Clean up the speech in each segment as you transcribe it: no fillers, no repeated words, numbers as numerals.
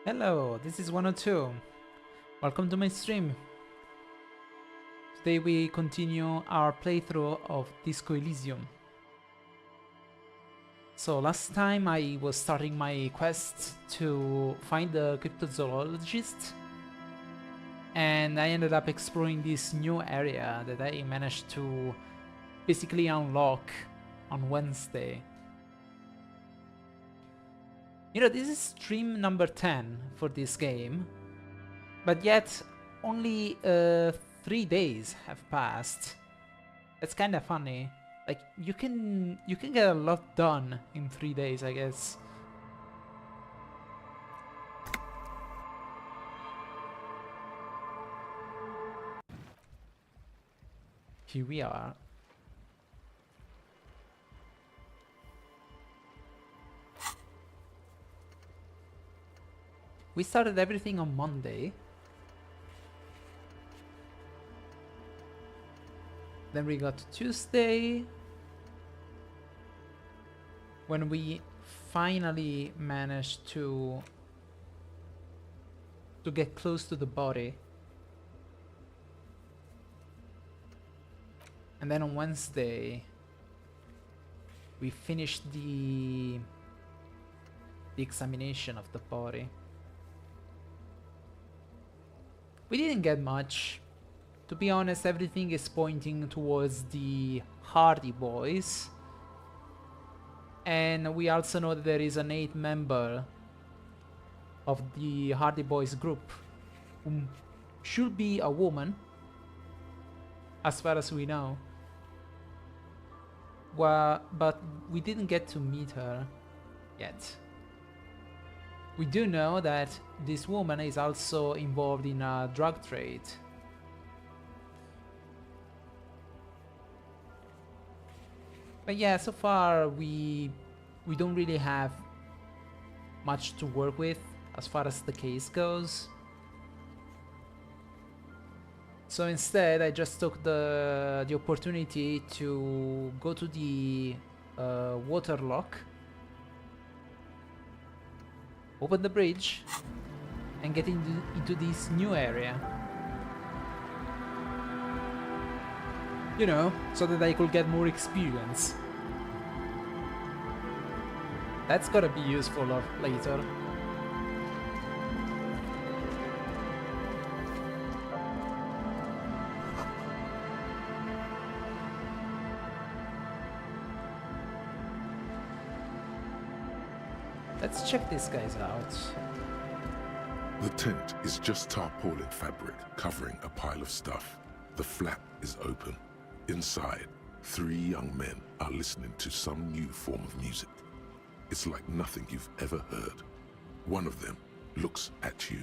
Hello, this is 102. Welcome to my stream. Today we continue our playthrough of Disco Elysium. So last time I was starting my quest to find the cryptozoologist, and I ended up exploring this new area that I managed to basically unlock on Wednesday. You know, this is stream number 10 for this game, but yet only 3 days have passed. That's kind of funny. Like you can get a lot done in 3 days, I guess. Here we are. We started everything on Monday. Then we got to Tuesday, when we finally managed to get close to the body. And then on Wednesday, we finished the examination of the body. We didn't get much. To be honest, everything is pointing towards the Hardy Boys. And we also know that there is an 8th member of the Hardy Boys group, who should be a woman, as far as we know. Well, but we didn't get to meet her yet. We do know that this woman is also involved in a drug trade. But yeah, so far we don't really have much to work with as far as the case goes. So instead, I just took the opportunity to go to the water lock, open the bridge, and get into this new area. You know, so that I could get more experience. That's gotta be useful later. Let's check these guys out. The tent is just tarpaulin fabric covering a pile of stuff. The flap is open. Inside, 3 young men are listening to some new form of music. It's like nothing you've ever heard. One of them looks at you.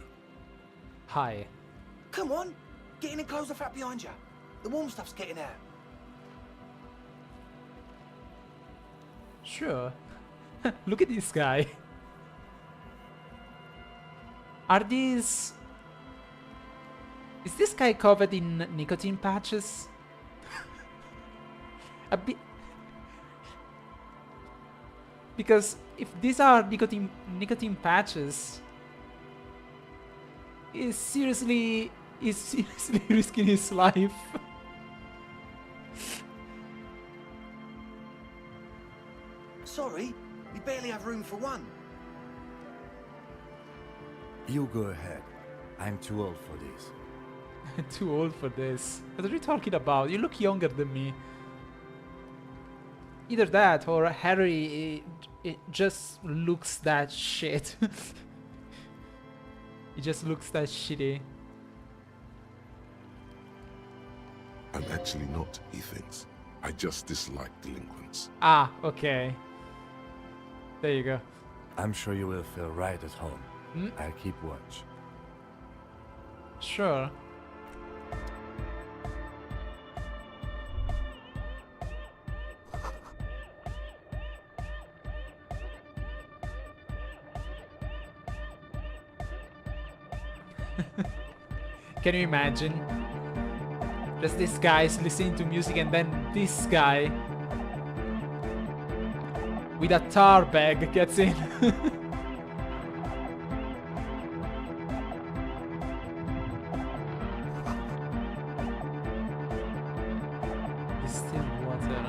Hi. Come on, get in and close the flap behind you. The warm stuff's getting out. Sure. Look at this guy. Are these... Is this guy covered in nicotine patches? A bit... Because if these are nicotine patches, he's seriously risking his life. Sorry, we barely have room for one. You go ahead. I'm too old for this. Too old for this. What are you talking about? You look younger than me. Either that or Harry it just looks that shit. He just looks that shitty. I'm actually not, he thinks. I just dislike delinquents. Ah, okay. There you go. I'm sure you will feel right at home. Hmm? I'll keep watch. Sure. Can you imagine? Just this guy's listening to music and then this guy with a tar bag gets in. Still water.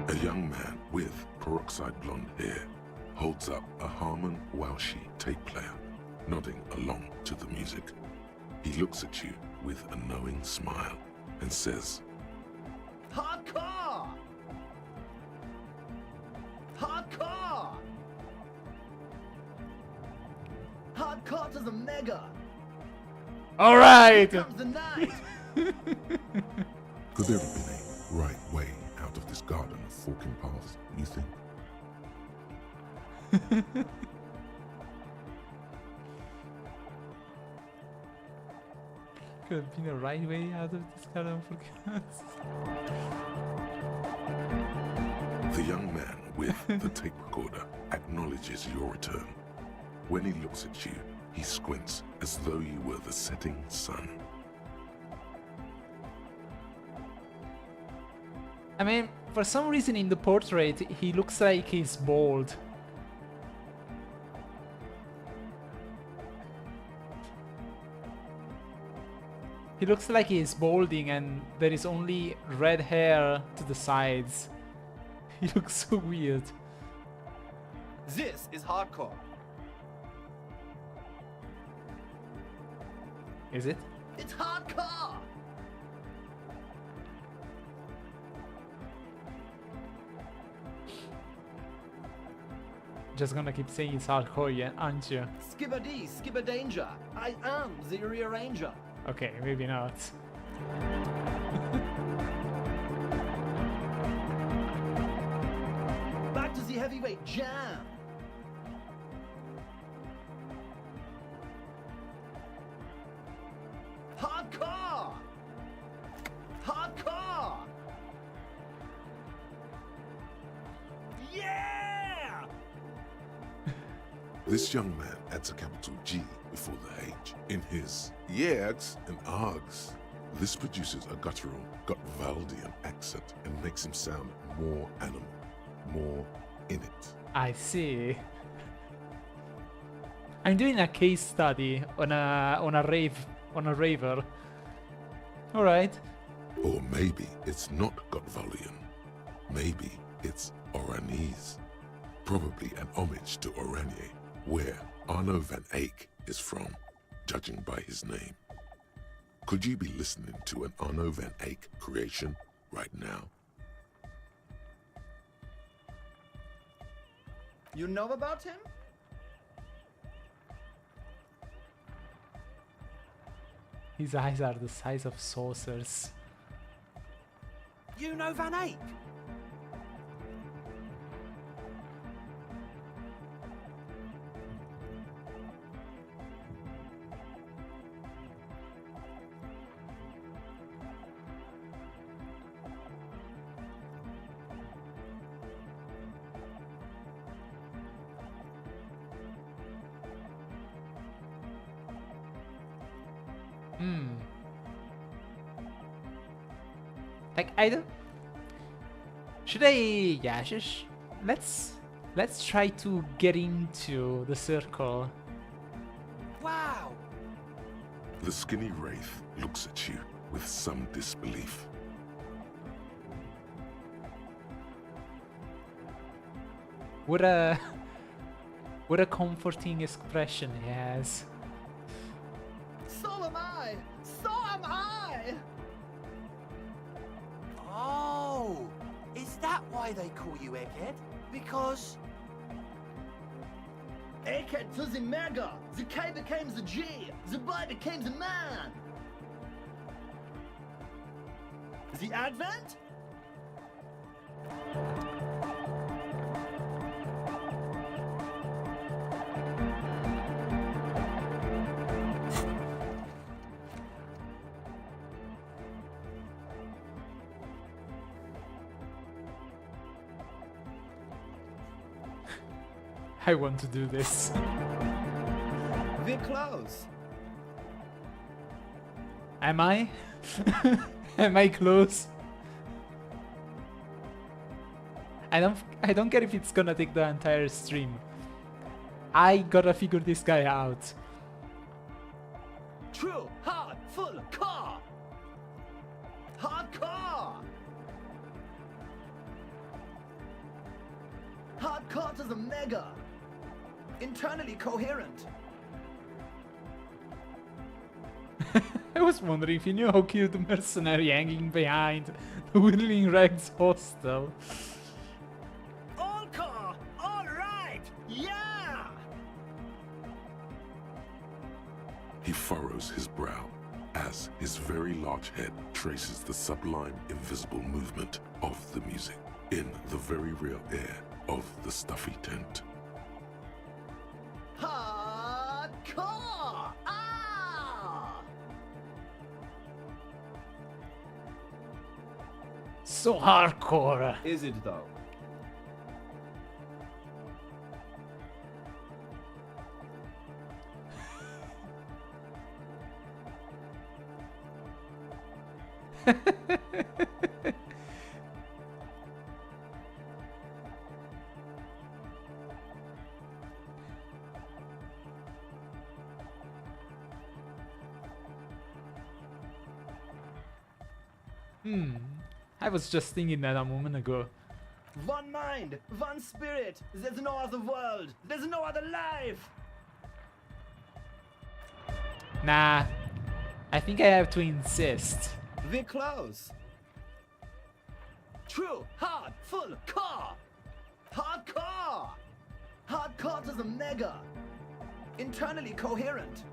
A young man with peroxide blonde hair holds up a Harman Walshy tape player, nodding along to the music. He looks at you with a knowing smile and says, Hardcore! Hardcore! Hardcore to the mega! All right. Comes the night! could there have been a right way out of this garden of forking paths, you think? Could have been a right way out of this kind of forecast. The young man with the tape recorder acknowledges your return. When he looks at you, he squints as though you were the setting sun. I mean, for some reason in the portrait, he looks like he's bald. He looks like he's balding and there is only red hair to the sides. He looks so weird. This is hardcore. Is it? It's hardcore! Just gonna keep saying it's hardcore, yeah, aren't you? Skibbity, skibber danger. I am the rearranger. Okay, maybe not. Back to the heavyweight jam. Hardcore! Hardcore! Yeah! This young man adds a capital G before the H in his yegs and args. This produces a guttural, Gotwaldian accent and makes him sound more animal, more in it. I see. I'm doing a case study on a raver. All right. Or maybe it's not Gotwaldian. Maybe it's Oranese. Probably an homage to Oranje, where Arno van Eyck is from, judging by his name. Could you be listening to an Arno van Eyck creation right now? You know about him? His eyes are the size of saucers. You know Van Eyck? Like I don't. Should I? Yeah, let's try to get into the circle. Wow! The skinny wraith looks at you with some disbelief. What a comforting expression he has. So am I! So am I! Oh! Is that why they call you Egghead? Because... Egghead to the mega! The K became the G! The boy became the man! The Advent? I want to do this. We're close. Am I? Am I close? I don't care if it's gonna take the entire stream. I gotta figure this guy out. True, hard, full, car! Hard car! Hard car to the mega! Internally coherent! I was wondering if you knew how cute the mercenary hanging behind the whirling rags hostel. All car! Alright! Yeah! He furrows his brow as his very large head traces the sublime invisible movement of the music in the very real air of the stuffy tent. Hard car! Ah! So hardcore. Is it though? I was just thinking that a moment ago. One mind, one spirit. There's no other world. There's no other life. Nah, I think I have to insist. We're close. True, hard, full, car. Hard car. Hard car to the mega. Internally coherent.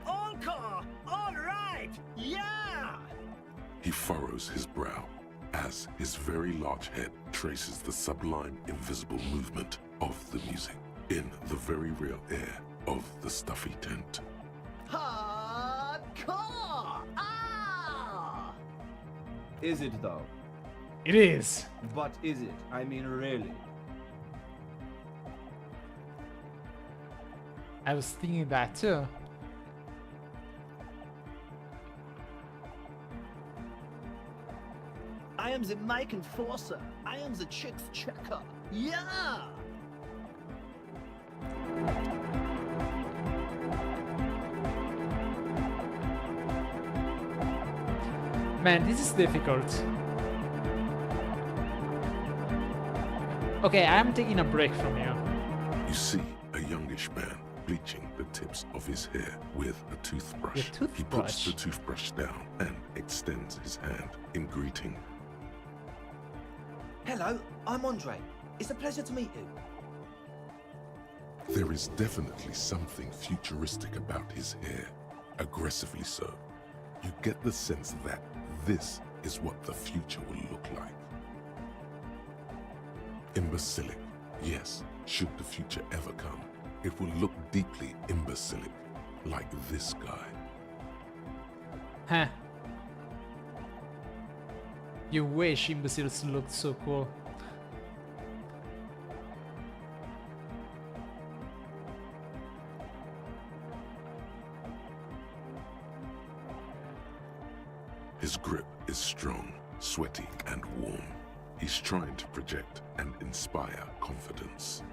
All car. All right. Yeah. He furrows his brow as his very large head traces the sublime invisible movement of the music in the very real air of the stuffy tent. Hard car. Ah. Is it though? It is. But is it? I mean, really? I was thinking that too. I am the Mike Enforcer. I am the Chicks Checker. Yeah! Man, this is difficult. Okay, I'm taking a break from you. You see a youngish man bleaching the tips of his hair with a toothbrush. With He puts toothbrush? the toothbrush down and extends his hand in greeting. Hello, I'm Andre. It's a pleasure to meet you. There is definitely something futuristic about his hair, aggressively so. You get the sense that this is what the future will look like. Imbecilic, yes, should the future ever come, it will look deeply imbecilic, like this guy. Huh. You wish imbeciles looked so cool. His grip is strong, sweaty, and warm. He's trying to project and inspire confidence.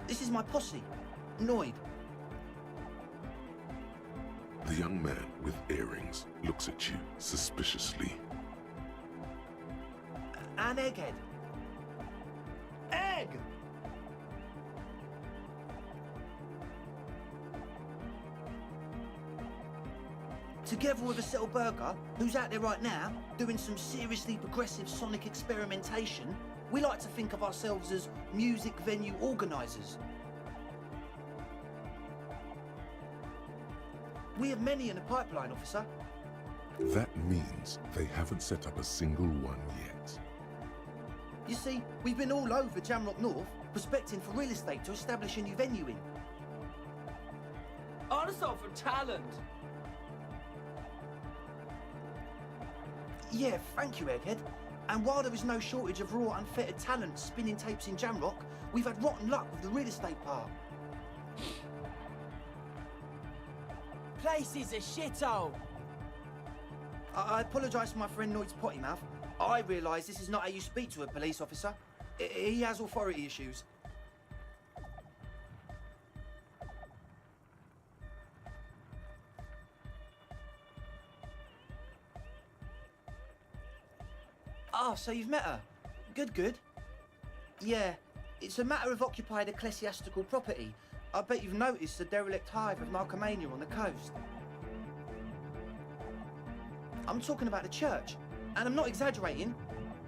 This is my posse, Noid. The young man with earrings looks at you suspiciously. An egghead. Egg! Together with a Cell Burger, who's out there right now, doing some seriously progressive sonic experimentation, we like to think of ourselves as music venue organisers. We have many in the pipeline, officer. That means they haven't set up a single one yet. You see, we've been all over Jamrock North, prospecting for real estate to establish a new venue in. Also for talent. Yeah, thank you, Egghead. And while there is no shortage of raw, unfettered talent spinning tapes in Jamrock, we've had rotten luck with the real estate part. Place is a shithole. I apologise for my friend Noid's potty mouth. I realise this is not how you speak to a police officer. He has authority issues. Ah, so you've met her. Good, good. Yeah, it's a matter of occupied ecclesiastical property. I bet you've noticed the derelict hive of Narcomania on the coast. I'm talking about the church, and I'm not exaggerating.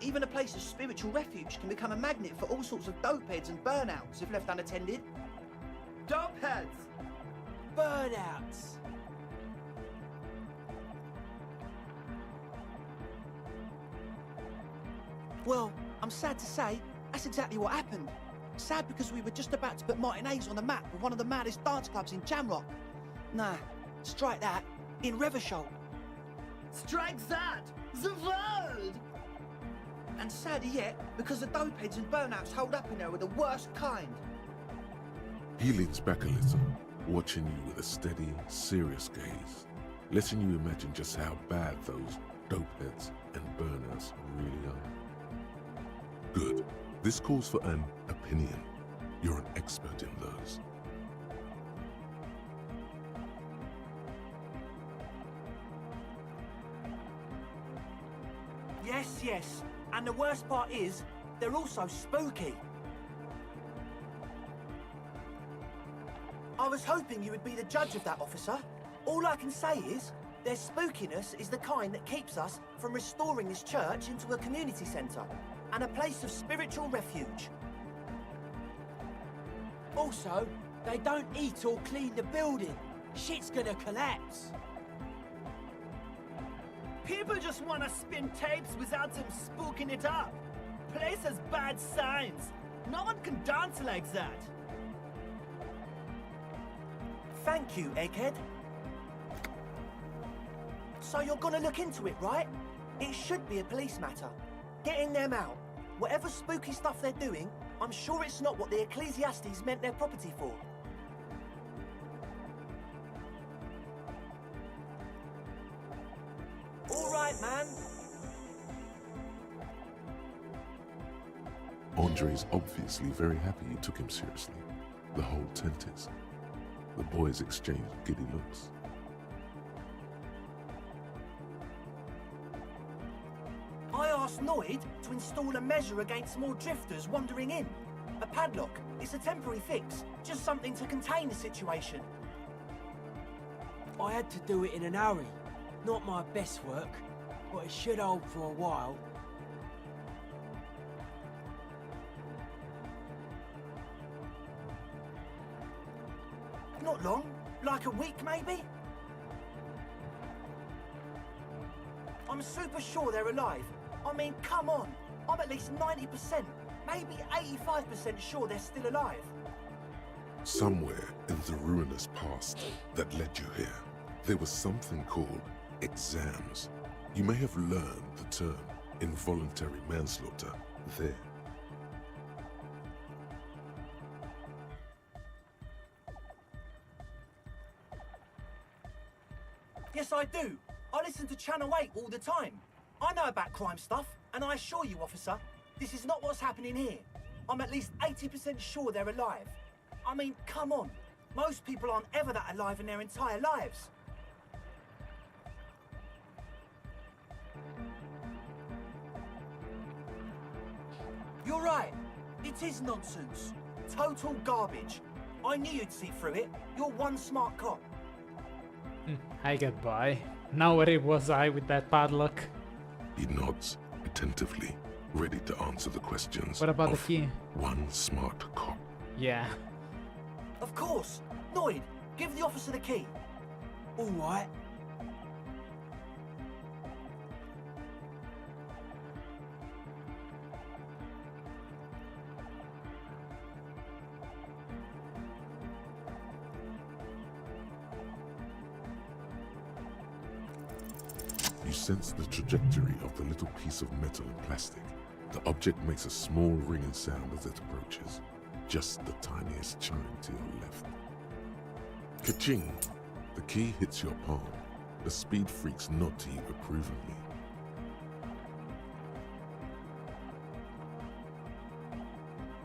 Even a place of spiritual refuge can become a magnet for all sorts of dopeheads and burnouts if left unattended. Dopeheads! Burnouts. Well, I'm sad to say, that's exactly what happened. Sad because we were just about to put Martinez on the map with one of the maddest dance clubs in Jamrock. Nah, strike that, in Reversholt. Strike that! The world! And sadder yet, because the dopeheads and burnouts hold up in there were the worst kind. He leans back a little, watching you with a steady, serious gaze, letting you imagine just how bad those dopeheads and burnouts really are. Good. This calls for an opinion. You're an expert in those. Yes, yes. And the worst part is, they're also spooky. I was hoping you would be the judge of that, officer. All I can say is, their spookiness is the kind that keeps us from restoring this church into a community centre and a place of spiritual refuge. Also, they don't eat or clean the building. Shit's gonna collapse. People just want to spin tapes without them spooking it up. Place has bad signs. No one can dance like that. Thank you, Egghead. So you're gonna look into it, right? It should be a police matter. Getting them out. Whatever spooky stuff they're doing, I'm sure it's not what the Ecclesiastes meant their property for. All right, man. Andre's obviously very happy you took him seriously. The whole tent is. The boys exchanged giddy looks. I asked Noid to install a measure against more drifters wandering in. A padlock. It's a temporary fix. Just something to contain the situation. I had to do it in an hurry. Not my best work, but it should hold for a while. Not long. Like a week, maybe? I'm super sure they're alive. I mean, come on. I'm at least 90%, maybe 85% sure they're still alive. Somewhere in the ruinous past that led you here, there was something called exams. You may have learned the term involuntary manslaughter there. Yes, I do. I listen to Channel 8 all the time. I know about crime stuff, and I assure you, officer, this is not what's happening here. I'm at least 80% sure they're alive. I mean, come on. Most people aren't ever that alive in their entire lives. You're right. It is nonsense. Total garbage. I knew you'd see through it. You're one smart cop. I get by. Now where was I with that padlock? He nods attentively, ready to answer the questions What about the of key? one smart cop. Yeah. Of course. Noid, give the officer the key. All right. You sense the trajectory of the little piece of metal and plastic. The object makes a small ringing sound as it approaches. Just the tiniest chime to your left. Ka-ching! The key hits your palm. The speed freaks nod to you approvingly.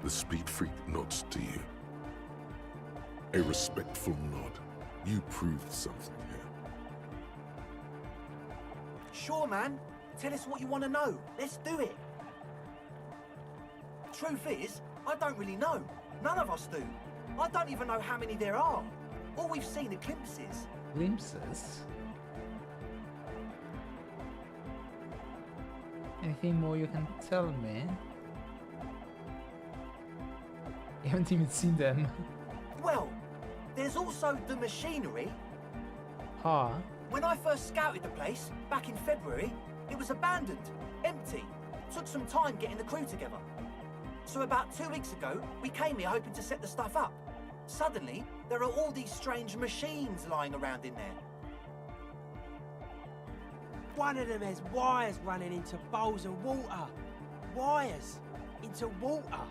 The speed freak nods to you. A respectful nod. You proved something here. Sure, man. Tell us what you want to know. Let's do it. Truth is, I don't really know. None of us do. I don't even know how many there are. All we've seen are glimpses. Glimpses? Anything more you can tell me? You haven't even seen them. Well, there's also the machinery. Huh? When I first scouted the place, back in February, it was abandoned, empty. Took some time getting the crew together. So about 2 weeks ago, we came here hoping to set the stuff up. Suddenly, there are all these strange machines lying around in there. One of them has wires running into bowls of water. Wires into water.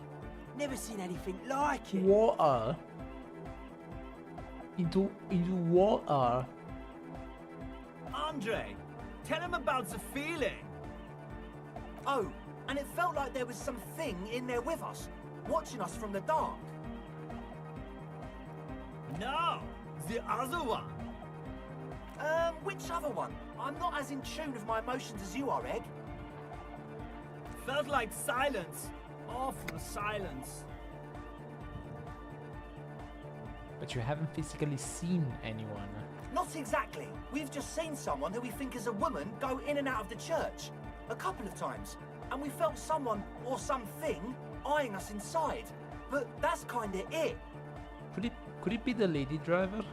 Never seen anything like it. Water? Into water? Andre, tell him about the feeling. Oh, and it felt like there was something in there with us, watching us from the dark. No, the other one. Which other one? I'm not as in tune with my emotions as you are, Egg. Felt like silence. Awful silence. But you haven't physically seen anyone. Not exactly. We've just seen someone who we think is a woman go in and out of the church. A couple of times. And we felt someone or something eyeing us inside. But that's kinda it. Could it be the lady driver?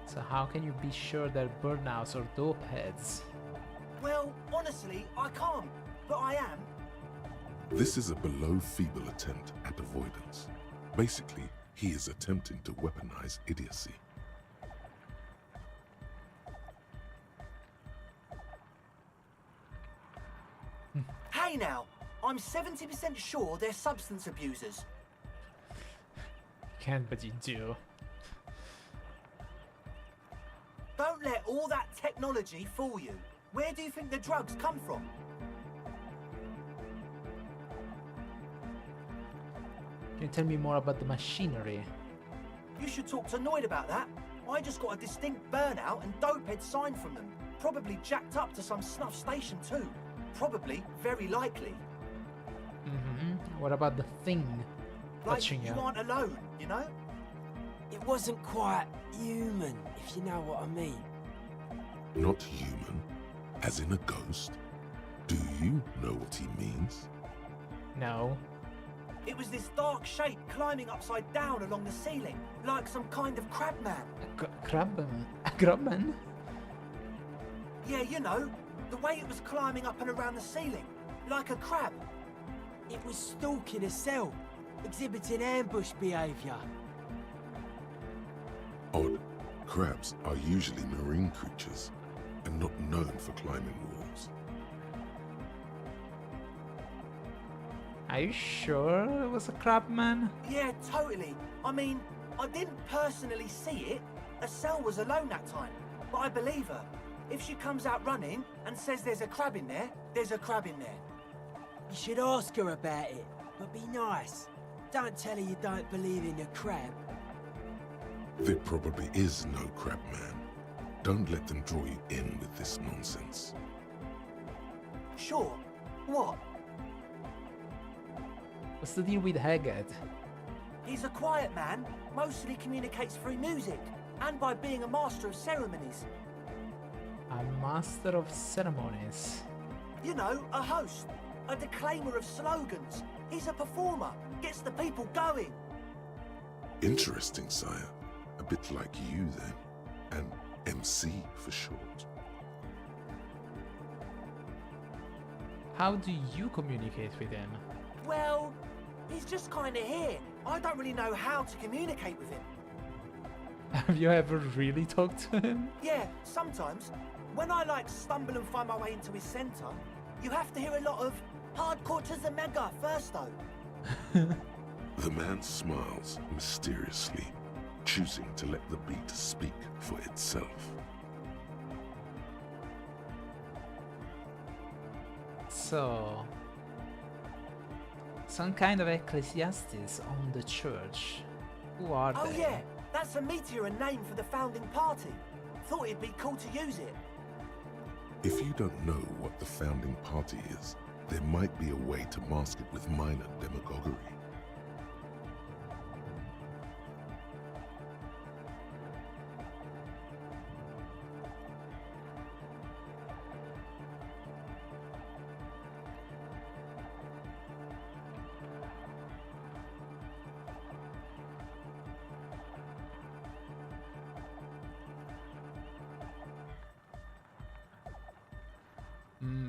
So how can you be sure they're burnouts or dope heads? Well, honestly, I can't. But I am. This is a below feeble attempt at avoidance. Basically, he is attempting to weaponize idiocy. Hey now, I'm 70% sure they're substance abusers. Can't, but you do. Don't let all that technology fool you. Where do you think the drugs come from? Can you tell me more about the machinery? You should talk to Noid about that. I just got a distinct burnout and dopehead sign from them. Probably jacked up to some snuff station too. Probably, very likely. What about the thing Like, touching you you? aren't alone, you know? It wasn't quite human, if you know what I mean. Not human, as in a ghost. Do you know what he means? No. It was this dark shape climbing upside down along the ceiling, like some kind of crabman. Crabman? A crabman? Yeah, you know, the way it was climbing up and around the ceiling, like a crab. It was stalking a cell, exhibiting ambush behaviour. Odd. Crabs are usually marine creatures and not known for climbing walls. Are you sure it was a crabman? Yeah, totally. I mean, I didn't personally see it. A cell was alone that time, but I believe her. If she comes out running and says there's a crab in there, there's a crab in there. You should ask her about it, but be nice. Don't tell her you don't believe in the crab. There probably is no crab man. Don't let them draw you in with this nonsense. Sure. What? What's the deal with Haggard? He's a quiet man, mostly communicates through music, and by being a master of ceremonies. A master of ceremonies. You know, a host, a declaimer of slogans. He's a performer, gets the people going. Interesting, sire. A bit like you then. An MC for short. How do you communicate with him? Well, he's just kinda here. I don't really know how to communicate with him. Have you ever really talked to him? Yeah, sometimes. When I stumble and find my way into his center, you have to hear a lot of hardcore to the mega first though. The man smiles mysteriously, choosing to let the beat speak for itself. So, some kind of ecclesiastes own the church. Who are Oh they? yeah, that's a meteor and name for the founding party. Thought it'd be cool to use it. If you don't know what the founding party is, there might be a way to mask it with minor demagoguery.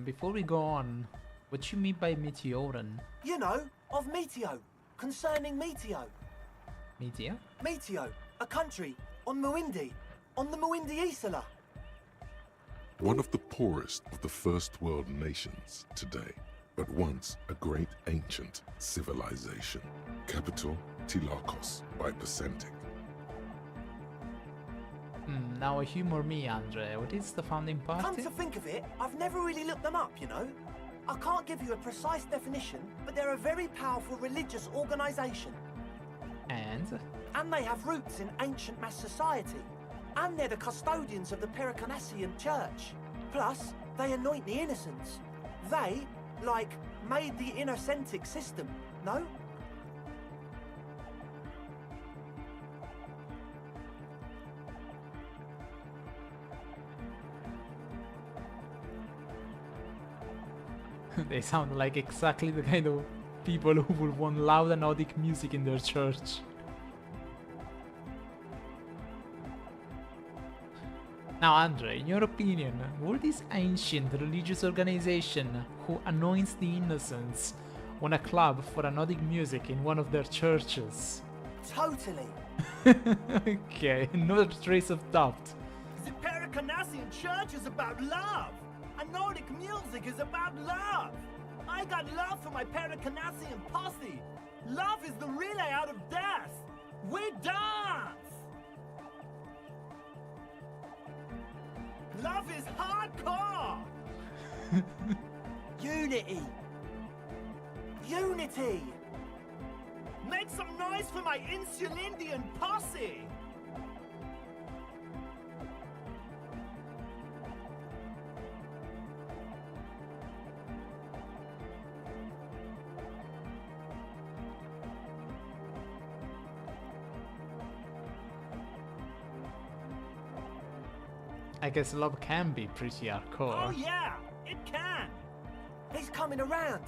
Before we go on, what you mean by meteoran? You know, of Meteo, concerning Meteo. Meteor? Meteo, a country on Muindi, on the Muindi Isla. One of the poorest of the first world nations today, but once a great ancient civilization. Capital, Tilakos by Percentic. Now humor me, Andre. What is the founding Come party? to think of it, I've never really looked them up, you know. I can't give you a precise definition, but they're a very powerful religious organisation. And? And they have roots in ancient mass society. And they're the custodians of the Pericarnassian Church. Plus, they anoint the innocents. They, like, made the Innocentic system, no? They sound like exactly the kind of people who would want loud and melodic music in their church. Now, Andre, in your opinion, will this ancient religious organization who anoints the innocents want a club for anodic music in one of their churches? Totally. Okay, no trace of doubt. The Pericarnassian Church is about love. And Nordic music is about love. I got love for my Pericarnassian posse. Love is the relay out of death. We dance. Love is hardcore. Unity. Unity. Make some noise for my Insulindian posse. I guess love can be pretty Oh hardcore. yeah, it can. He's coming around.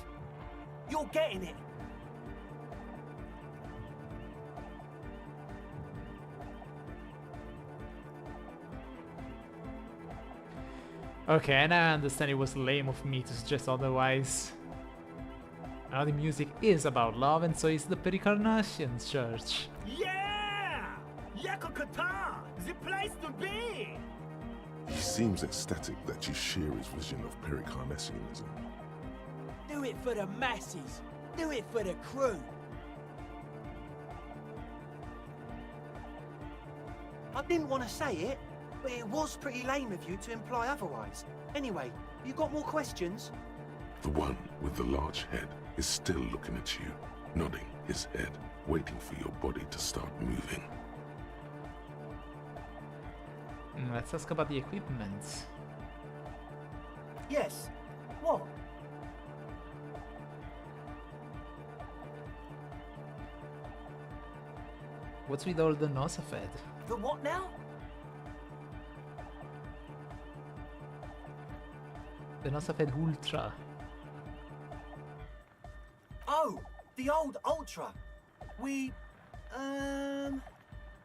You're getting it. Okay, now I understand it was lame of me to suggest otherwise. Now the music is about love, and so is the Pericarnassian Church. Yeah! Yakokata, the place to be. He seems ecstatic that you share his vision of Pericarnassianism. Do it for the masses. Do it for the crew. I didn't want to say it, but it was pretty lame of you to imply otherwise. Anyway, you got more questions? The one with the large head is still looking at you, nodding his head, waiting for your body to start moving. Let's ask about the equipment. Yes. What? What's with all the Nosafed? The what now? The Nosafed Ultra. Oh, the old Ultra.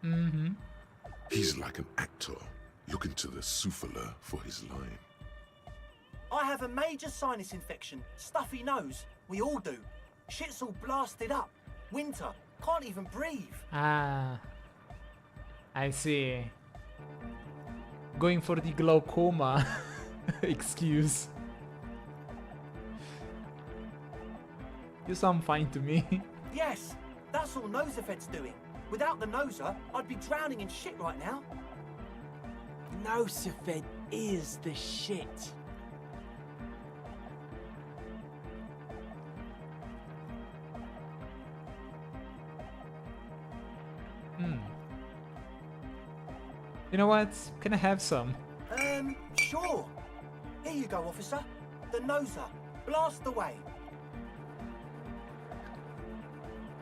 Mm-hmm. He's like an actor, looking to the souffleur for his line. I have a major sinus infection. Stuffy nose. We all do. Shit's all blasted up. Winter. Can't even breathe. Ah, I see. Going for the glaucoma excuse. You sound fine to me. Yes, That's all Nosafed's doing. Without the Noser, I'd be drowning in shit right now. Nosafed is the shit. You know what? Can I have some? Sure. Here you go, officer. The Noser. Blast away.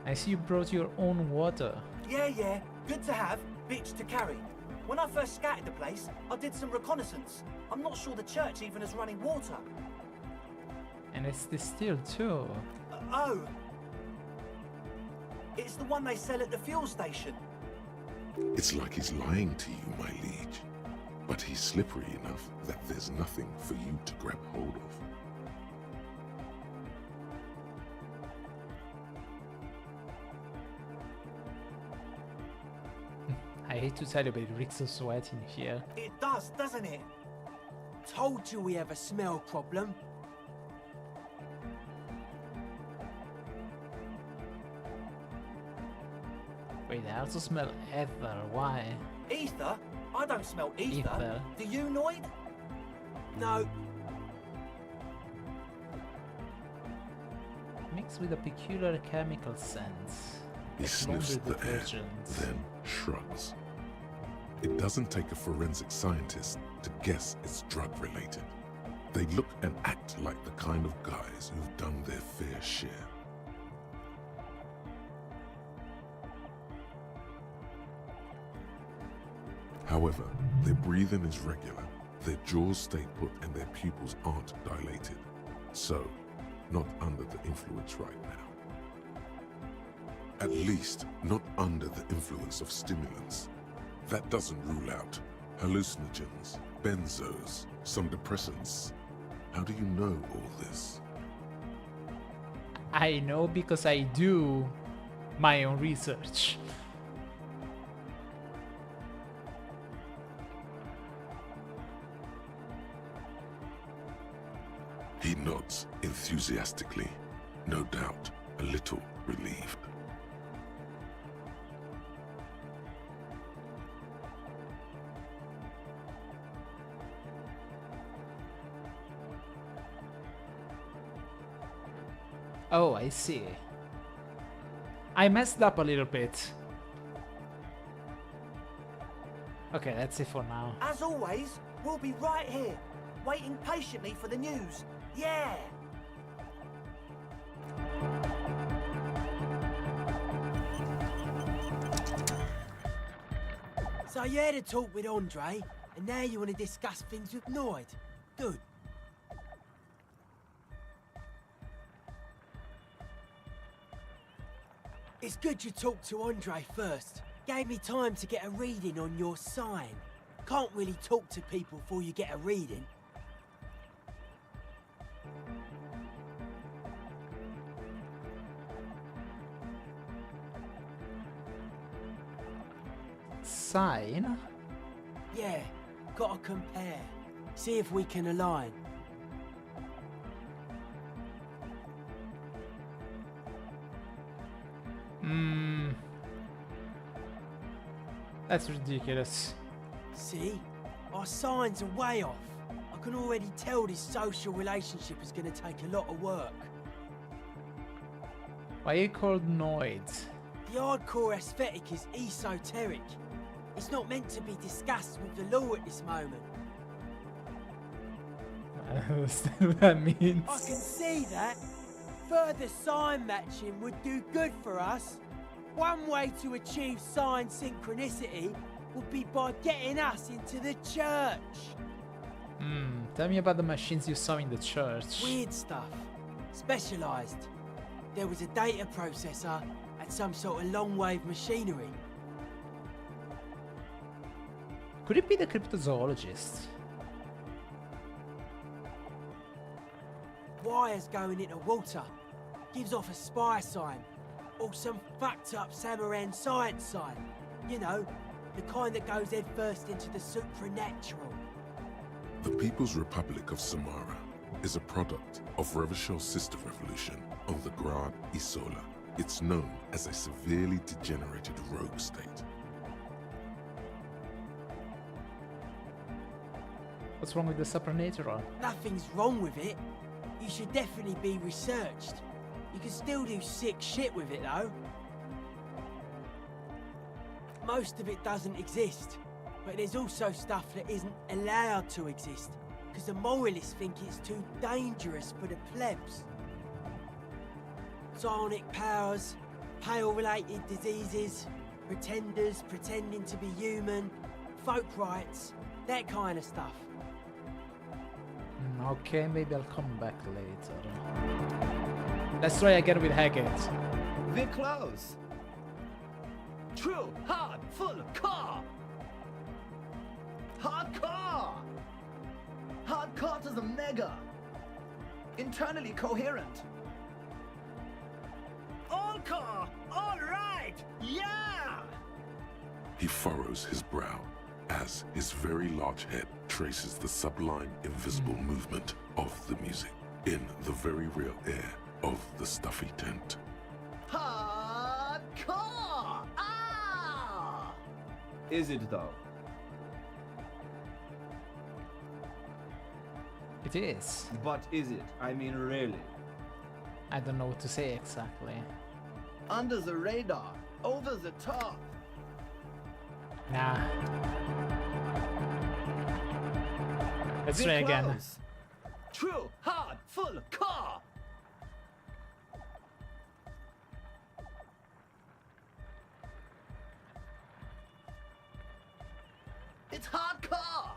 I see you brought your own water. Yeah. Good to have, bitch to carry. When I first scouted the place, I did some reconnaissance. I'm not sure the church even has running water. And it's distilled too. Oh. It's the one they sell at the fuel station. It's like he's lying to you, my liege. But he's slippery enough that there's nothing for you to grab hold of. I hate to tell you, but it reeks of sweat in here. It does, doesn't it? Told you we have a smell problem. Wait, I also smell ether. Why? Ether? I don't smell ether. Ether. Do you, Noid? No, Mixed with a peculiar chemical scent. He like sniffs laundry the air, detergent. then shrugs. It doesn't take a forensic scientist to guess it's drug-related. They look and act like the kind of guys who've done their fair share. However, their breathing is regular, their jaws stay put and their pupils aren't dilated. So, not under the influence right now. At least, not under the influence of stimulants. That doesn't rule out hallucinogens, benzos, some depressants. How do you know all this? I know because I do my own research. He nods enthusiastically, no doubt a little relieved. Oh, I see. I messed up a little bit. Okay, that's it for now. As always, we'll be right here, waiting patiently for the news. Yeah! so you had a talk with Andre, and now you want to discuss things with Noid. Good. It's good you talked to Andre first. Gave me time to get a reading on your sign. Can't really talk to people before you get a reading. Sign? Yeah, gotta compare. See if we can align. That's ridiculous. See? Our signs are way off. I can already tell this social relationship is gonna take a lot of work. Why are you called Noid? The hardcore aesthetic is esoteric. It's not meant to be discussed with the law at this moment. I don't understand what that means. I can see that. Further sign matching would do good for us. One way to achieve sign synchronicity would be by getting us into the church. Tell me about the machines you saw in the church. Weird stuff. Specialised. There was a data processor and some sort of long-wave machinery. Could it be the cryptozoologist? Wires going into water. Gives off a spy sign. Or some fucked up Samaran science sign. You know, the kind that goes head first into the supernatural. The People's Republic of Samara is a product of Revachel's sister revolution on the Grand Isola It's known as a severely degenerated rogue state. What's wrong with the supernatural? Nothing's wrong with it. You should definitely be researched. You can still do sick shit with it, though. Most of it doesn't exist, but there's also stuff that isn't allowed to exist, because the moralists think it's too dangerous for the plebs. Psionic powers, pale-related diseases, pretenders pretending to be human, folk rights, that kind of stuff. Okay, maybe I'll come back later. Let's try again with Haggett. We're close. True, hard, full, car. Hardcore! Hardcore is a mega. Internally coherent. All car! All right! Yeah! He furrows his brow as his very large head traces the sublime, invisible movement of the music in the very real air of the stuffy tent. Hardcore! Ah! Is it though? It is. But is it? I mean, really? I don't know what to say exactly. Under the radar, over the top. Nah. Let's We're try again. close. True, hard, full, car. It's hardcore.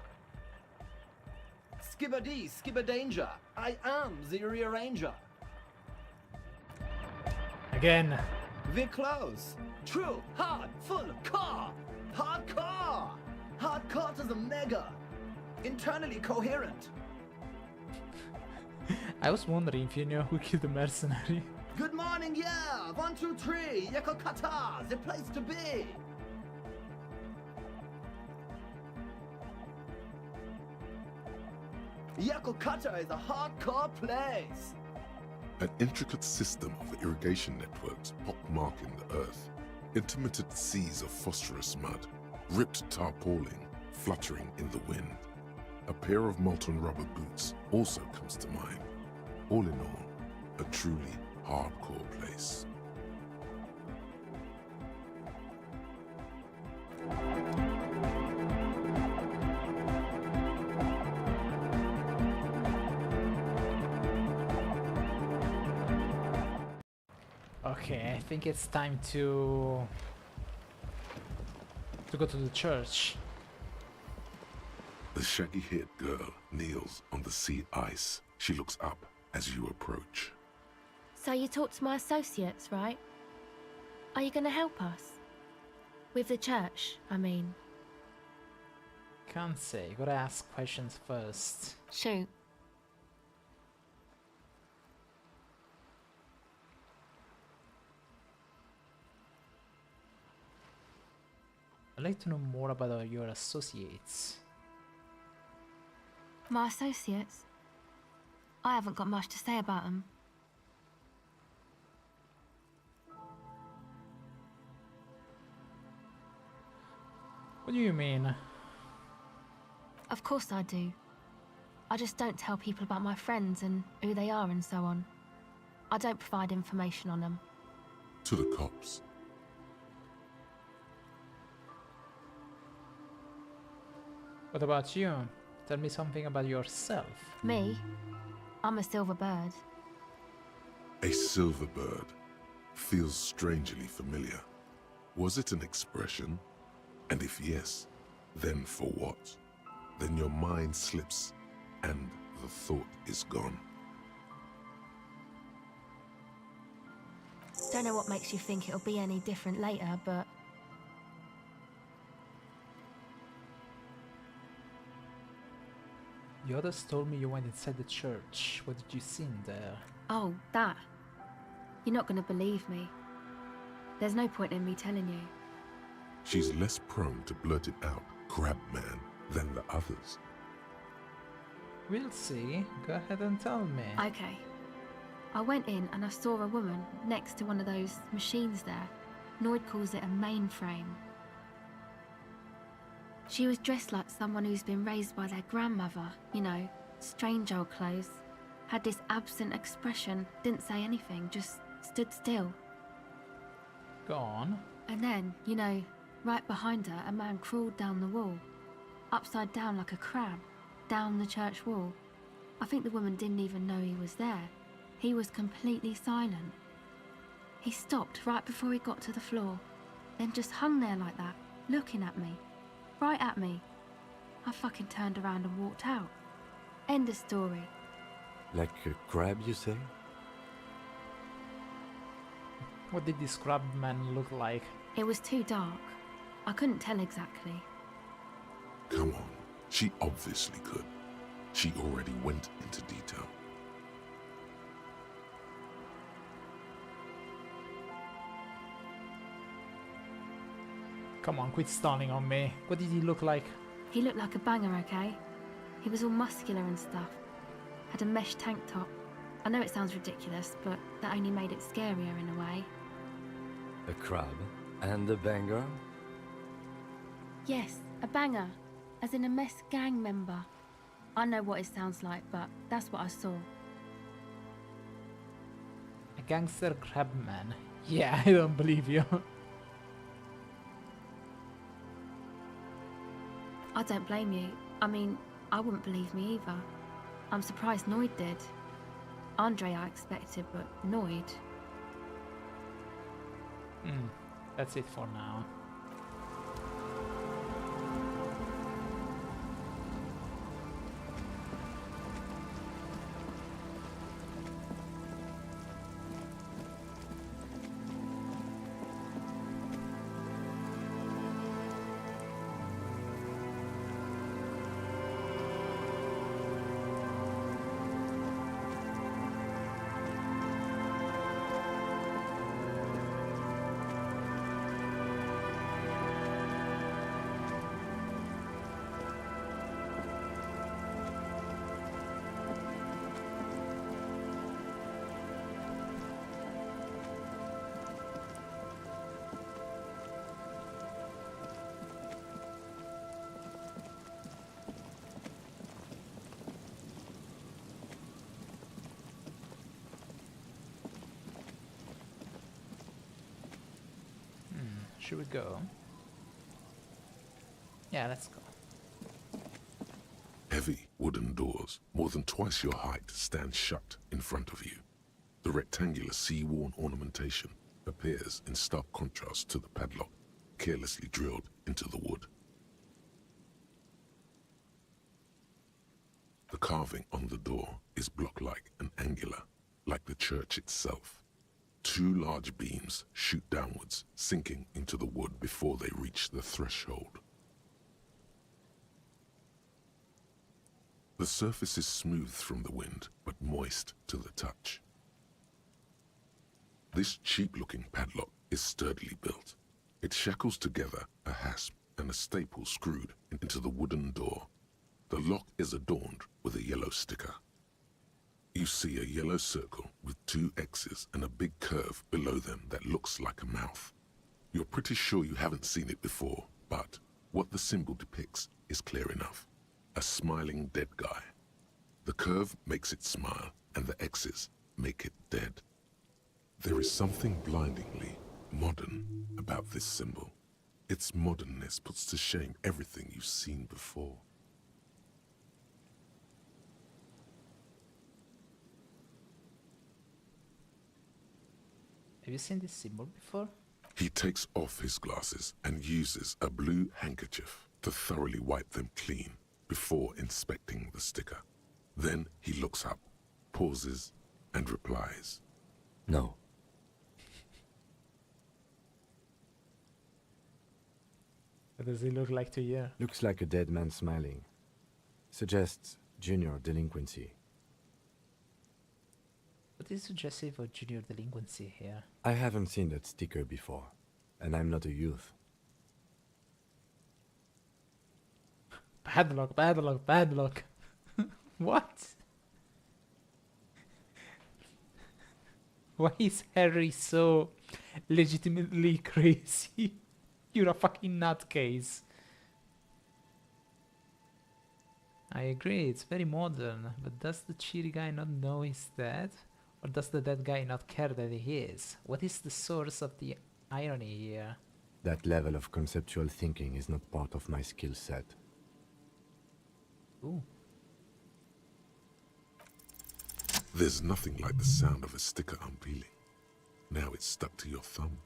Skibber-dee, skibber-danger. I am the rearranger. Again. We're close. True, hard, full, car. Hardcore. Hardcore is a mega. Internally coherent. I was wondering if you knew who killed the mercenary. Good morning, yeah. 1, 2, 3. Yakokata, the place to be. Yakokata is a hardcore place. An intricate system of irrigation networks pockmarking the earth, intermittent seas of phosphorus mud, ripped tarpaulin fluttering in the wind. A pair of molten rubber boots also comes to mind. All in all, a truly hardcore place. Okay, I think it's time to go to the church. The shaggy-haired girl kneels on the sea ice. She looks up as you approach. So you talked to my associates, right? Are you going to help us? With the church, I mean. Can't say, gotta ask questions first. Shoot. I'd like to know more about your associates. My associates? I haven't got much to say about them. What do you mean? Of course I do. I just don't tell people about my friends and who they are and so on. I don't provide information on them. To the cops. What about you? Tell me something about yourself. Me? I'm a silver bird. A silver bird feels strangely familiar. Was it an expression? And if yes, then for what? Then your mind slips and the thought is gone. Don't know what makes you think it'll be any different later, but... The others told me you went inside the church. What did you see in there? Oh, that. You're not gonna believe me. There's no point in me telling you. She's less prone to blurt it out, crab man, than the others. We'll see. Go ahead and tell me. Okay. I went in and I saw a woman next to one of those machines there. Noid calls it a mainframe. She was dressed like someone who's been raised by their grandmother, you know, strange old clothes. Had this absent expression, didn't say anything, just stood still. Go on. And then, you know, right behind her, a man crawled down the wall, upside down like a crab, down the church wall. I think the woman didn't even know he was there. He was completely silent. He stopped right before he got to the floor, then just hung there like that, looking at me. Right at me. I fucking turned around and walked out. End of story. Like a crab, you say? What did this crab man look like? It was too dark. I couldn't tell exactly. Come on, she obviously could. She already went into detail. Come on, quit stalling on me. What did he look like? He looked like a banger, okay? He was all muscular and stuff. Had a mesh tank top. I know it sounds ridiculous, but that only made it scarier in a way. A crab and a banger? Yes, a banger. As in a mess gang member. I know what it sounds like, but that's what I saw. A gangster crab man. Yeah, I don't believe you. I don't blame you. I mean, I wouldn't believe me either. I'm surprised Noid did. Andre I expected, but Noid... That's it for now. Should we go? Yeah, let's go. Heavy wooden doors, more than twice your height, stand shut in front of you. The rectangular sea-worn ornamentation appears in stark contrast to the padlock, carelessly drilled into the wood. The carving on the door is block-like and angular, like the church itself. Two large beams shoot downwards, sinking into the wood before they reach the threshold. The surface is smooth from the wind, but moist to the touch. This cheap-looking padlock is sturdily built. It shackles together a hasp and a staple screwed into the wooden door. The lock is adorned with a yellow sticker. You see a yellow circle with two X's and a big curve below them that looks like a mouth. You're pretty sure you haven't seen it before, but what the symbol depicts is clear enough. A smiling dead guy. The curve makes it smile, and the X's make it dead. There is something blindingly modern about this symbol. Its modernness puts to shame everything you've seen before. Have you seen this symbol before? He takes off his glasses and uses a blue handkerchief to thoroughly wipe them clean before inspecting the sticker. Then he looks up, pauses, and replies. No. What does he look like to you? Looks like a dead man smiling. Suggests junior delinquency. What is suggestive of junior delinquency here? I haven't seen that sticker before, and I'm not a youth. Bad luck, bad luck, bad luck. What? Why is Harry so legitimately crazy? You're a fucking nutcase. I agree, it's very modern, but does the cheery guy not know he's dead? Or does the dead guy not care that he is? What is the source of the irony here? That level of conceptual thinking is not part of my skill set. Ooh. There's nothing like the sound of a sticker unpeeling. Now it's stuck to your thumb.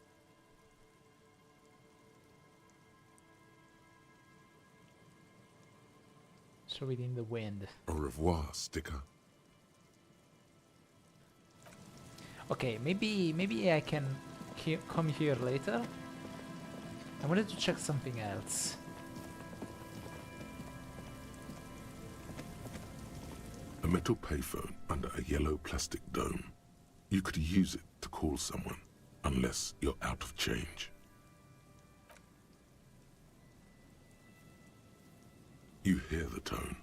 Throw it in the wind. Au revoir, sticker. Okay, maybe I can come here later. I wanted to check something else. A metal payphone under a yellow plastic dome. You could use it to call someone, unless you're out of change. You hear the tone.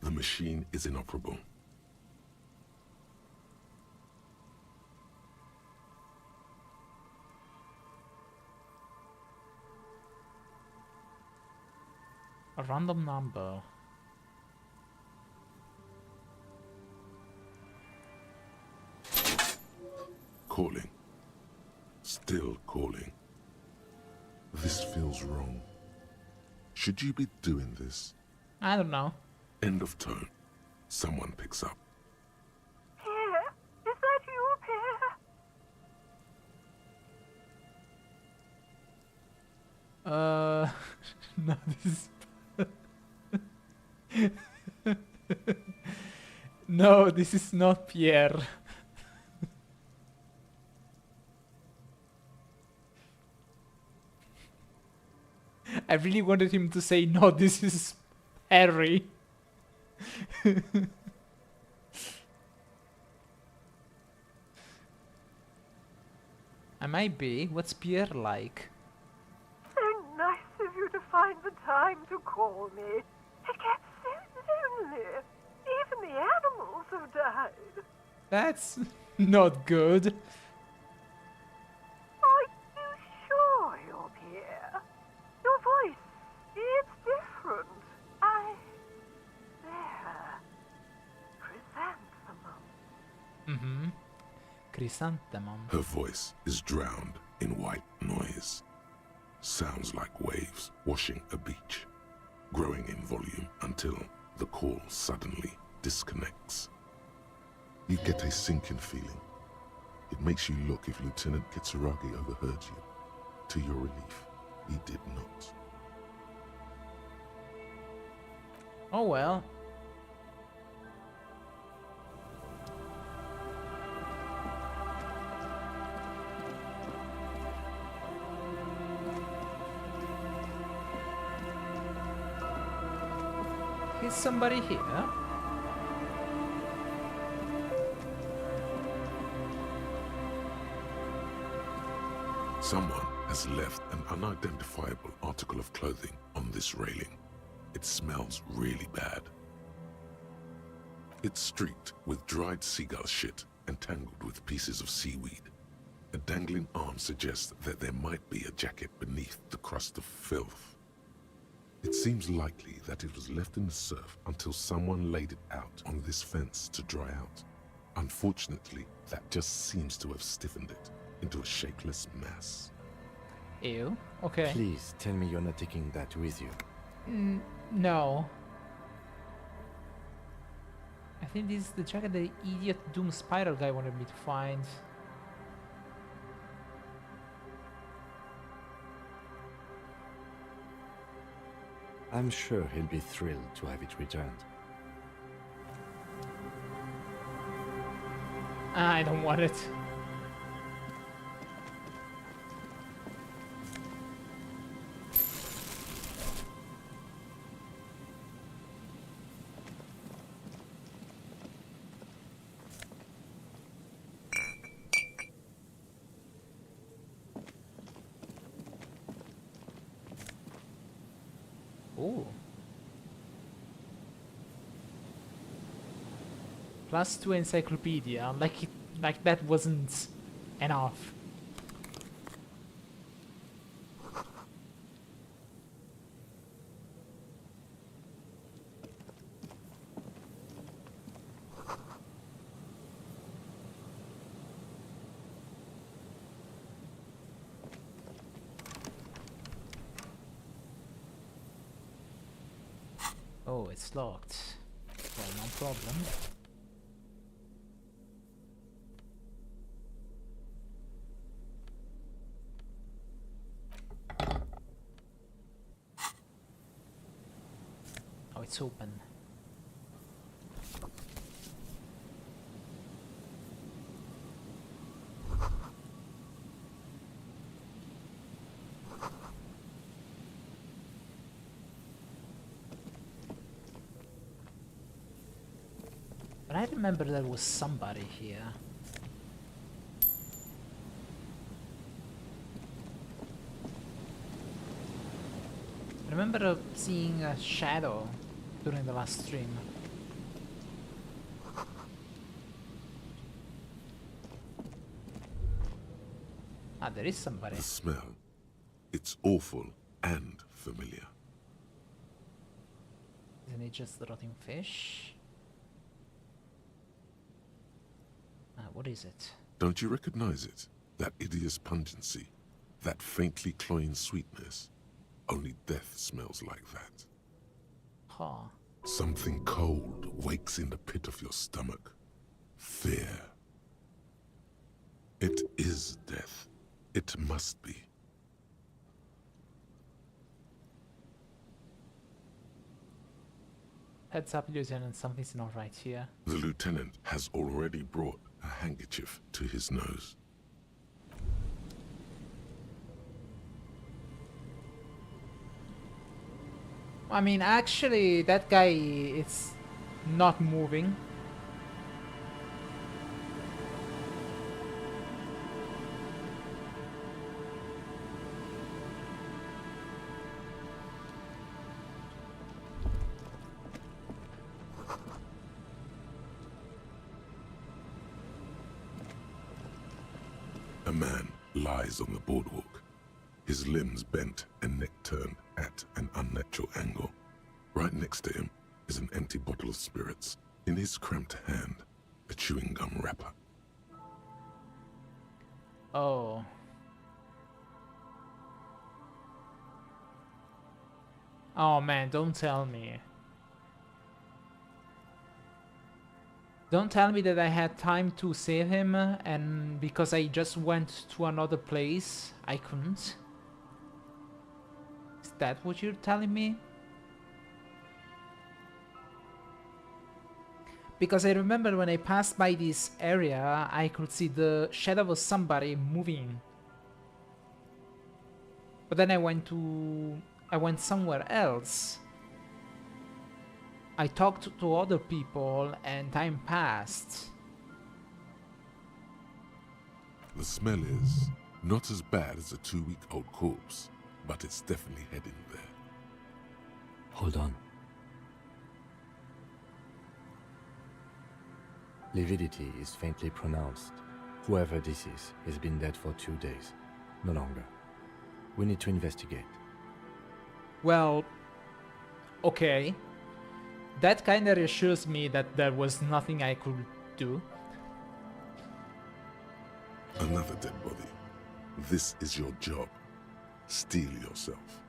The machine is inoperable. A random number. Calling. Still calling. This feels wrong. Should you be doing this? I don't know. End of tone. Someone picks up. Pierre? Is that you, Pierre? No, this is... No, this is not Pierre. I really wanted him to say, no, this is Harry. I might be. What's Pierre like? So nice of you to find the time to call me. It gets so lonely. Even the animals have died. That's not good. Are you sure you're Pierre? Your voice, it's different. There. Chrysanthemum. Chrysanthemum. Her voice is drowned in white noise. Sounds like waves washing a beach, growing in volume until the call suddenly disconnects. You get a sinking feeling. It makes you look if Lieutenant Kitsuragi overheard you. To your relief, he did not. Oh well. Is somebody here? Someone has left an unidentifiable article of clothing on this railing. It smells really bad. It's streaked with dried seagull shit and tangled with pieces of seaweed. A dangling arm suggests that there might be a jacket beneath the crust of filth. It seems likely that it was left in the surf until someone laid it out on this fence to dry out. Unfortunately, that just seems to have stiffened it into a shapeless mass. Ew. Okay. Please tell me you're not taking that with you. No. I think this is the jacket the idiot Doom Spiral guy wanted me to find. I'm sure he'll be thrilled to have it returned. I don't want it. Ooh. +2 encyclopedia. Like it Like, that wasn't enough. Oh, it's locked. Well, no problem. Oh, it's open. But I remember there was somebody here. I remember seeing a shadow during the last stream. Ah, there is somebody. The smell. It's awful and familiar. Isn't it just rotting fish? What is it? Don't you recognize it? That hideous pungency, that faintly cloying sweetness. Only death smells like that. Huh. Something cold wakes in the pit of your stomach. Fear. It is death. It must be. Heads up, Lieutenant, something's not right here. The lieutenant has already brought a handkerchief to his nose. I mean, actually, that guy is not moving. A man lies on the boardwalk, his limbs bent and neck turned at an unnatural angle. Right next to him is an empty bottle of spirits. In his cramped hand, a chewing gum wrapper. Oh. Oh man, don't tell me. Don't tell me that I had time to save him, and because I just went to another place, I couldn't. Is that what you're telling me? Because I remember when I passed by this area, I could see the shadow of somebody moving. But then I went somewhere else. I talked to other people and time passed. The smell is not as bad as a 2-week-old corpse, but it's definitely heading there. Hold on. Lividity is faintly pronounced. Whoever this is has been dead for 2 days. No longer. We need to investigate. Well, okay. That kinda reassures me that there was nothing I could do. Another dead body. This is your job. Steel yourself.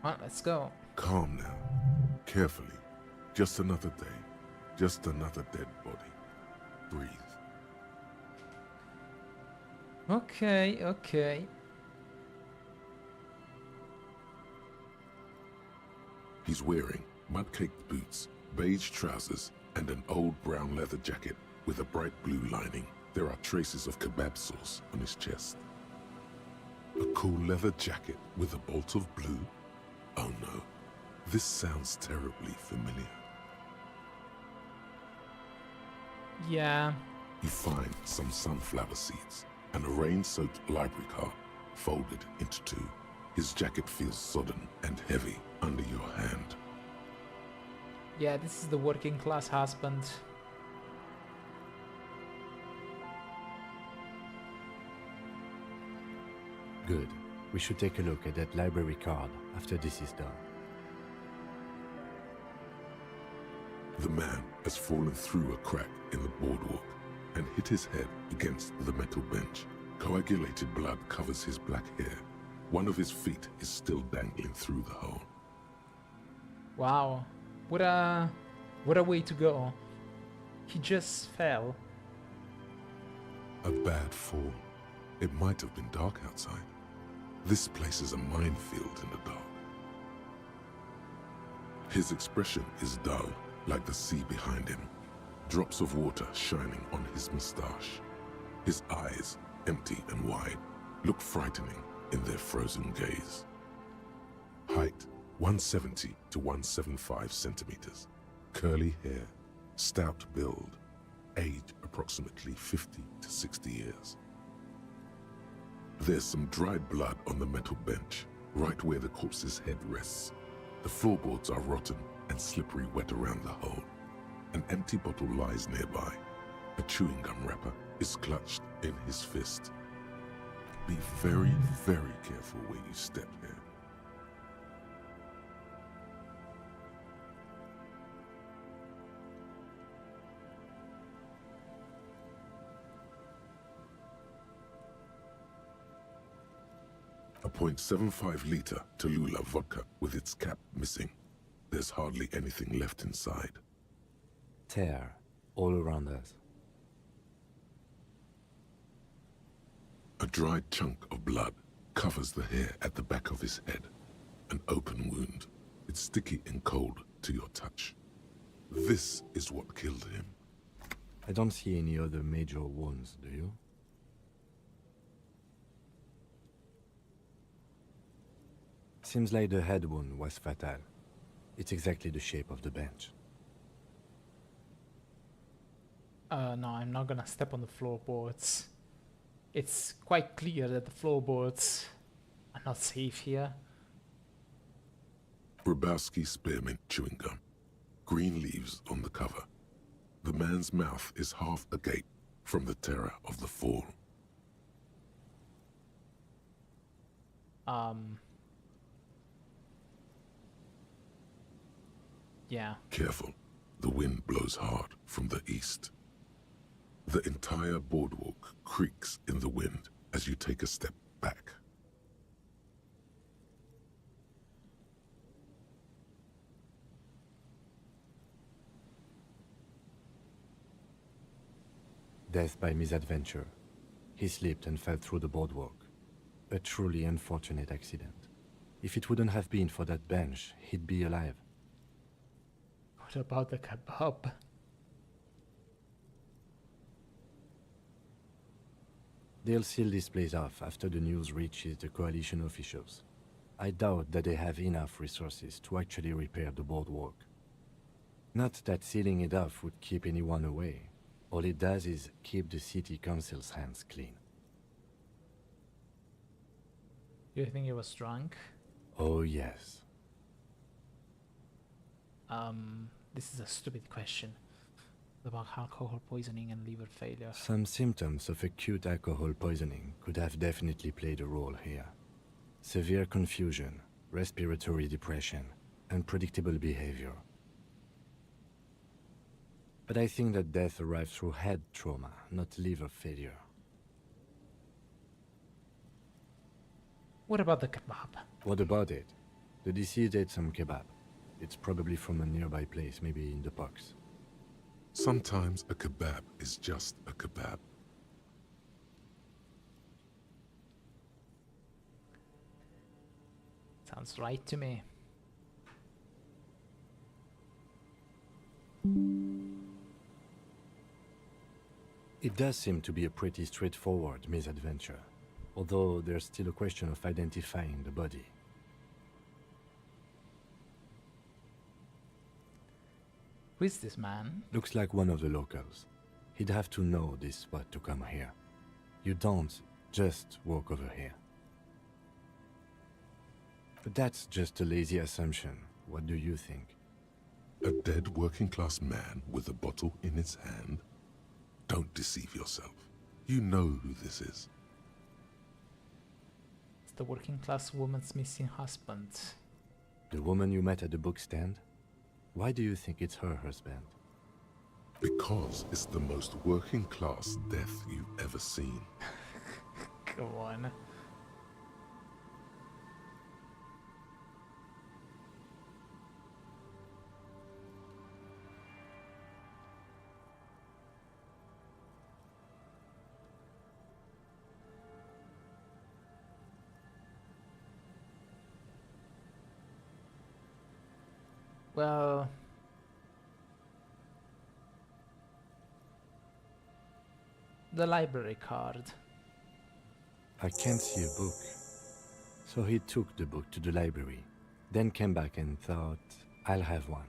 Well, let's go. Calm now. Carefully. Just another day. Just another dead body. Breathe. Okay, okay. He's wearing mud-caked boots, beige trousers, and an old brown leather jacket with a bright blue lining. There are traces of kebab sauce on his chest. A cool leather jacket with a bolt of blue? Oh no, this sounds terribly familiar. Yeah. You find some sunflower seeds and a rain-soaked library card folded into two. His jacket feels sodden and heavy under your hand. Yeah, this is the working class husband. Good. We should take a look at that library card after this is done. The man has fallen through a crack in the boardwalk and hit his head against the metal bench. Coagulated blood covers his black hair. One of his feet is still dangling through the hole. Wow, what a way to go. He just fell. A bad fall. It might have been dark outside. This place is a minefield in the dark. His expression is dull, like the sea behind him. Drops of water shining on his moustache. His eyes, empty and wide, look frightening in their frozen gaze. Height, 170 to 175 centimeters. Curly hair, stout build. Age approximately 50 to 60 years. There's some dried blood on the metal bench, right where the corpse's head rests. The floorboards are rotten and slippery wet around the hole. An empty bottle lies nearby. A chewing gum wrapper is clutched in his fist. Be very, very careful where you step here. A .75 liter Tallulah vodka with its cap missing. There's hardly anything left inside. Tear all around us. A dried chunk of blood covers the hair at the back of his head. An open wound. It's sticky and cold to your touch. This is what killed him. I don't see any other major wounds, do you? Seems like the head wound was fatal. It's exactly the shape of the bench. No, I'm not gonna step on the floorboards. It's quite clear that the floorboards are not safe here. Grabowski spearmint chewing gum. Green leaves on the cover. The man's mouth is half agape from the terror of the fall. Yeah. Careful, the wind blows hard from the east. The entire boardwalk creaks in the wind as you take a step back. Death by misadventure. He slipped and fell through the boardwalk. A truly unfortunate accident. If it wouldn't have been for that bench, he'd be alive. What about the kebab? They'll seal this place off after the news reaches the coalition officials. I doubt that they have enough resources to actually repair the boardwalk. Not that sealing it off would keep anyone away. All it does is keep the city council's hands clean. You think he was drunk? Oh yes. This is a stupid question. About alcohol poisoning and liver failure. Some symptoms of acute alcohol poisoning could have definitely played a role here. Severe confusion, respiratory depression, unpredictable behavior. But I think that death arrived through head trauma, not liver failure. What about the kebab? What about it? The deceased ate some kebab. It's probably from a nearby place, maybe in the parks. Sometimes a kebab is just a kebab. Sounds right to me. It does seem to be a pretty straightforward misadventure, although there's still a question of identifying the body. Who is this man? Looks like one of the locals. He'd have to know this spot to come here. You don't just walk over here. But that's just a lazy assumption. What do you think? A dead working-class man with a bottle in his hand? Don't deceive yourself. You know who this is. the working class woman's missing husband. The woman you met at the book stand? Why do you think it's her husband? Because it's the most working class death you've ever seen. Come on. Well, the library card. I can't see a book. So he took the book to the library, then came back and thought, I'll have one.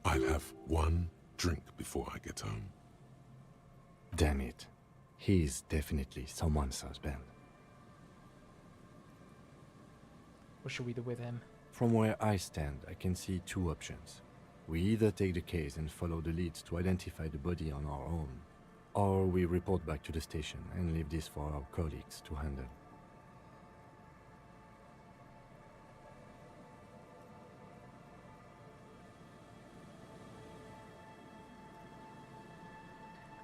I'll have one drink before I get home. Damn it. He's definitely someone's husband. What should we do with him? From where I stand, I can see two options. We either take the case and follow the leads to identify the body on our own, or we report back to the station and leave this for our colleagues to handle.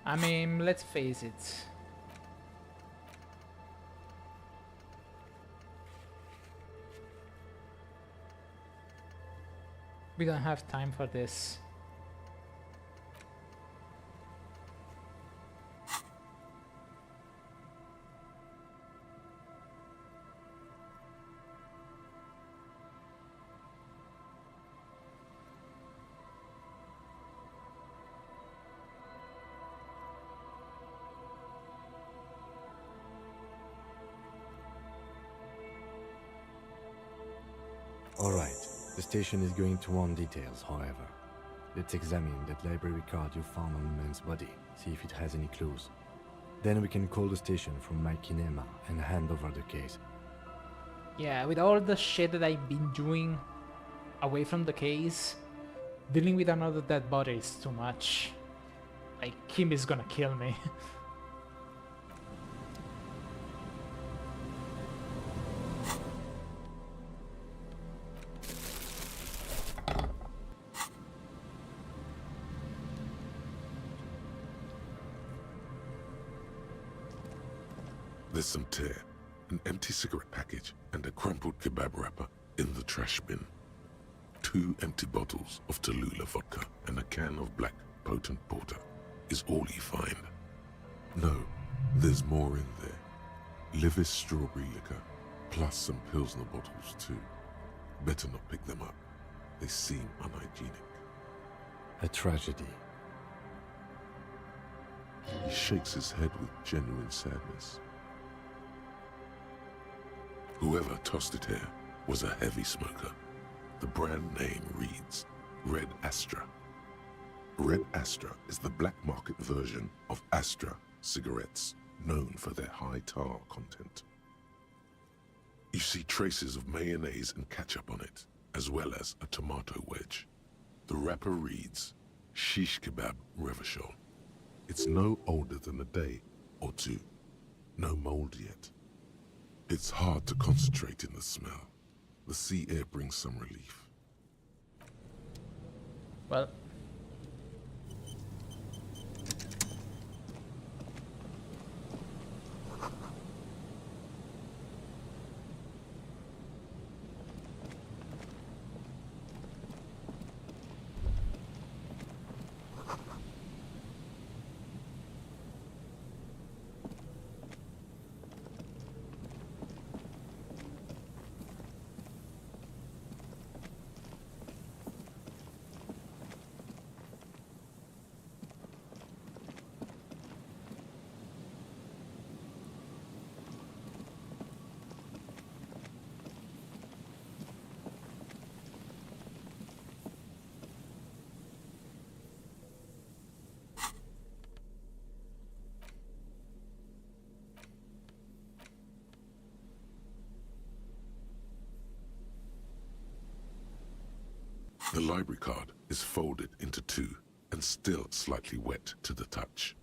I mean, let's face it. We don't have time for this. All right. The station is going to want details, however. Let's examine that library card you found on the man's body, see if it has any clues. Then we can call the station from my kinema and hand over the case. Yeah, with all the shit that I've been doing away from the case, dealing with another dead body is too much. Like, Kim is gonna kill me. There's some tear, an empty cigarette package, and a crumpled kebab wrapper in the trash bin. 2 empty bottles of Tallulah vodka and a can of black potent porter is all you find. No, there's more in there. Livis strawberry liquor, plus some Pilsner bottles too. Better not pick them up. They seem unhygienic. A tragedy. He shakes his head with genuine sadness. Whoever tossed it here was a heavy smoker. The brand name reads Red Astra. Red Astra is the black market version of Astra cigarettes, known for their high tar content. You see traces of mayonnaise and ketchup on it, as well as a tomato wedge. The wrapper reads Shish Kebab Revachol. It's no older than a day or two. No mold yet. It's hard to concentrate in the smell. The sea air brings some relief. Well, The library card is folded into 2 and still slightly wet to the touch.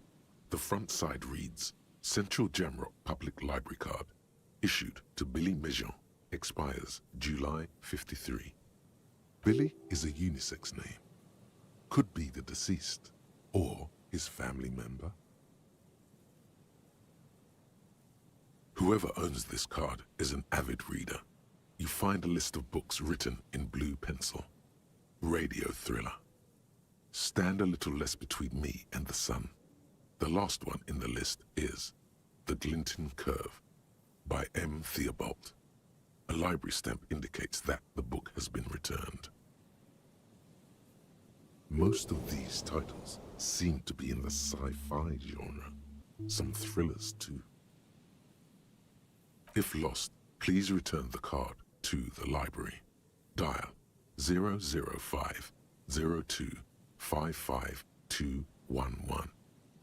The front side reads Central Jamrock Public Library Card, issued to Billy Mejean, expires July 53. Billy is a unisex name. Could be the deceased or his family member. Whoever owns this card is an avid reader. You find a list of books written in blue pencil. Radio thriller. Stand a little less between me and the sun. The last one in the list is The Glinton Curve by M. Theobald. A library stamp indicates that the book has been returned. Most of these titles seem to be in the sci-fi genre. Some thrillers too. If lost, please return the card to the library. Dial 005 02 55211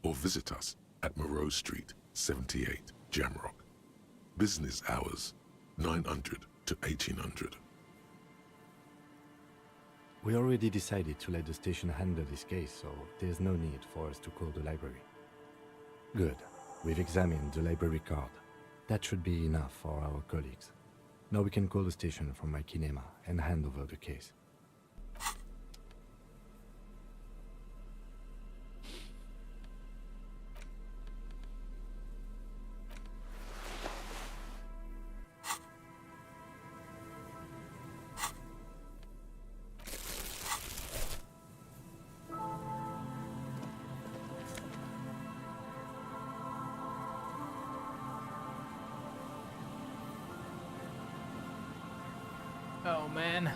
or visit us at Moreau Street, 78, Jamrock. Business hours, 900 to 1800. We already decided to let the station handle this case, so there's no need for us to call the library. Good. We've examined the library card. That should be enough for our colleagues. Now we can call the station from my kinema and hand over the case. Oh man.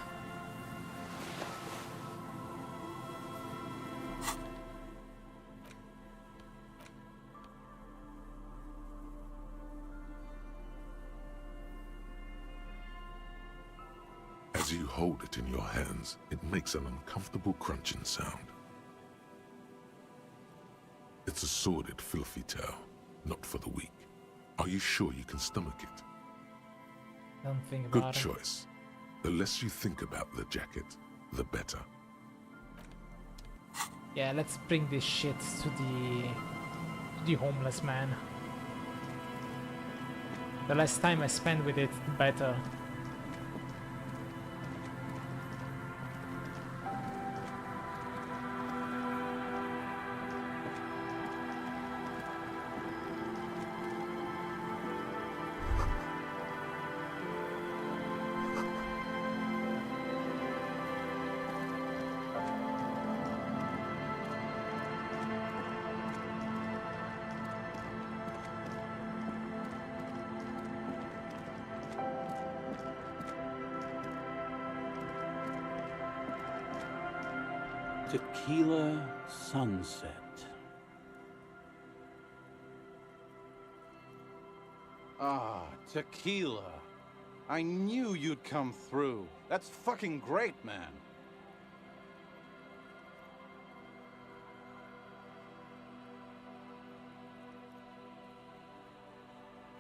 As you hold it in your hands, it makes an uncomfortable crunching sound. It's a sordid, filthy tale, not for the weak. Are you sure you can stomach it? Don't think Good about it. choice. The less you think about the jacket, the better. Yeah, let's bring this shit to the homeless man. The less time I spend with it, the better. Tequila Sunset. Ah, tequila. I knew you'd come through. That's fucking great, man.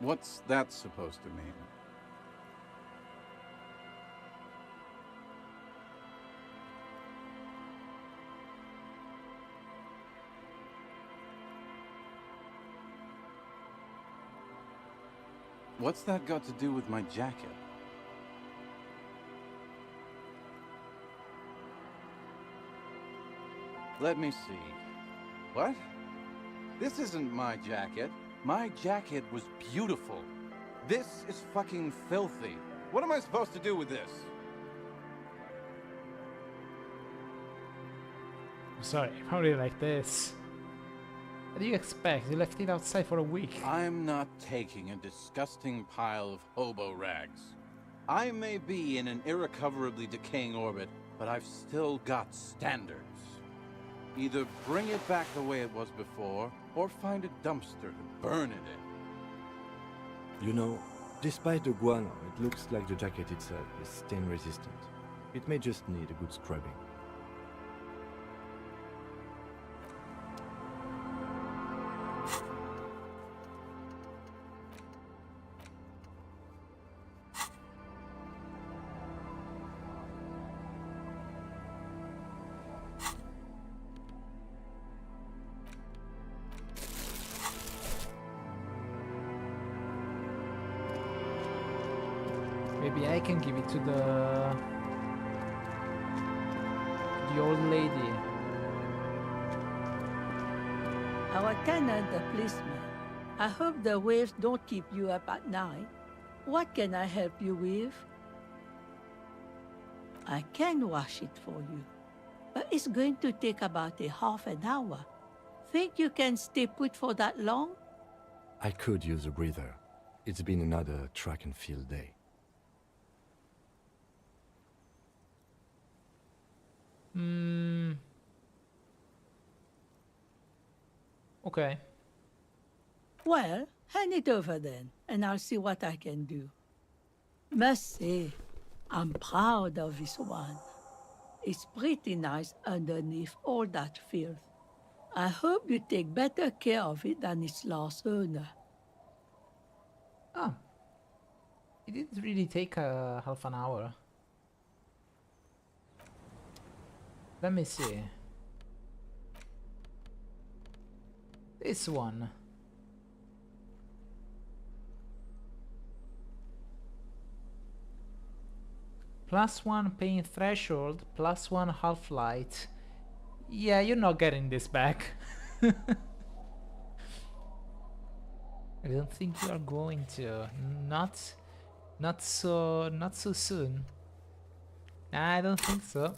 What's that supposed to mean? What's that got to do with my jacket? Let me see. What? This isn't my jacket. My jacket was beautiful. This is fucking filthy. What am I supposed to do with this? Sorry, probably like this. What do you expect? You left it outside for a week. I'm not taking a disgusting pile of hobo rags. I may be in an irrecoverably decaying orbit, but I've still got standards. Either bring it back the way it was before, or find a dumpster to burn it in. You know, despite the guano, it looks like the jacket itself is stain resistant. It may just need a good scrubbing. Maybe I can give it to the old lady. Our tenant, the policeman. I hope the waves don't keep you up at night. What can I help you with? I can wash it for you, but it's going to take about a half an hour. Think you can stay put for that long? I could use a breather. It's been another track and field day. Okay. Well, hand it over then, and I'll see what I can do. Must say, I'm proud of this one. It's pretty nice underneath all that filth. I hope you take better care of it than its last owner. Oh. It didn't really take half an hour. Let me see. This one. +1 pain threshold, +1 half-light. Yeah, you're not getting this back. I don't think you are going to. Not so soon. Nah, I don't think so.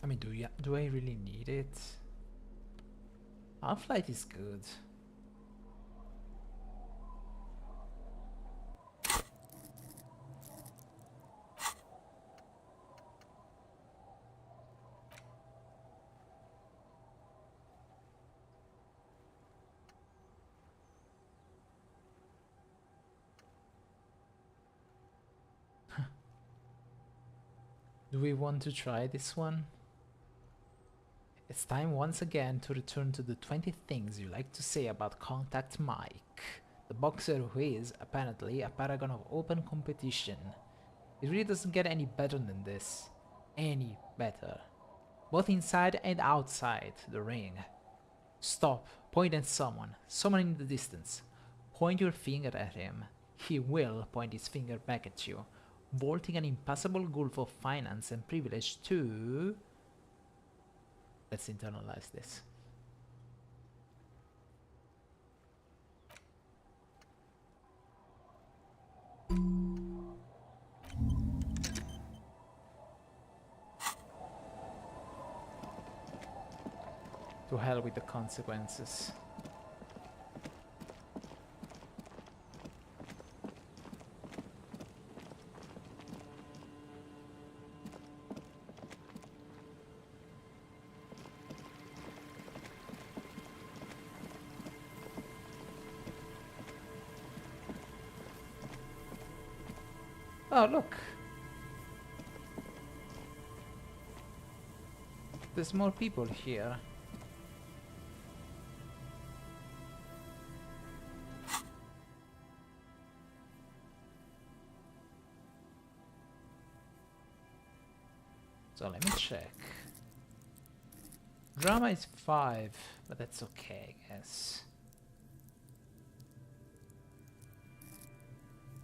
I mean, do I really need it? Half-light is good. Do we want to try this one? It's time once again to return to the 20 things you like to say about Contact Mike, the boxer who is, apparently, a paragon of open competition. It really doesn't get any better than this. Any better. Both inside and outside the ring. Stop, point at someone in the distance. Point your finger at him. He will point his finger back at you, vaulting an impassable gulf of finance and privilege to... Let's internalize this. To hell with the consequences. Oh, look. There's more people here. So let me check. Drama is 5, but that's okay, I guess.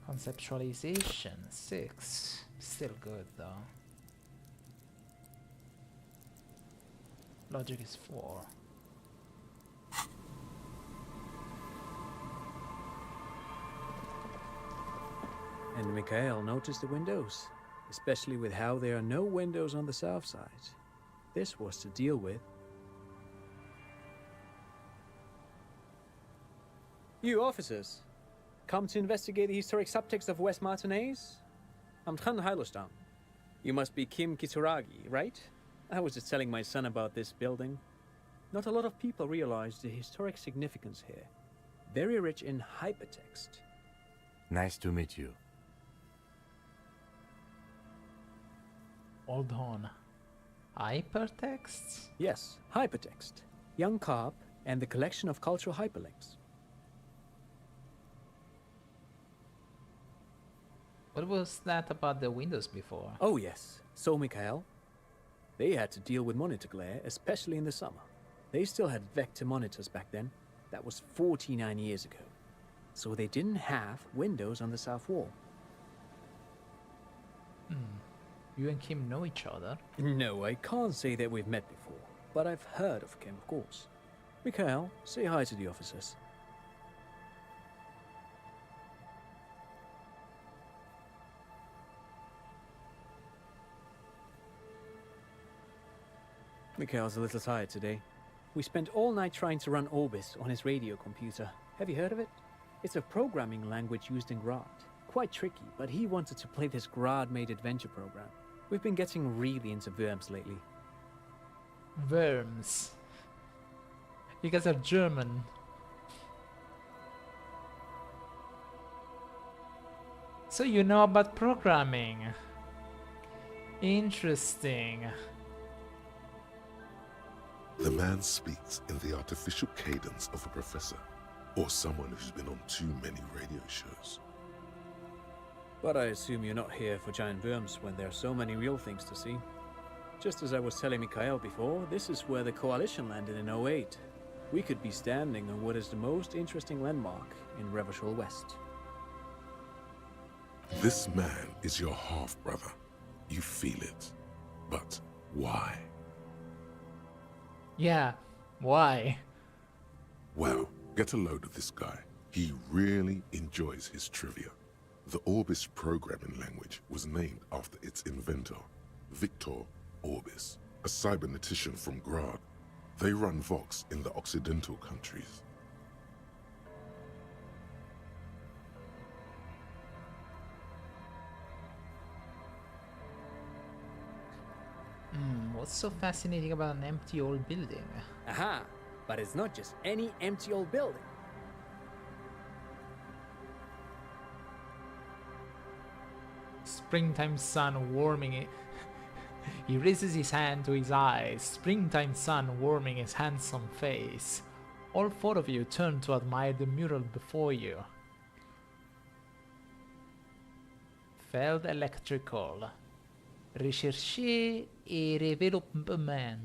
Conceptualization 6, still good though. Logic is 4. And Mikhail noticed the windows, especially with how there are no windows on the south side. This was to deal with. You officers, come to investigate the historic subtext of West Martinez? I'm Tran Heilostam. You must be Kim Kisaragi, right? I was just telling my son about this building. Not a lot of people realize the historic significance here. Very rich in hypertext. Nice to meet you. Hold on. Hypertext? Yes, hypertext. Young Carp and the collection of cultural hyperlinks. What was that about the windows before? Oh yes. So, Mikhail, They had to deal with monitor glare, especially in the summer. They still had vector monitors back then. That was 49 years ago. So they didn't have windows on the south wall. You and Kim know each other? No, I can't say that we've met before, but I've heard of Kim, of course. Mikhail, say hi to the officers. Mikhail's a little tired today. We spent all night trying to run Orbis on his radio computer. Have you heard of it? It's a programming language used in Grad. Quite tricky, but he wanted to play this Grad-made adventure program. We've been getting really into worms lately. Worms. You guys are German. So you know about programming. Interesting. The man speaks in the artificial cadence of a professor, or someone who's been on too many radio shows. But I assume you're not here for giant worms when there are so many real things to see. Just as I was telling Mikhail before, this is where the Coalition landed in '08. We could be standing on what is the most interesting landmark in Revachol West. This man is your half-brother. You feel it. But why? Yeah, why? Well, get a load of this guy. He really enjoys his trivia. The Orbis programming language was named after its inventor, Victor Orbis, a cybernetician from Grad. They run Vox in the Occidental countries. What's so fascinating about an empty old building? Aha! But it's not just any empty old building. Springtime sun warming it. He raises his hand to his eyes, springtime sun warming his handsome face. All four of you turn to admire the mural before you. Feld Electrical. Recherche et développement.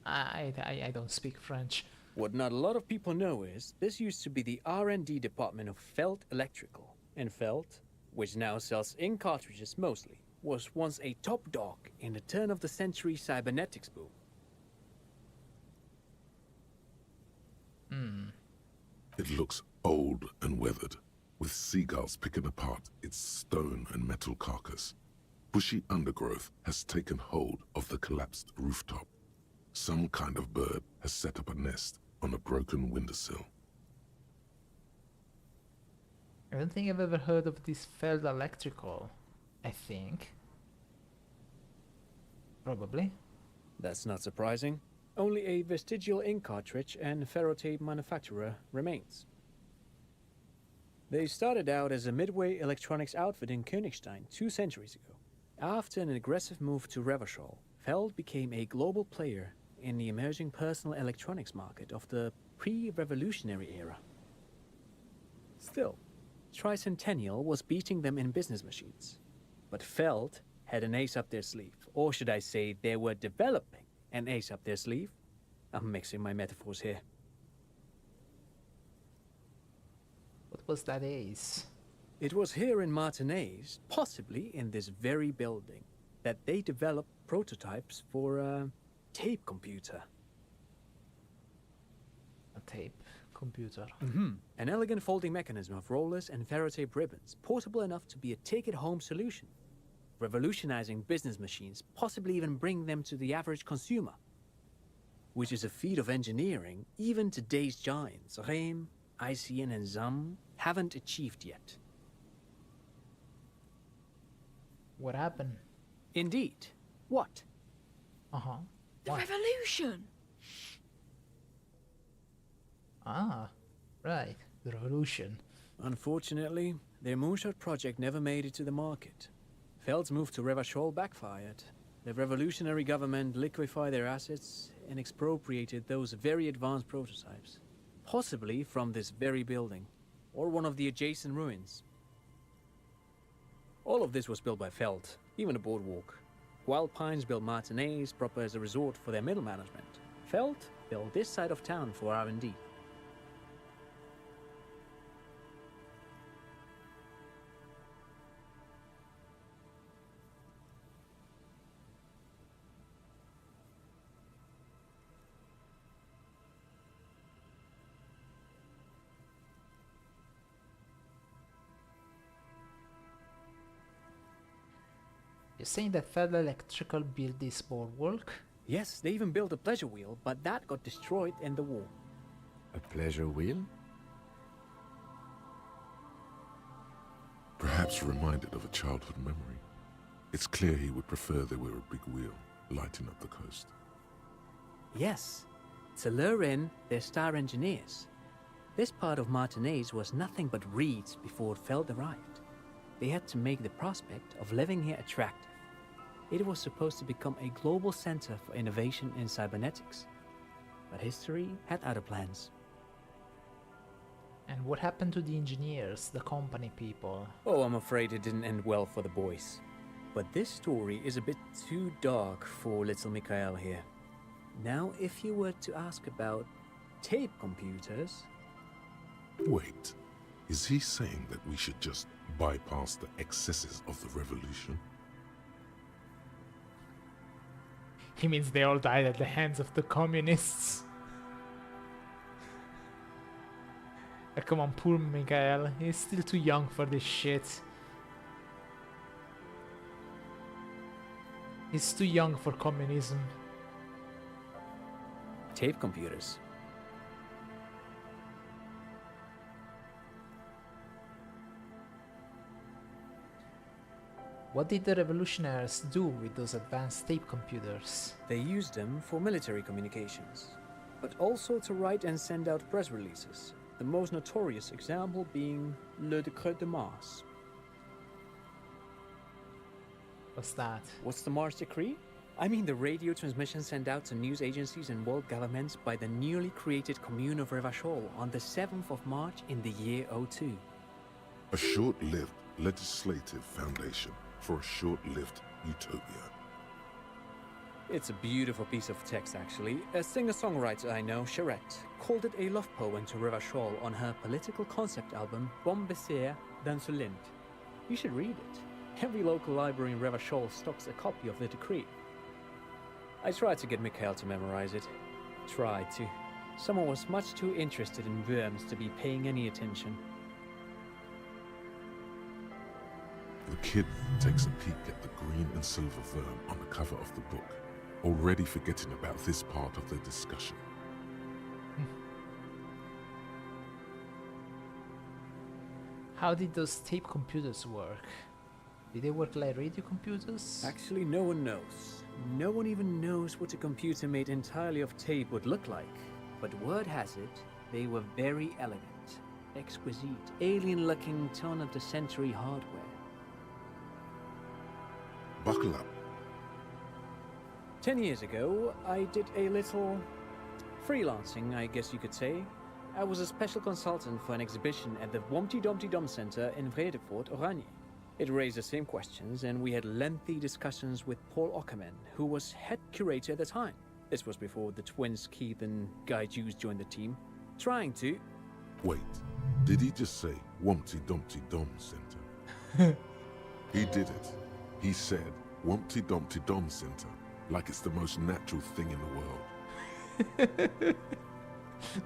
I don't speak French. What not a lot of people know is, this used to be the R&D department of Feld Electrical. And Feld, which now sells ink cartridges mostly, was once a top dog in the turn-of-the-century cybernetics boom. It looks old and weathered, with seagulls picking apart its stone and metal carcass. Bushy undergrowth has taken hold of the collapsed rooftop. Some kind of bird has set up a nest on a broken windowsill. I don't think I've ever heard of this Feld Electrical. I think. Probably. That's not surprising. Only a vestigial ink cartridge and ferrotape manufacturer remains. They started out as a midway electronics outfit in Königstein 2 centuries ago. After an aggressive move to Revachol, Feld became a global player in the emerging personal electronics market of the pre-revolutionary era. Still, Tricentennial was beating them in business machines. But Feld had an ace up their sleeve, or should I say they were developing an ace up their sleeve. I'm mixing my metaphors here. What was that ace? It was here in Martinez, possibly in this very building, that they developed prototypes for a tape computer. A tape computer. An elegant folding mechanism of rollers and ferrotape ribbons, portable enough to be a take-it-home solution. Revolutionizing business machines, possibly even bring them to the average consumer. Which is a feat of engineering even today's giants, Rehm, ICN and ZAM, haven't achieved yet. What happened? Indeed. What? The revolution! Ah, right. The revolution. Unfortunately, their moonshot project never made it to the market. Feld's move to Revachol backfired. The revolutionary government liquefied their assets and expropriated those very advanced prototypes. Possibly from this very building, or one of the adjacent ruins. All of this was built by Feld, even the boardwalk. Wild Pines built Martinez proper as a resort for their middle management. Feld built this side of town for R&D. You're saying that Federal Electrical built this boardwalk? Yes, they even built a pleasure wheel, but that got destroyed in the war. A pleasure wheel? Perhaps reminded of a childhood memory. It's clear he would prefer there were a big wheel lighting up the coast. Yes, to lure in their star engineers. This part of Martinez was nothing but reeds before Feld arrived. They had to make the prospect of living here attractive. It was supposed to become a global center for innovation in cybernetics. But history had other plans. And what happened to the engineers, the company people? Oh, I'm afraid it didn't end well for the boys. But this story is a bit too dark for little Mikhail here. Now, if you were to ask about tape computers... Wait, is he saying that we should just bypass the excesses of the revolution? He means they all died at the hands of the communists. Come on, poor Mikhail. He's still too young for this shit. He's too young for communism. Tape computers. What did the revolutionaries do with those advanced tape computers? They used them for military communications, but also to write and send out press releases. The most notorious example being Le Décret de Mars. What's that? What's the Mars Decree? I mean the radio transmission sent out to news agencies and world governments by the newly created Commune of Revachol on the 7th of March in the year 02. A short-lived legislative foundation for a short-lived utopia. It's a beautiful piece of text, actually. A singer-songwriter I know, Charette, called it a love poem to Revachol on her political concept album, Bon Baiser dans le Lind. You should read it. Every local library in Revachol stocks a copy of the decree. I tried to get Mikhail to memorize it. Tried to. Someone was much too interested in worms to be paying any attention. The kid takes a peek at the green and silver worm on the cover of the book, already forgetting about this part of the discussion. How did those tape computers work? Did they work like radio computers? Actually, no one knows. No one even knows what a computer made entirely of tape would look like. But word has it, they were very elegant, exquisite, alien-looking turn-of-the-century hardware. Buckle up. 10 years ago, I did a little freelancing, I guess you could say. I was a special consultant for an exhibition at the Womty Dumpty Dum Center in Vredefort, Oranje. It raised the same questions, and we had lengthy discussions with Paul Ockerman, who was head curator at the time. This was before the twins Keith and Guy Juice joined the team, trying to... Wait, did he just say Wumpty Dumpty Dum Center? He did it. He said Wumpty Dumpty Dum Center, like it's the most natural thing in the world.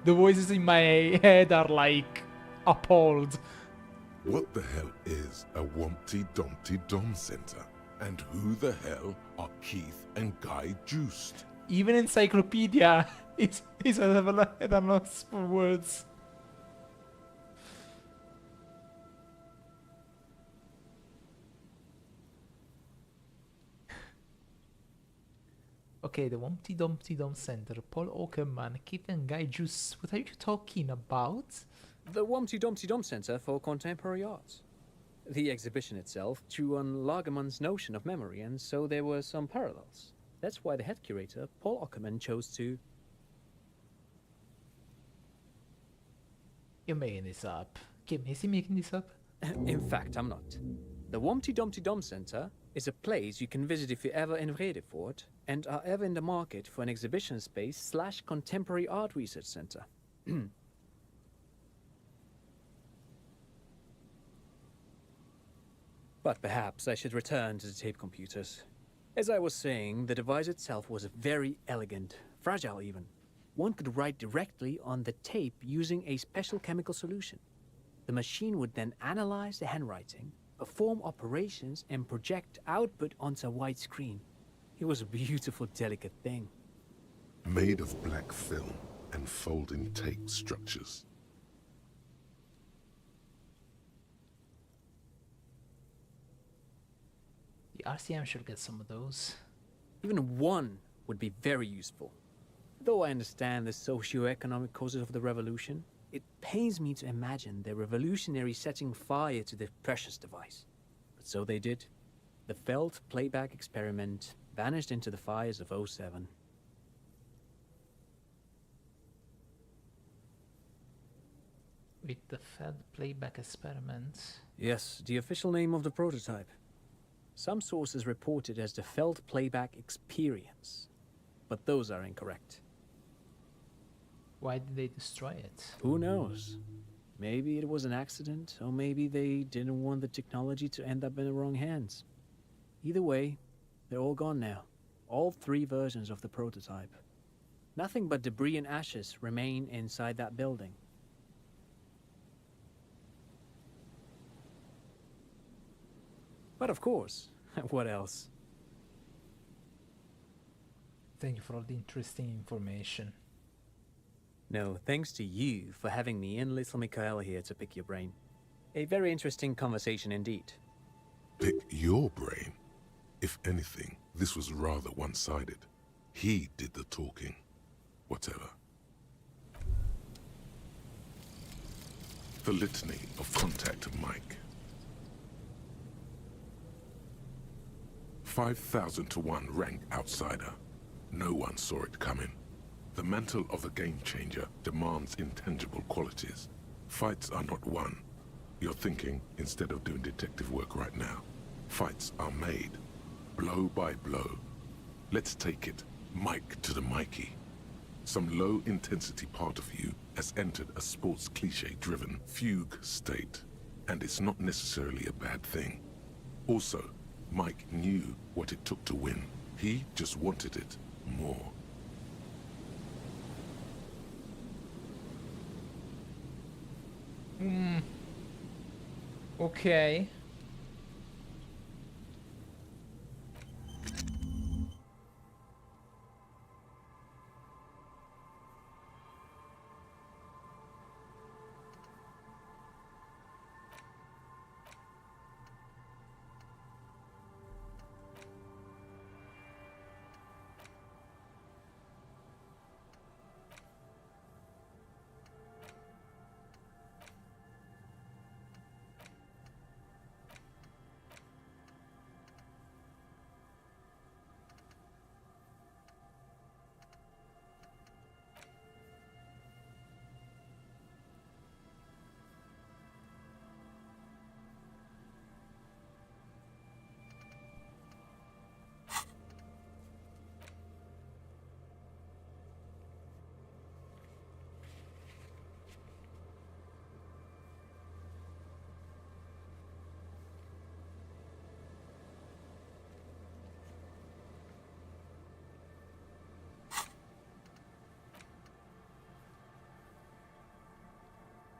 The voices in my head are like appalled. What the hell is a Wumpty Dumpty Dum Center? And who the hell are Keith and Guy Juiced? Even encyclopedia is at a loss for words. Okay, the Wumpty Dumpty Dum Center, Paul Ockerman, Keith and Guy Juice. What are you talking about? The Wumpty Dumpty Dum Center for Contemporary Arts. The exhibition itself drew on Lagerman's notion of memory, and so there were some parallels. That's why the head curator, Paul Ockerman, chose to... You're making this up. Kim, is he making this up? In fact, I'm not. The Wumpty Dumpty Dum Center is a place you can visit if you're ever in Vredefort and are ever in the market for an exhibition space / contemporary art research center. But perhaps I should return to the tape computers. As I was saying, the device itself was very elegant, fragile even. One could write directly on the tape using a special chemical solution. The machine would then analyze the handwriting, perform operations, and project output onto a white screen. It was a beautiful, delicate thing. Made of black film and folding tape structures. The RCM should get some of those. Even one would be very useful. Though I understand the socio-economic causes of the revolution, it pains me to imagine the revolutionaries setting fire to the precious device. But so they did. The Feld playback experiment vanished into the fires of '07. With the Fed playback experiment. Yes, the official name of the prototype. Some sources report it as the Feld playback experience, but those are incorrect. Why did they destroy it? Who knows? Maybe it was an accident, or maybe they didn't want the technology to end up in the wrong hands. Either way, they're all gone now. All 3 versions of the prototype. Nothing but debris and ashes remain inside that building. But of course, what else? Thank you for all the interesting information. No, thanks to you for having me and little Mikhail here to pick your brain. A very interesting conversation indeed. Pick your brain? If anything, this was rather one-sided. He did the talking. Whatever. The litany of contact Mike. 5,000 to 1 ranked outsider. No one saw it coming. The mantle of a game changer demands intangible qualities. Fights are not won. You're thinking instead of doing detective work right now. Fights are made, blow by blow. Let's take it, Mike to the Mikey. Some low-intensity part of you has entered a sports cliché-driven fugue state, and it's not necessarily a bad thing. Also, Mike knew what it took to win. He just wanted it more. Okay.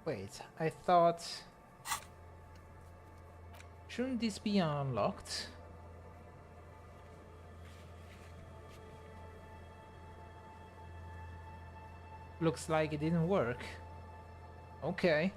Wait, I thought... Shouldn't this be unlocked? Looks like it didn't work. Okay.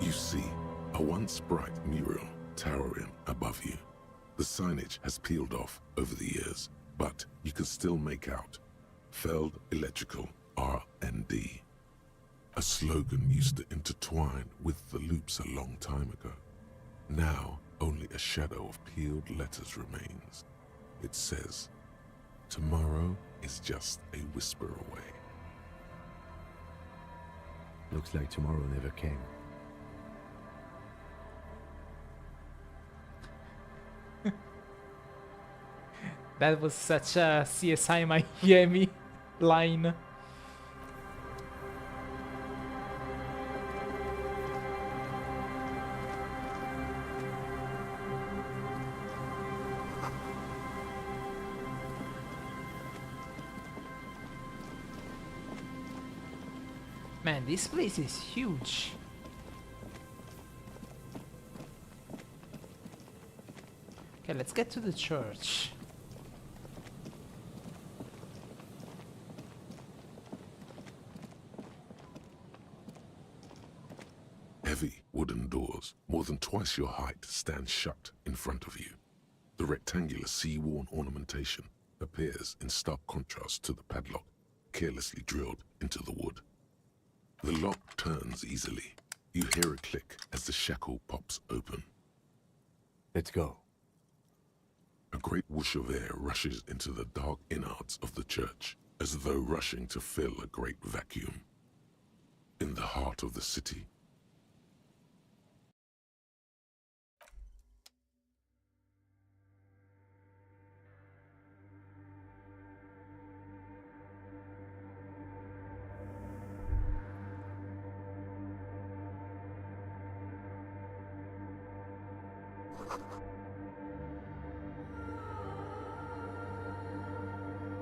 You see a once bright mural towering above you. The signage has peeled off over the years, but you can still make out Feld Electrical R&D. A slogan used to intertwine with the loops a long time ago. Now, only a shadow of peeled letters remains. It says, "Tomorrow is just a whisper away." Looks like tomorrow never came. That was such a CSI Miami line. Man, this place is huge. Okay, let's get to the church. Heavy wooden doors, more than twice your height, stand shut in front of you. The rectangular sea-worn ornamentation appears in stark contrast to the padlock, carelessly drilled into the wood. The lock turns easily. You hear a click as the shackle pops open. Let's go. A great whoosh of air rushes into the dark innards of the church, as though rushing to fill a great vacuum. In the heart of the city,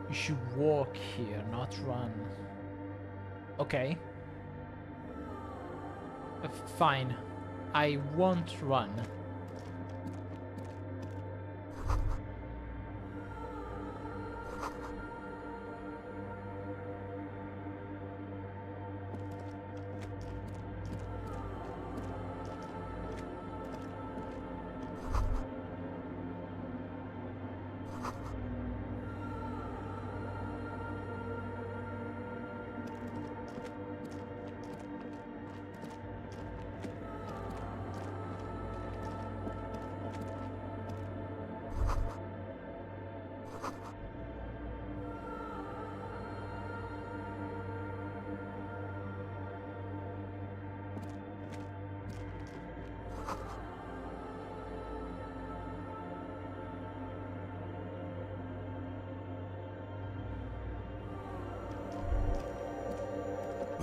You should walk here, not run. Okay. Fine. I won't run.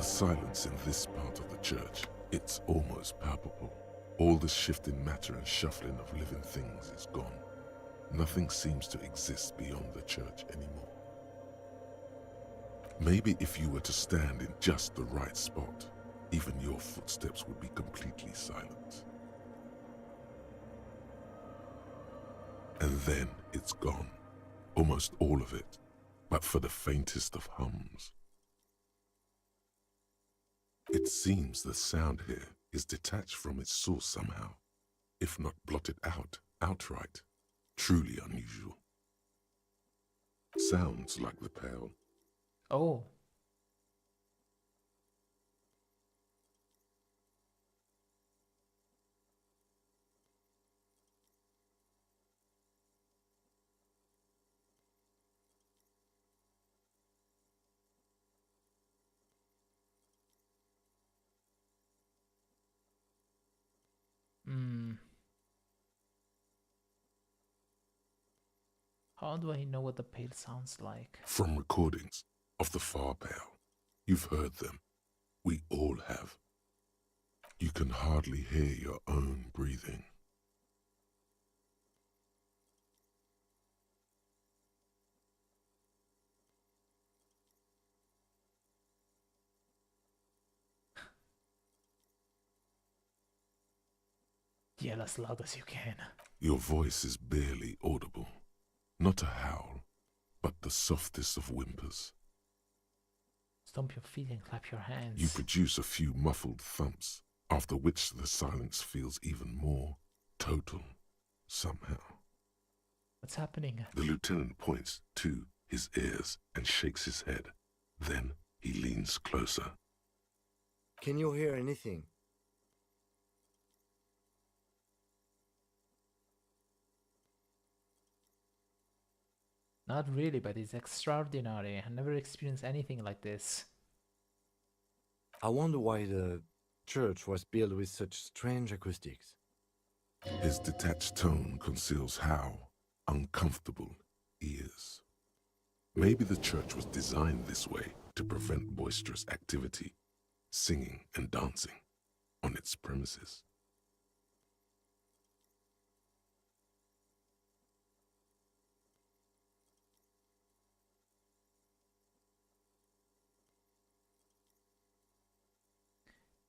the silence in this part of the church, it's almost palpable. All the shifting matter and shuffling of living things is gone. Nothing seems to exist beyond the church anymore. Maybe if you were to stand in just the right spot, even your footsteps would be completely silent. And then it's gone. Almost all of it, but for the faintest of hums. It seems the sound here is detached from its source somehow, if not blotted out outright. Truly unusual. Sounds like the Pale. Oh. How do I know what the Pale sounds like? From recordings of the Far Pale. You've heard them. We all have. You can hardly hear your own breathing. Yell as loud as you can. Your voice is barely audible. Not a howl, but the softest of whimpers. Stomp your feet and clap your hands. You produce a few muffled thumps, after which the silence feels even more total somehow. What's happening? The lieutenant points to his ears and shakes his head. Then he leans closer. Can you hear anything? Not really, but it's extraordinary. I never experienced anything like this. I wonder why the church was built with such strange acoustics. His detached tone conceals how uncomfortable he is. Maybe the church was designed this way to prevent boisterous activity, singing and dancing on its premises.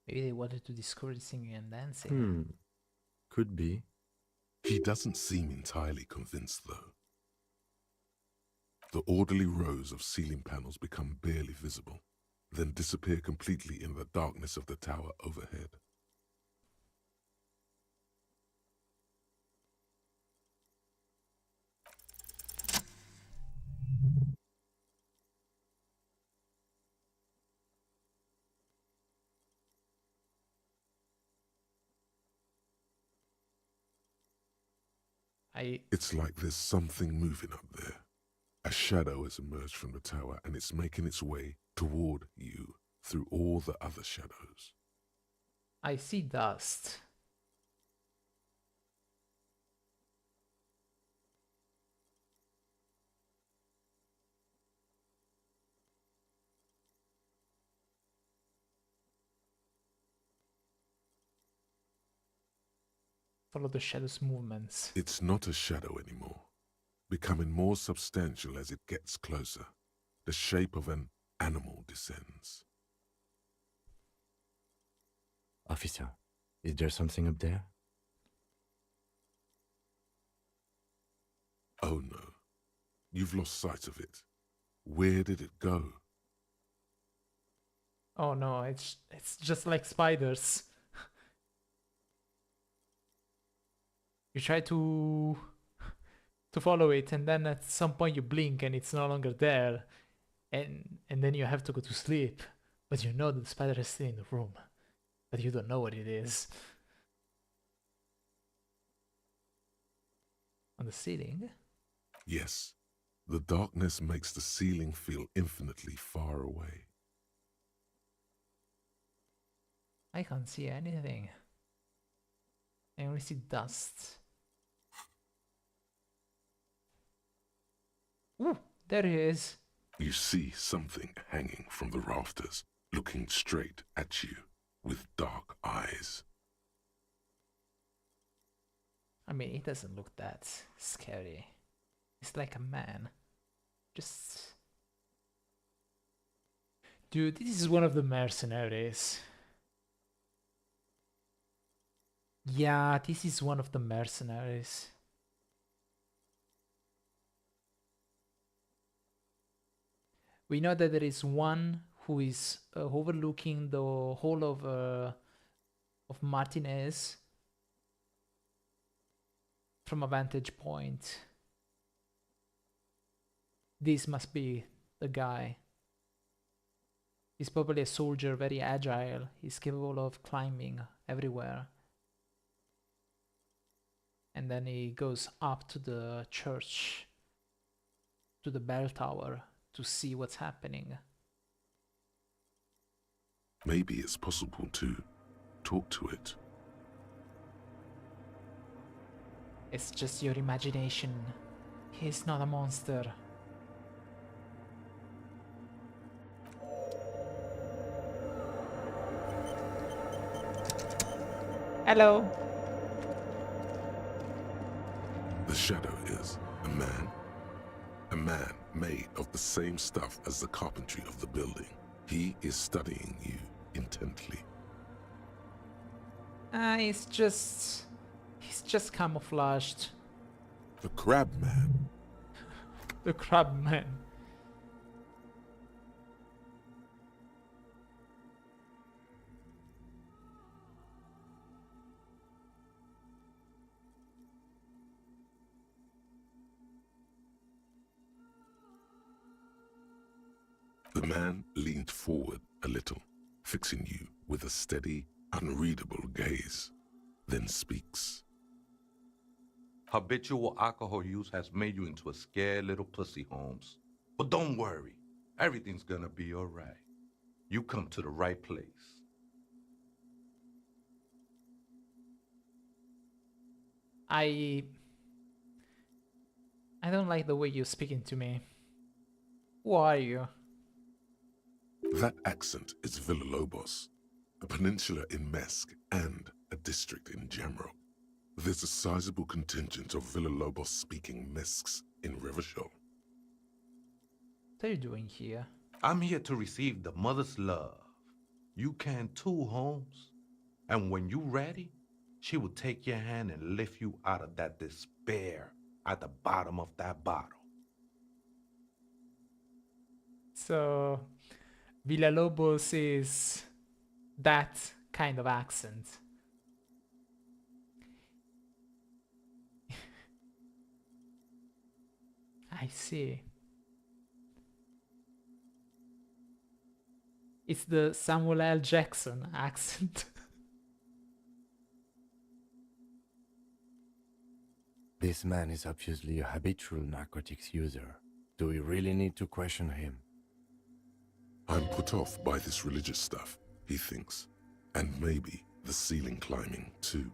Maybe they wanted to discourage singing and dancing. Could be. He doesn't seem entirely convinced, though. The orderly rows of ceiling panels become barely visible, then disappear completely in the darkness of the tower overhead. It's like there's something moving up there. A shadow has emerged from the tower and it's making its way toward you through all the other shadows. I see dust. Follow the shadow's movements. It's not a shadow anymore, becoming more substantial as it gets closer. The shape of an animal descends. Officer, is there something up there? Oh no, you've lost sight of it. Where did it go? Oh no, it's just like spiders. You try to follow it, and then at some point you blink and it's no longer there, and then you have to go to sleep, but you know that the spider is still in the room, but you don't know what it is. On the ceiling? Yes, the darkness makes the ceiling feel infinitely far away. I can't see anything. I only see dust. Ooh, there he is. You see something hanging from the rafters, looking straight at you with dark eyes. I mean, he doesn't look that scary. He's like a man. Just... Dude, this is one of the mercenaries. Yeah, this is one of the mercenaries. We know that there is one who is overlooking the whole of Martinez from a vantage point. This must be the guy. He's probably a soldier, very agile. He's capable of climbing everywhere. And then he goes up to the church, to the bell tower, to see what's happening. Maybe it's possible to talk to it. It's just your imagination. He's not a monster. Hello. The shadow is a man. A man made of the same stuff as the carpentry of the building. He is studying you intently. He's just camouflaged. The crab man. The crab man. The man leaned forward a little, fixing you with a steady, unreadable gaze, then speaks. Habitual alcohol use has made you into a scared little pussy, Holmes. But don't worry, everything's gonna be all right. You come to the right place. I don't like the way you're speaking to me. Who are you? That accent is Villalobos, a peninsula in Mesk and a district in Jamrock. There's a sizable contingent of Villalobos-speaking Mesks in Revachol. What are you doing here? I'm here to receive the mother's love. You can too, Holmes. And when you're ready, she will take your hand and lift you out of that despair at the bottom of that bottle. So, Villalobos is that kind of accent. I see. It's the Samuel L. Jackson accent. This man is obviously a habitual narcotics user. Do we really need to question him? I'm put off by this religious stuff, he thinks. And maybe the ceiling climbing, too.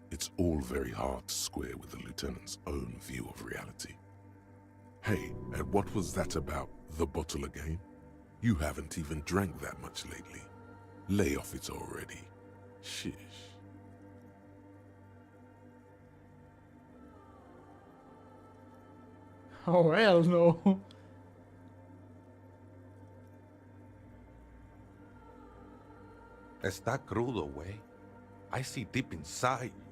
It's all very hard to square with the lieutenant's own view of reality. Hey, and what was that about, the bottle again? You haven't even drank that much lately. Lay off it already. Shish. Oh, hell no. Está crudo, way. I see deep inside you.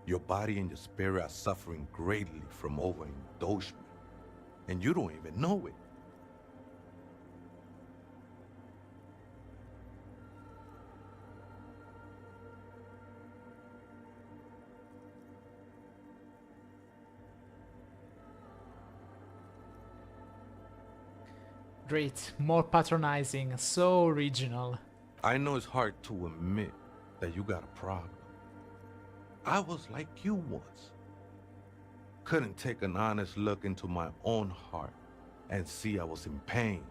Your body and your spirit are suffering greatly from overindulgence. And you don't even know it. Great, more patronizing, so original. I know it's hard to admit that you got a problem. I was like you once. Couldn't take an honest look into my own heart and see I was in pain.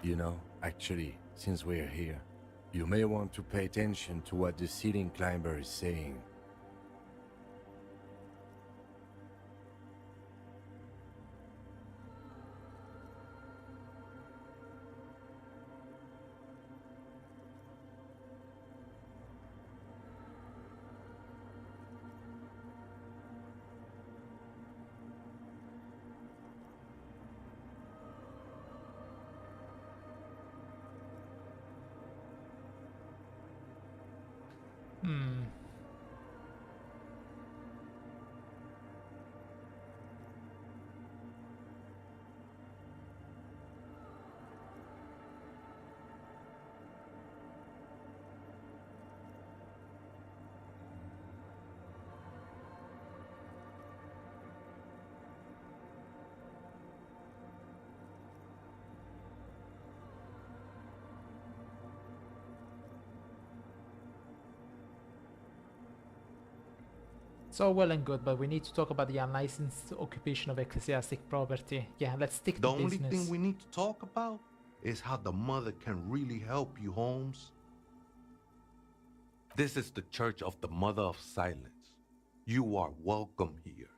You know, actually, since we're here, you may want to pay attention to what the ceiling climber is saying. It's all well and good, but we need to talk about the unlicensed occupation of ecclesiastic property. Yeah, let's stick to The business. only thing we need to talk about is how the mother can really help you, Holmes. This is the Church of the Mother of Silence. You are welcome here.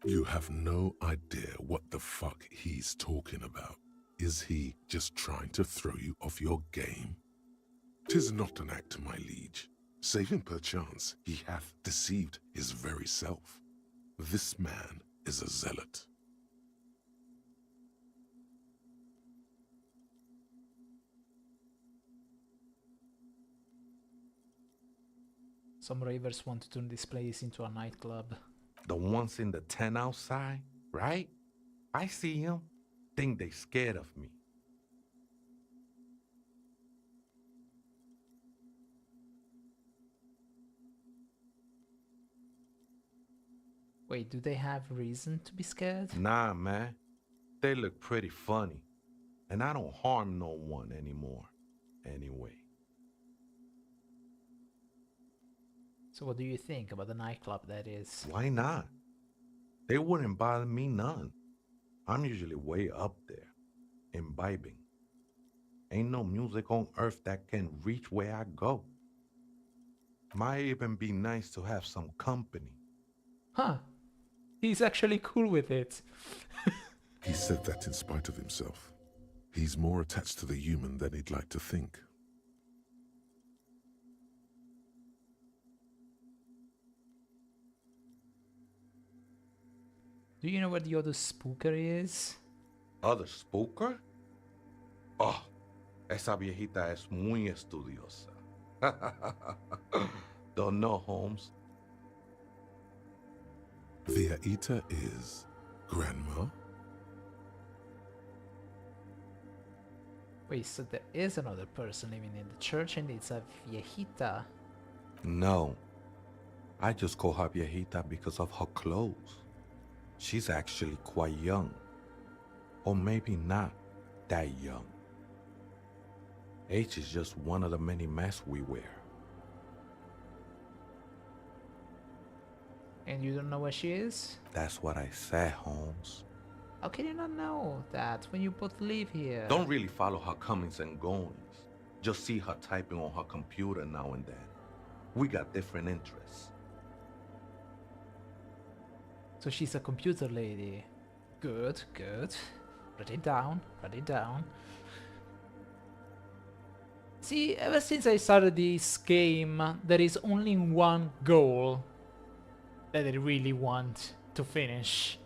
You have no idea what the fuck he's talking about. Is he just trying to throw you off your game? 'Tis not an act, my liege, save him perchance he hath deceived his very self. This man is a zealot. Some ravers want to turn this place into a nightclub. The ones in the tent outside, right? I see them. Think they scared of me. Wait, do they have reason to be scared? Nah, man. They look pretty funny. And I don't harm no one anymore. Anyway. So what do you think about the nightclub, that is? Why not? They wouldn't bother me none. I'm usually way up there, imbibing. Ain't no music on earth that can reach where I go. Might even be nice to have some company. Huh. He's actually cool with it. He said that in spite of himself. He's more attached to the human than he'd like to think. Do you know where the other spooker is? Other spooker? Oh, esa viejita es muy estudiosa. Don't know, Holmes. Viejita is grandma? Wait, so there is another person living in the church and it's a viejita. No. I just call her viejita because of her clothes. She's actually quite young. Or maybe not that young. Age is just one of the many masks we wear. And you don't know where she is? That's what I said, Holmes. How can you not know that when you both live here? Don't really follow her comings and goings. Just see her typing on her computer now and then. We got different interests. So she's a computer lady. Good, good. Write it down, write it down. See, ever since I started this game, there is only one goal that I really want to finish.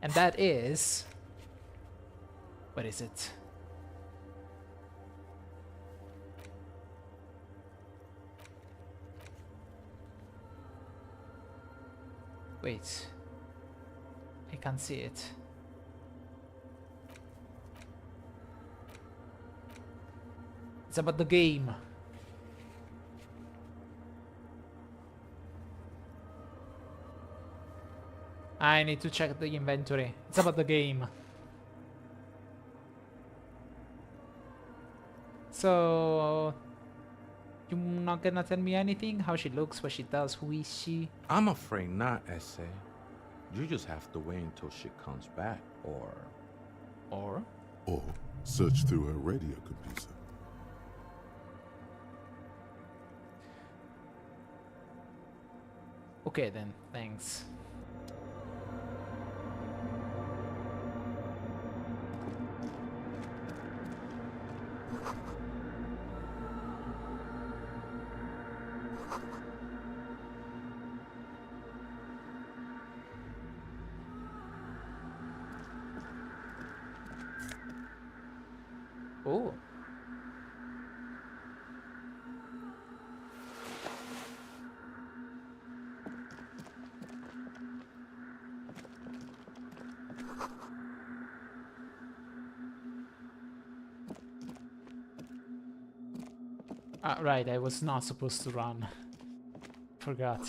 And that is... What is it? Wait. I can't see it. It's about the game. I need to check the inventory. It's about the game. So... You're not gonna tell me anything? How she looks, what she does, who is she? I'm afraid not, Essay. You just have to wait until she comes back, or... Or search through her radio computer. Okay then, thanks. Oh. Right, I was not supposed to run. Forgot.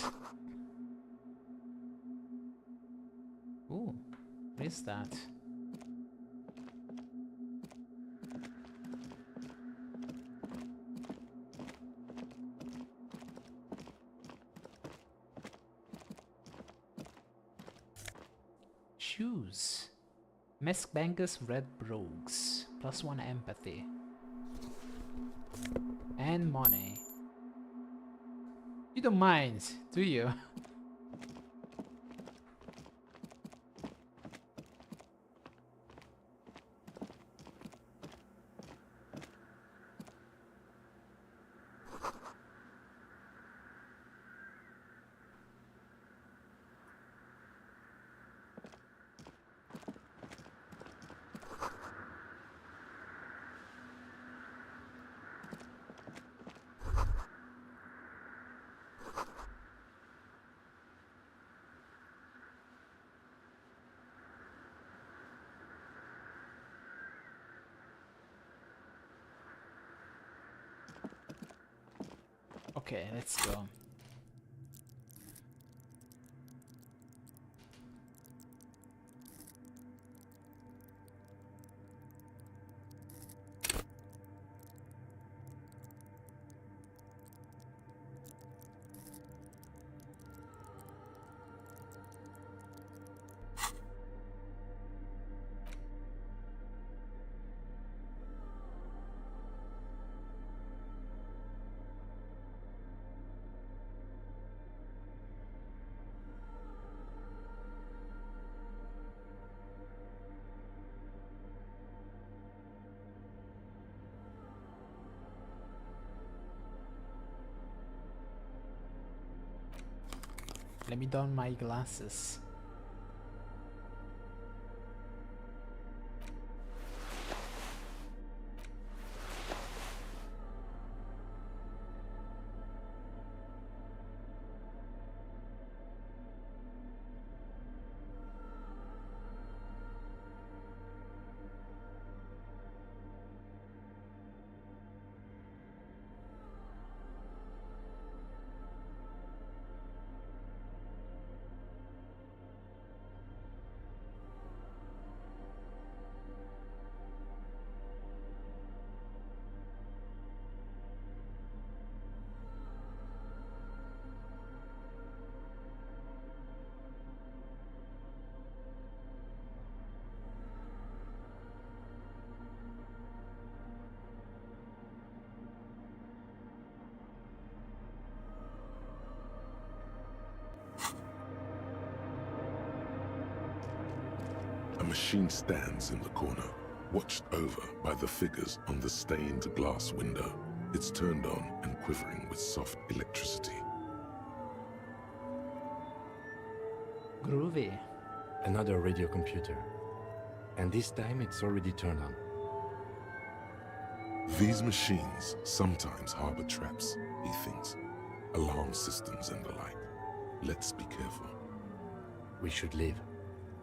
Ooh, what is that? Shoes. Mesk Bangers Red Brogues. +1 empathy. And money. You don't mind, do you? Okay, let's go. Let me don my glasses. A machine stands in the corner, watched over by the figures on the stained glass window. It's turned on and quivering with soft electricity. Groovy. Another radio computer. And this time it's already turned on. These machines sometimes harbor traps, he thinks. Alarm systems and the like. Let's be careful. We should leave.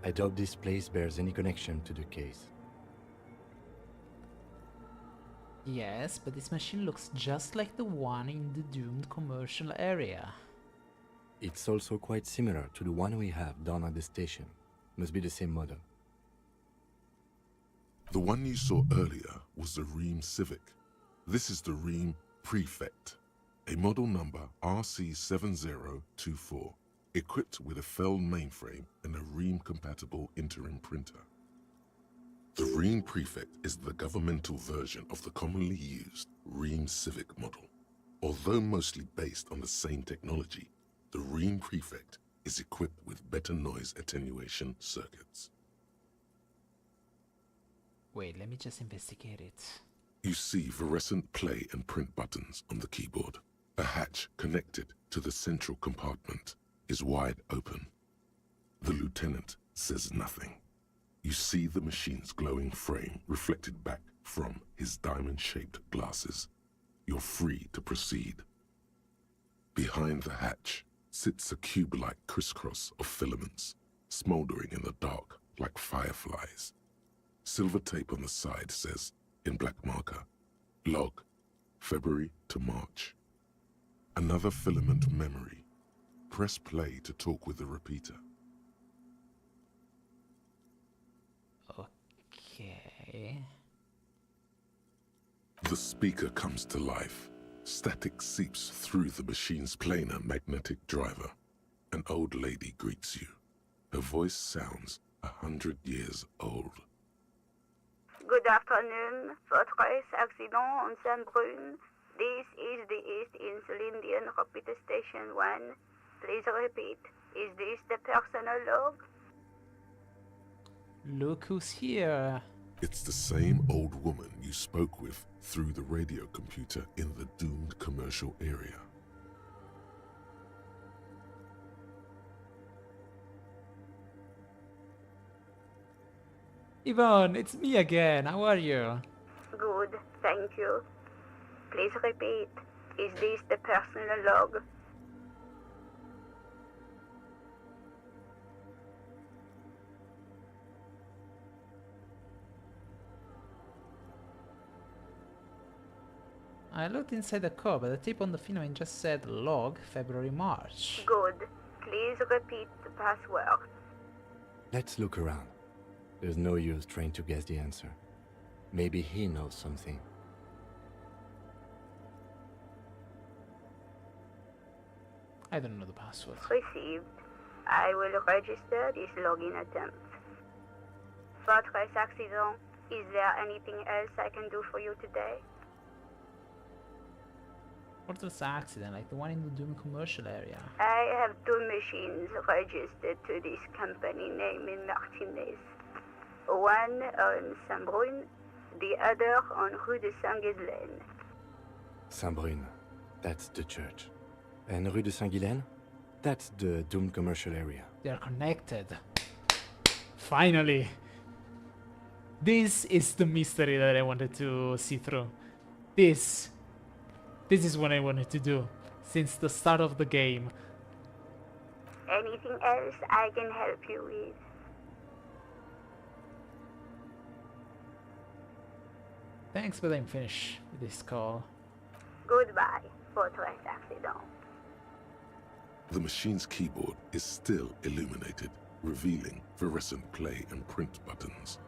I doubt this place bears any connection to the case. Yes, but this machine looks just like the one in the doomed commercial area. It's also quite similar to the one we have down at the station. Must be the same model. The one you saw earlier was the Ream Civic. This is the Ream Prefect, a model number RC7024, equipped with a Feld mainframe and a Ream-compatible interim printer. The Ream Prefect is the governmental version of the commonly used Ream Civic model. Although mostly based on the same technology, the Ream Prefect is equipped with better noise attenuation circuits. Wait, let me just investigate it. You see fluorescent play and print buttons on the keyboard. A hatch connected to the central compartment is wide open. The lieutenant says nothing. You see the machine's glowing frame reflected back from his diamond-shaped glasses. You're free to proceed. Behind the hatch sits a cube-like crisscross of filaments, smoldering in the dark like fireflies. Silver tape on the side says, in black marker, log, February to March. Another filament memory. Press play to talk with the repeater. Okay. The speaker comes to life. Static seeps through the machine's planar magnetic driver. An old lady greets you. Her voice sounds 100 years old. Good afternoon. Fortress accident on Saint-Brune. This is the East Insulindian Repeater Station 1. Please repeat. Is this the personal log? Look who's here. It's the same old woman you spoke with through the radio computer in the doomed commercial area. Yvonne, it's me again. How are you? Good, thank you. Please repeat. Is this the personal log? I looked inside the car, but the tape on the filament just said log February-March. Good. Please repeat the password. Let's look around. There's no use trying to guess the answer. Maybe he knows something. I don't know the password. Received. I will register this login attempt. Fortress accident. Is there anything else I can do for you today? What was the accident? Like the one in the Doom commercial area? I have two machines registered to this company name in Martinez. One on Saint-Brune, the other on Rue de Saint-Ghislaine. Saint-Brune. That's the church. And Rue de Saint-Ghislaine? That's the Doom commercial area. They are connected. Finally. This is the mystery that I wanted to see through. This is what I wanted to do since the start of the game. Anything else I can help you with? Thanks, but I'm finished with this call. Goodbye, Fortress Accident. The machine's keyboard is still illuminated, revealing fluorescent play and print buttons.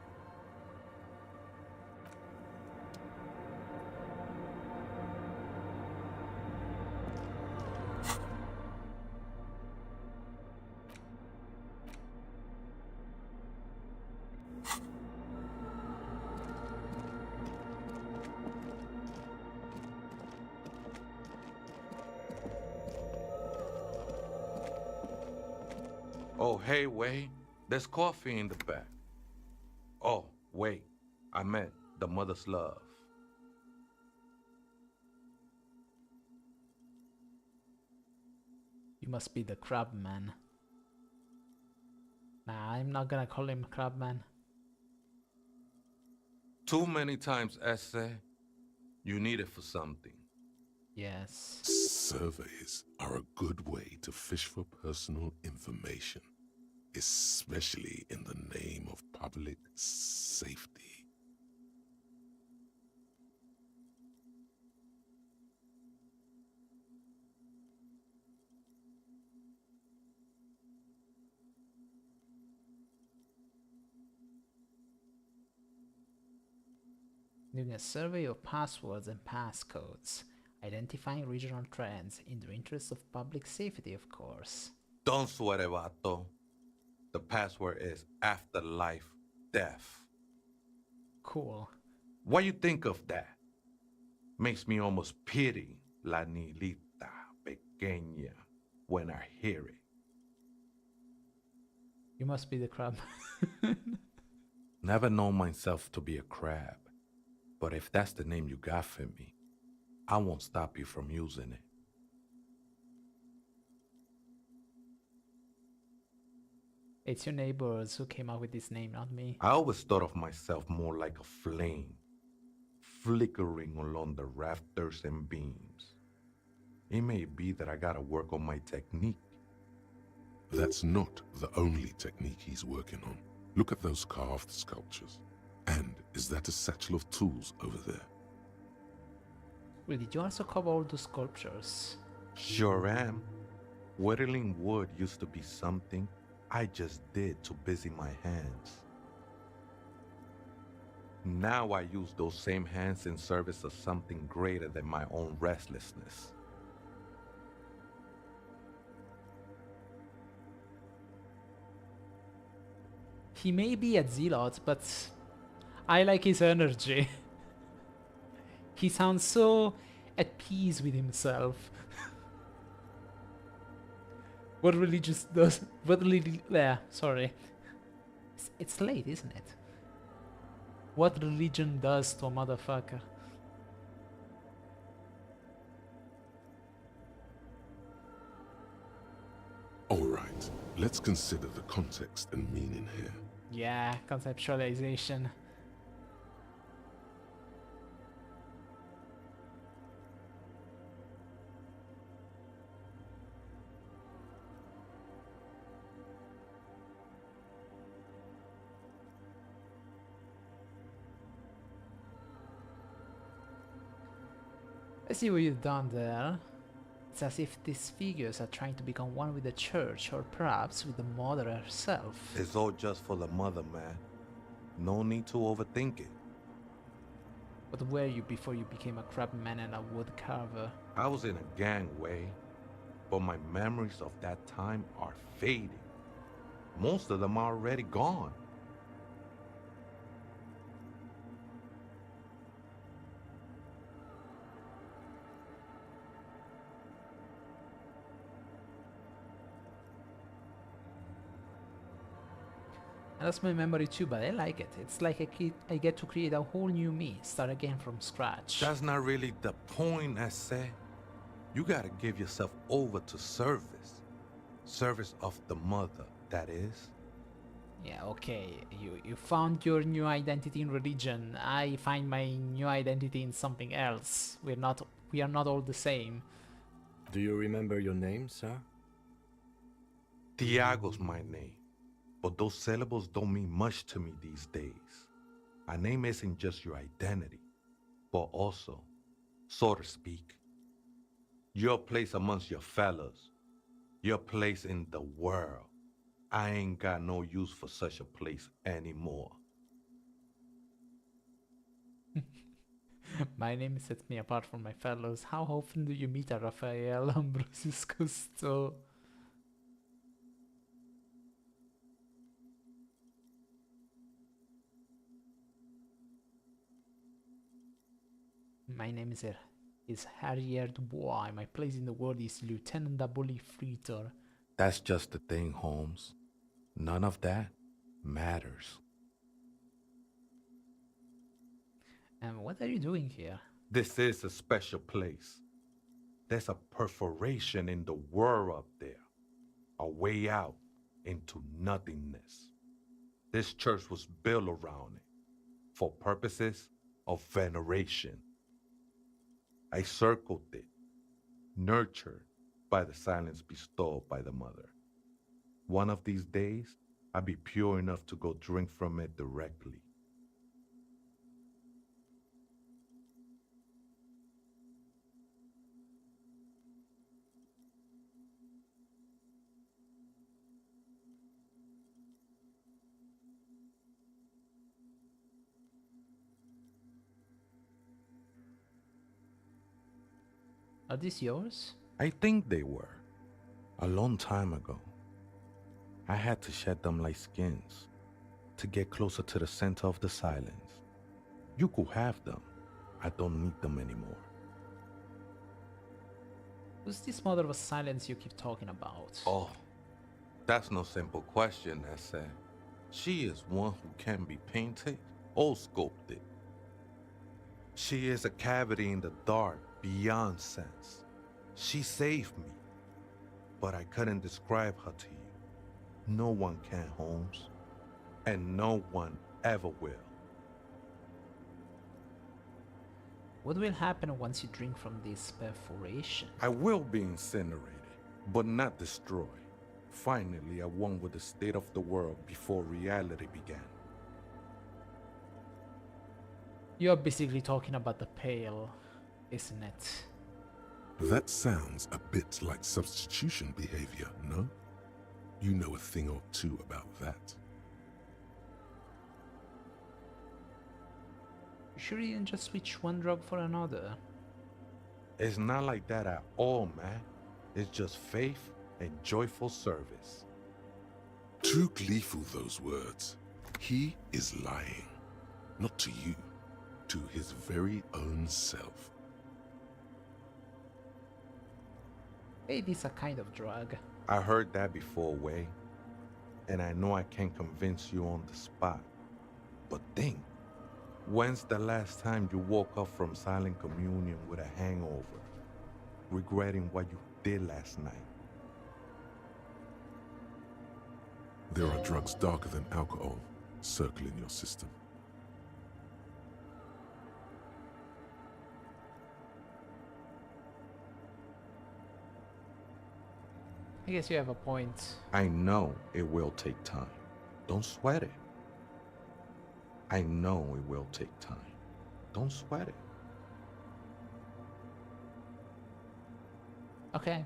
Oh, hey, wait. There's coffee in the back. Oh, wait. I meant the mother's love. You must be the Crabman. Nah, I'm not gonna call him Crabman. Too many times, essay. You need it for something. Yes. Surveys are a good way to fish for personal information, especially in the name of public safety. Doing a survey of passwords and passcodes, identifying regional trends in the interest of public safety, of course. Don't sweat it, vato. The password is afterlife death. Cool. What you think of that? Makes me almost pity la niñita pequeña when I hear it. You must be the crab. Never known myself to be a crab, but if that's the name you got for me, I won't stop you from using it. It's your neighbors who came up with this name, not me. I always thought of myself more like a flame, flickering along the rafters and beams. It may be that I gotta work on my technique. That's not the only technique he's working on. Look at those carved sculptures. And is that a satchel of tools over there? Well, did you also cover all the sculptures? Sure am. Whittling wood used to be something I just did to busy my hands. Now I use those same hands in service of something greater than my own restlessness. He may be a zealot, but I like his energy. He sounds so at peace with himself. What religion does? What religion? Sorry. It's late, isn't it? What religion does to a motherfucker? Alright, let's consider the context and meaning here. Yeah, conceptualization. I see what you've done there. It's as if these figures are trying to become one with the church, or perhaps with the mother herself. It's all just for the mother, man. No need to overthink it. What were you before you became a crabman and a woodcarver? I was in a gangway, but my memories of that time are fading. Most of them are already gone. I lost my memory too, but I like it. It's like I get to create a whole new me, start again from scratch. That's not really the point, I say. You gotta give yourself over to service. Service of the mother, that is. Yeah, okay. You found your new identity in religion. I find my new identity in something else. We are not all the same. Do you remember your name, sir? Tiago's my name, but those syllables don't mean much to me these days. A name isn't just your identity, but also, so to speak, your place amongst your fellows, your place in the world. I ain't got no use for such a place anymore. My name sets me apart from my fellows. How often do you meet a Raphael Ambrosius Cousteau? My name is Harrier Dubois. My place in the world is Lieutenant Daboli Fritter. That's just the thing, Holmes. None of that matters. And what are you doing here? This is a special place. There's a perforation in the world up there, a way out into nothingness. This church was built around it for purposes of veneration. I circled it, nurtured by the silence bestowed by the mother. One of these days, I'll be pure enough to go drink from it directly. Are these yours? I think they were. A long time ago. I had to shed them like skins to get closer to the center of the silence. You could have them. I don't need them anymore. Who's this mother of silence you keep talking about? Oh, that's no simple question, Essa. She is one who can be painted or sculpted. She is a cavity in the dark beyond sense. She saved me, but I couldn't describe her to you. No one can, Holmes, and no one ever will. What will happen once you drink from this perforation? I will be incinerated, but not destroyed. Finally, I won with the state of the world before reality began. You're basically talking about the pail, isn't it? That sounds a bit like substitution behavior, no? You know a thing or two about that. You sure you didn't just switch one drug for another? It's not like that at all, man. It's just faith and joyful service. Too gleeful, those words. He is lying. Not to you, to his very own self. Faith is a kind of drug. I heard that before, Way. And I know I can't convince you on the spot. But think, when's the last time you woke up from silent communion with a hangover, regretting what you did last night? There are drugs darker than alcohol circling your system. I guess you have a point. I know it will take time. Don't sweat it. I know it will take time. Don't sweat it. Okay.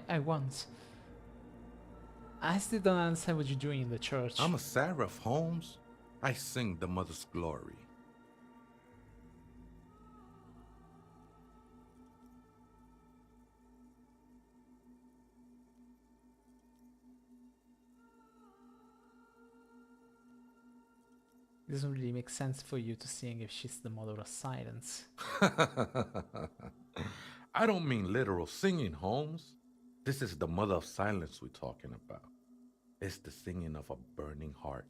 I won't. I still don't understand what you're doing in the church. I'm a seraph, Holmes. I sing the mother's glory. It doesn't really make sense for you to sing if she's the mother of silence. I don't mean literal singing, Holmes. This is the mother of silence we're talking about. It's the singing of a burning heart.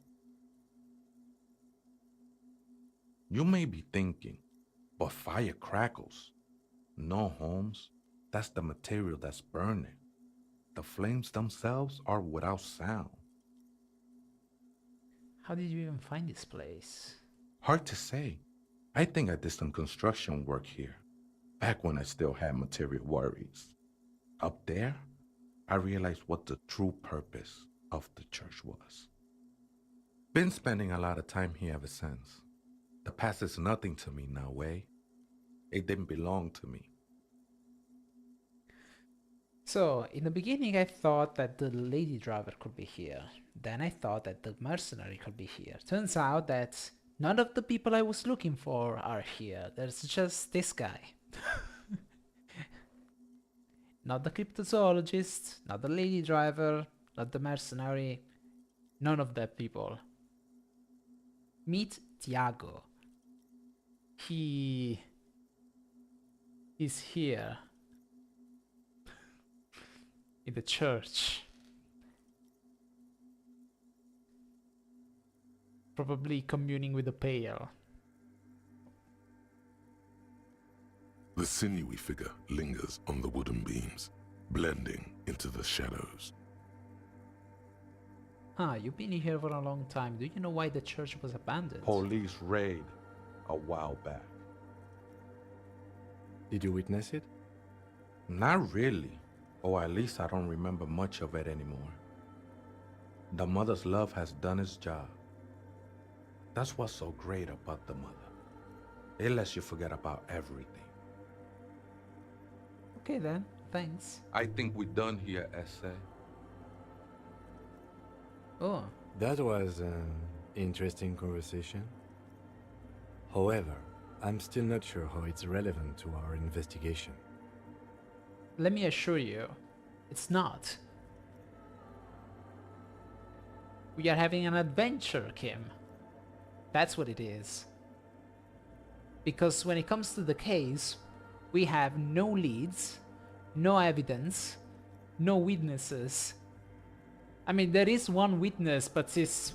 You may be thinking, but fire crackles. No, Holmes. That's the material that's burning. The flames themselves are without sound. How did you even find this place? Hard to say. I think I did some construction work here, back when I still had material worries. Up there, I realized what the true purpose of the church was. Been spending a lot of time here ever since. The past is nothing to me now, eh? It didn't belong to me. So, in the beginning I thought that the lady driver could be here. Then I thought that the mercenary could be here. Turns out that none of the people I was looking for are here. There's just this guy. Not the cryptozoologist, not the lady driver, not the mercenary. None of that people. Meet Tiago. He is here. In the church. Probably communing with the pale. The sinewy figure lingers on the wooden beams, blending into the shadows. You've been here for a long time. Do you know why the church was abandoned? Police raid a while back. Did you witness it? Not really. Or at least I don't remember much of it anymore. The mother's love has done its job. That's what's so great about the mother. It lets you forget about everything. Okay then, thanks. I think we're done here, Essay. Oh. That was an interesting conversation. However, I'm still not sure how it's relevant to our investigation. Let me assure you, it's not. We are having an adventure, Kim. That's what it is. Because when it comes to the case, we have no leads, no evidence, no witnesses. I mean, there is one witness, but it's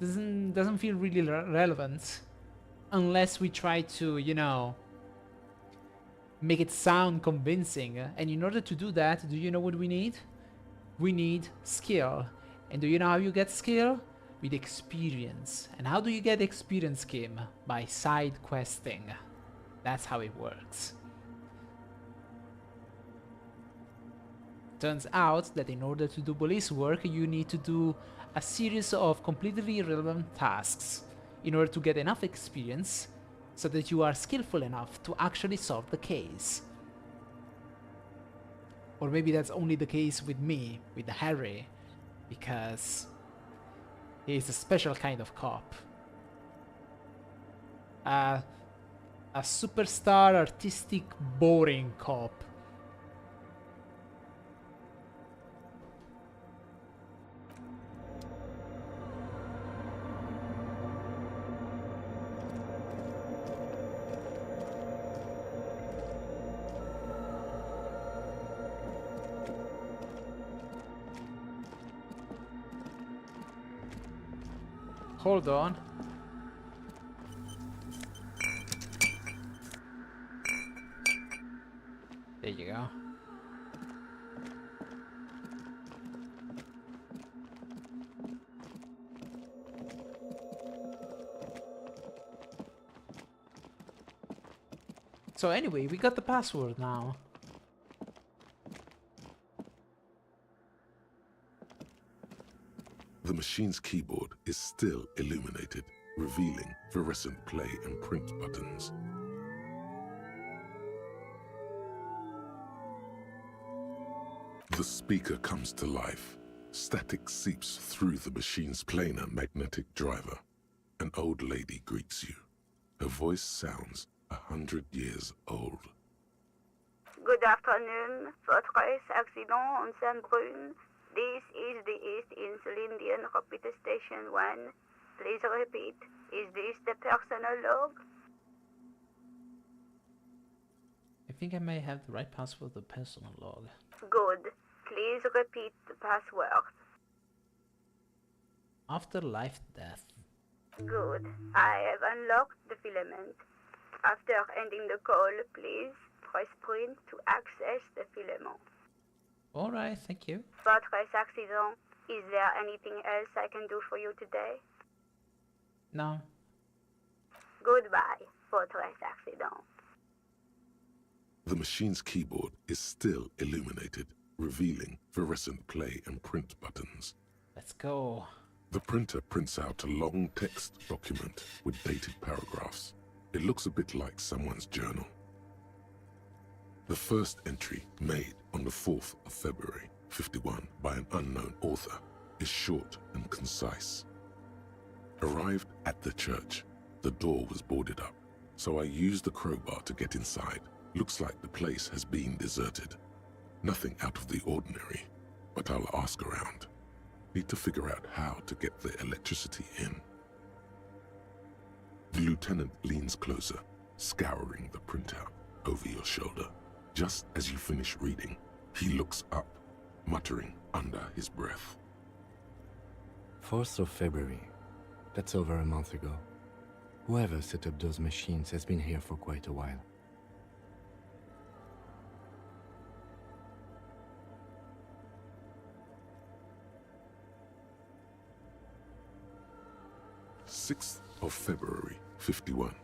doesn't feel really relevant unless we try to, you know, make it sound convincing. And in order to do that, do you know what we need? We need skill. And do you know how you get skill? With experience. And how do you get experience, Kim? By side questing. That's how it works. Turns out that in order to do police work, you need to do a series of completely irrelevant tasks in order to get enough experience so that you are skillful enough to actually solve the case. Or maybe that's only the case with me, with Harry, because he is a special kind of cop. A superstar, artistic, boring cop. Hold on. There you go. So anyway, we got the password now. The machine's keyboard is still illuminated, revealing fluorescent play and print buttons. The speaker comes to life. Static seeps through the machine's planar magnetic driver. An old lady greets you. Her voice sounds 100 years old. Good afternoon, Fortress Accident on Saint-Brune. This is the East Insulindian Repeater Station 1. Please repeat. Is this the personal log? I think I may have the right password for the personal log. Good. Please repeat the password. After life death. Good. I have unlocked the filament. After ending the call, please press print to access the filament. Alright, thank you. Fortress Accident, is there anything else I can do for you today? No. Goodbye, Fortress Accident. The machine's keyboard is still illuminated, revealing fluorescent play and print buttons. Let's go. The printer prints out a long text document with dated paragraphs. It looks a bit like someone's journal. The first entry, made on the 4th of February, 51, by an unknown author, is short and concise. Arrived at the church, the door was boarded up, so I used the crowbar to get inside. Looks like the place has been deserted. Nothing out of the ordinary, but I'll ask around. Need to figure out how to get the electricity in. The lieutenant leans closer, scouring the printout over your shoulder. Just as you finish reading, he looks up, muttering under his breath. 4th of February. That's over a month ago. Whoever set up those machines has been here for quite a while. of February, 51.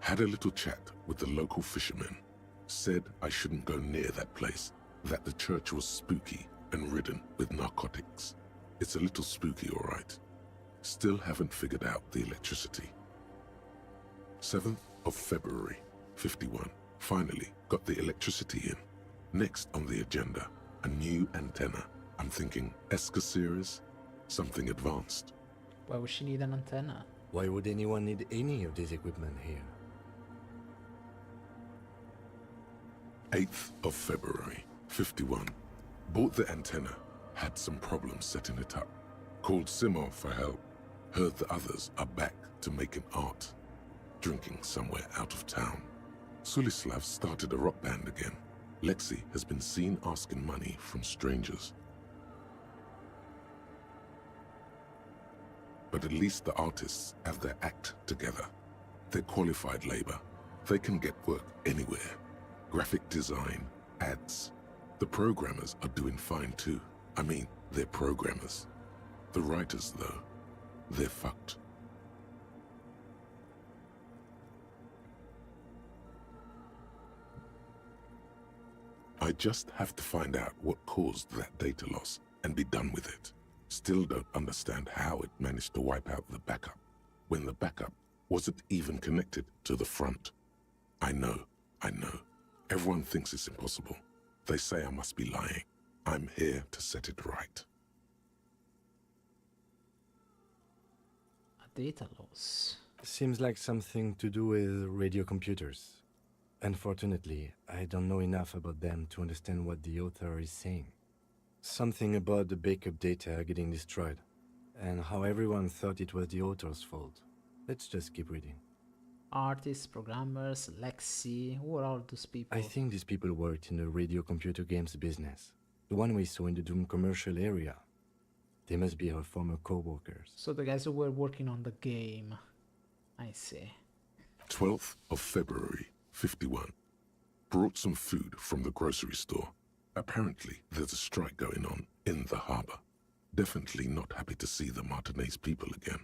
Had a little chat with the local fishermen. Said I shouldn't go near that place, that the church was spooky and ridden with narcotics. It's a little spooky, all right. Still haven't figured out the electricity. 7th of February, 51. Finally got the electricity in. Next on the agenda, a new antenna. I'm thinking ESCA series, something advanced. Why would she need an antenna? Why would anyone need any of this equipment here? 8th of February, 51. Bought the antenna, had some problems setting it up. Called Simon for help. Heard the others are back to making art. Drinking somewhere out of town. Sulislav started a rock band again. Lexi has been seen asking money from strangers. But at least the artists have their act together. They're qualified labor. They can get work anywhere. Graphic design, ads. The programmers are doing fine too. I mean, they're programmers. The writers, though, they're fucked. I just have to find out what caused that data loss and be done with it. Still don't understand how it managed to wipe out the backup, when the backup wasn't even connected to the front. I know. Everyone thinks it's impossible. They say I must be lying. I'm here to set it right. A data loss. Seems like something to do with radio computers. Unfortunately, I don't know enough about them to understand what the author is saying. Something about the backup data getting destroyed, and how everyone thought it was the author's fault. Let's just keep reading. Artists, programmers, Lexi, who are all those people? I think these people worked in the radio computer games business. The one we saw in the Doom commercial area. They must be our former co-workers. So the guys who were working on the game. I see. 12th of February, 51. Brought some food from the grocery store. Apparently, there's a strike going on in the harbor. Definitely not happy to see the Martinez people again.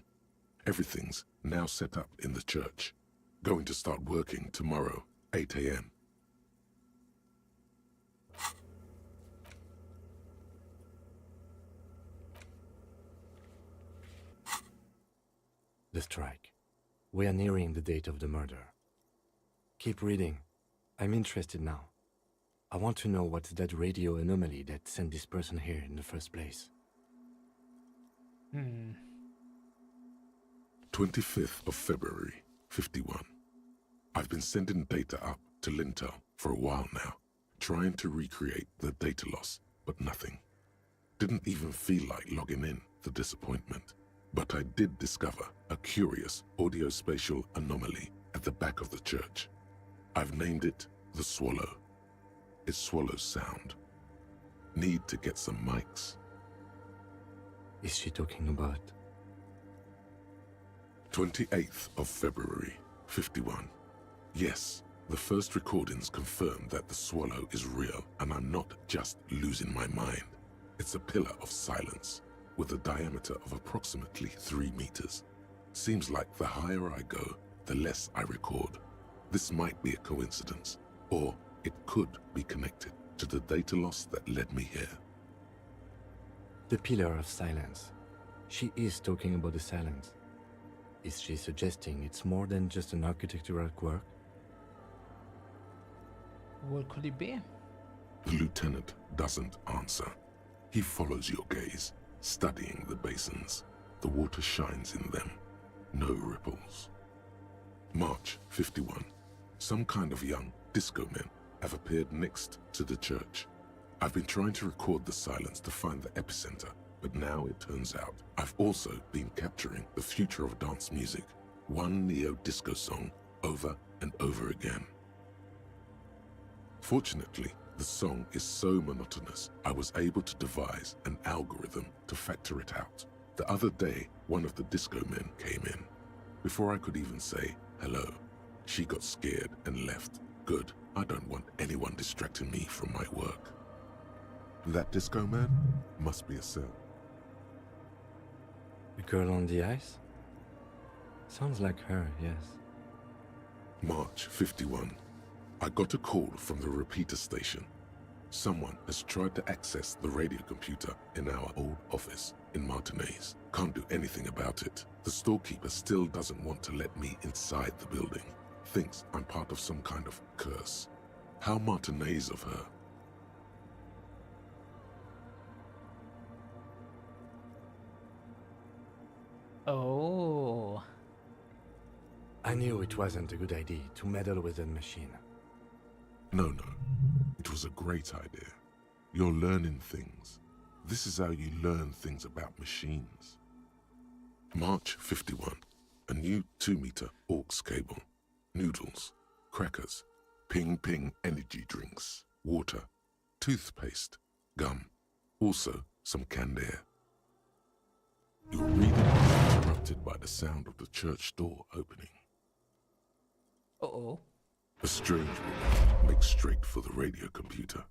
Everything's now set up in the church. Going to start working tomorrow, 8 a.m. The strike. We are nearing the date of the murder. Keep reading. I'm interested now. I want to know what's that radio anomaly that sent this person here in the first place. 25th of February, 51. I've been sending data up to Lintel for a while now, trying to recreate the data loss, but nothing. Didn't even feel like logging in, the disappointment. But I did discover a curious audio-spatial anomaly at the back of the church. I've named it the Swallow. It swallows sound. Need to get some mics. Is she talking about? 28th of February, 51. Yes, The first recordings confirm that the swallow is real and I'm not just losing my mind. It's a pillar of silence with a diameter of approximately 3 meters. Seems like the higher I go, the less I record. This might be a coincidence, or it could be connected to the data loss that led me here. The pillar of silence. She is talking about the silence. Is she suggesting it's more than just an architectural quirk? What could it be? The lieutenant doesn't answer. He follows your gaze, studying the basins. The water shines in them. No ripples. March 51. Some kind of young disco men have appeared next to the church. I've been trying to record the silence to find the epicenter, but now it turns out I've also been capturing the future of dance music, one neo-disco song over and over again. Fortunately, the song is so monotonous, I was able to devise an algorithm to factor it out. The other day, one of the disco men came in. Before I could even say hello, she got scared and left. Good, I don't want anyone distracting me from my work. That disco man must be a cell. The girl on the ice? Sounds like her, yes. March 51. I got a call from the repeater station. Someone has tried to access the radio computer in our old office in Martinez. Can't do anything about it. The storekeeper still doesn't want to let me inside the building. Thinks I'm part of some kind of curse. How Martinez of her. Oh. I knew it wasn't a good idea to meddle with the machine. No. It was a great idea. You're learning things. This is how you learn things about machines. March 51. A new 2-meter aux cable. Noodles, crackers, ping energy drinks, water, toothpaste, gum, also some canned air. Your reading is interrupted by the sound of the church door opening. Uh-oh. A strange woman makes straight for the radio computer.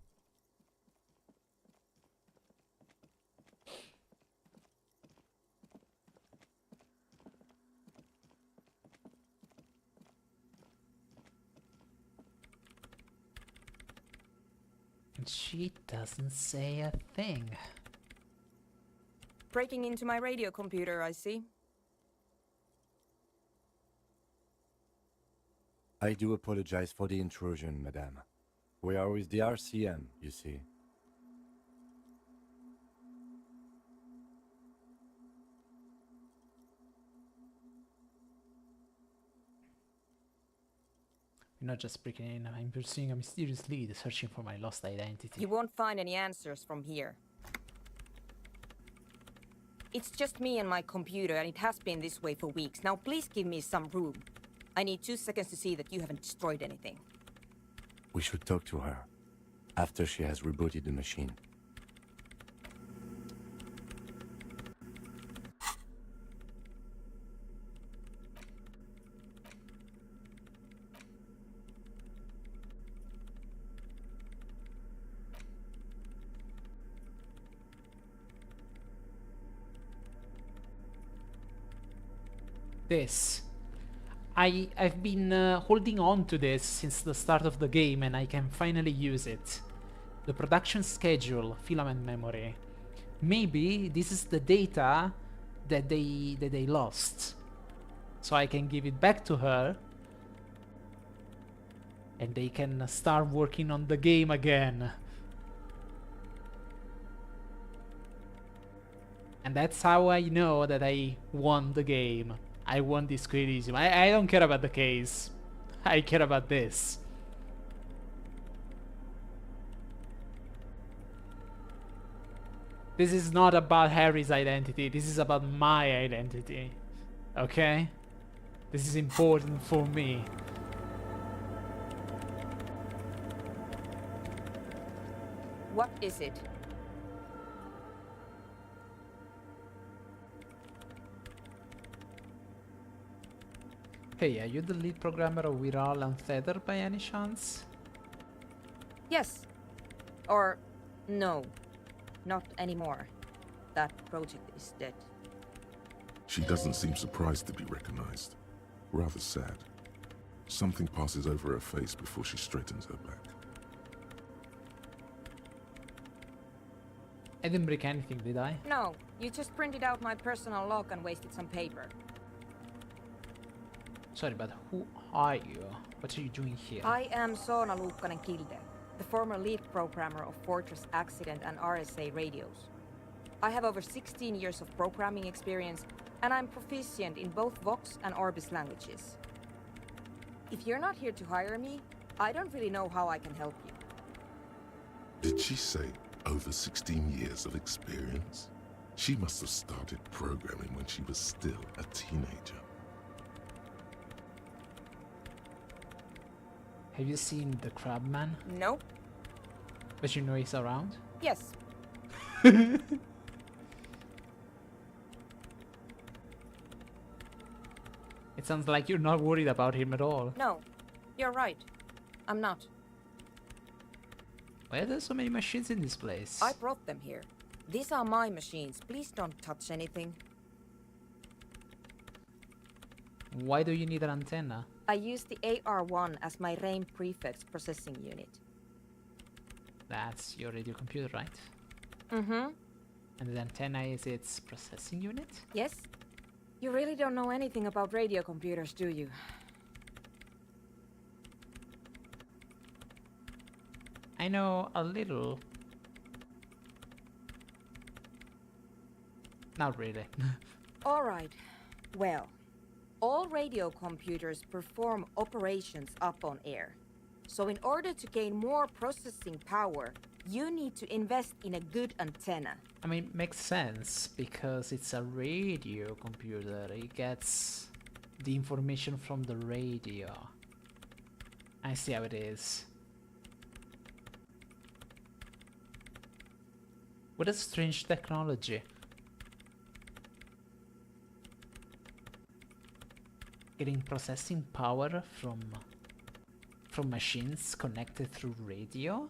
And she doesn't say a thing. Breaking into my radio computer, I see. I do apologize for the intrusion, madame. We are with the RCM, you see. You're not just breaking in, I'm pursuing a mysterious lead, searching for my lost identity. You won't find any answers from here. It's just me and my computer, and it has been this way for weeks. Now please give me some room. I need 2 seconds to see that you haven't destroyed anything. We should talk to her after she has rebooted the machine. This. I've been holding on to this since the start of the game, and I can finally use it. The production schedule, filament memory. Maybe this is the data that they lost. So I can give it back to her, and they can start working on the game again. And that's how I know that I won the game. I won this Elysium. I don't care about the case. I care about this. This is not about Harry's identity. This is about my identity. Okay? This is important for me. What is it? Hey, are you the lead programmer of Viral and Feather by any chance? Yes. Or no. Not anymore. That project is dead. She doesn't seem surprised to be recognized. Rather sad. Something passes over her face before she straightens her back. I didn't break anything, did I? No, you just printed out my personal log and wasted some paper. Sorry, but who are you? What are you doing here? I am Soona Luukkanen-Kilde, the former lead programmer of Fortress Accident and RSA radios. I have over 16 years of programming experience, and I'm proficient in both Vox and Orbis languages. If you're not here to hire me, I don't really know how I can help you. Did she say over 16 years of experience? She must have started programming when she was still a teenager. Have you seen the Crabman? No. But you know he's around? Yes. It sounds like you're not worried about him at all. No, you're right. I'm not. Why are there so many machines in this place? I brought them here. These are my machines. Please don't touch anything. Why do you need an antenna? I use the AR1 as my RAIN prefix processing unit. That's your radio computer, right? Mm-hmm. And the antenna is its processing unit? Yes. You really don't know anything about radio computers, do you? I know a little. Not really. All right. Well, all radio computers perform operations up on air. So in order to gain more processing power, you need to invest in a good antenna. I mean, makes sense, because it's a radio computer. It gets the information from the radio. I see how it is. What a strange technology. Getting processing power from machines connected through radio?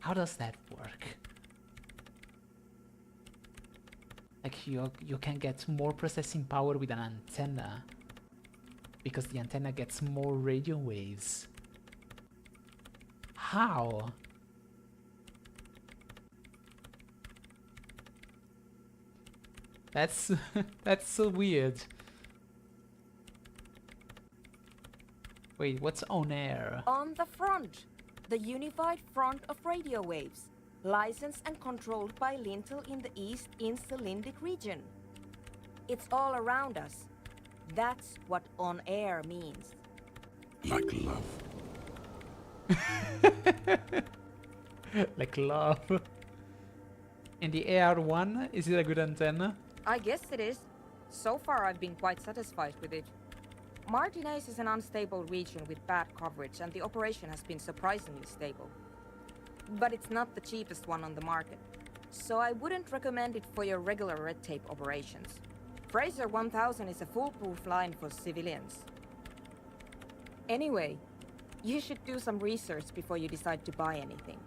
How does that work? Like you can get more processing power with an antenna because the antenna gets more radio waves. How? That's that's so weird. Wait, what's on air? On the front, the unified front of radio waves, licensed and controlled by Lintel in the East Insulindic region. It's all around us. That's what on air means. Like love. Like love. And the AR1, is it a good antenna? I guess it is. So far I've been quite satisfied with it. Martinez is an unstable region with bad coverage, and the operation has been surprisingly stable. But it's not the cheapest one on the market, so I wouldn't recommend it for your regular red tape operations. Fraser 1000 is a foolproof line for civilians. Anyway, you should do some research before you decide to buy anything.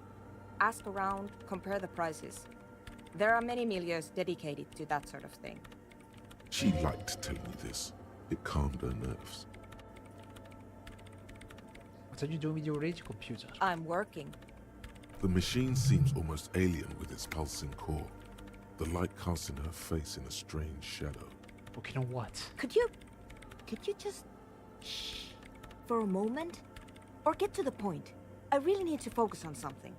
Ask around, compare the prices. There are many milieus dedicated to that sort of thing. She liked telling me this. It calmed her nerves. What are you doing with your radio computer? I'm working. The machine seems almost alien with its pulsing core. The light casting her face in a strange shadow. Working on what? Could you just shh for a moment? Or get to the point. I really need to focus on something.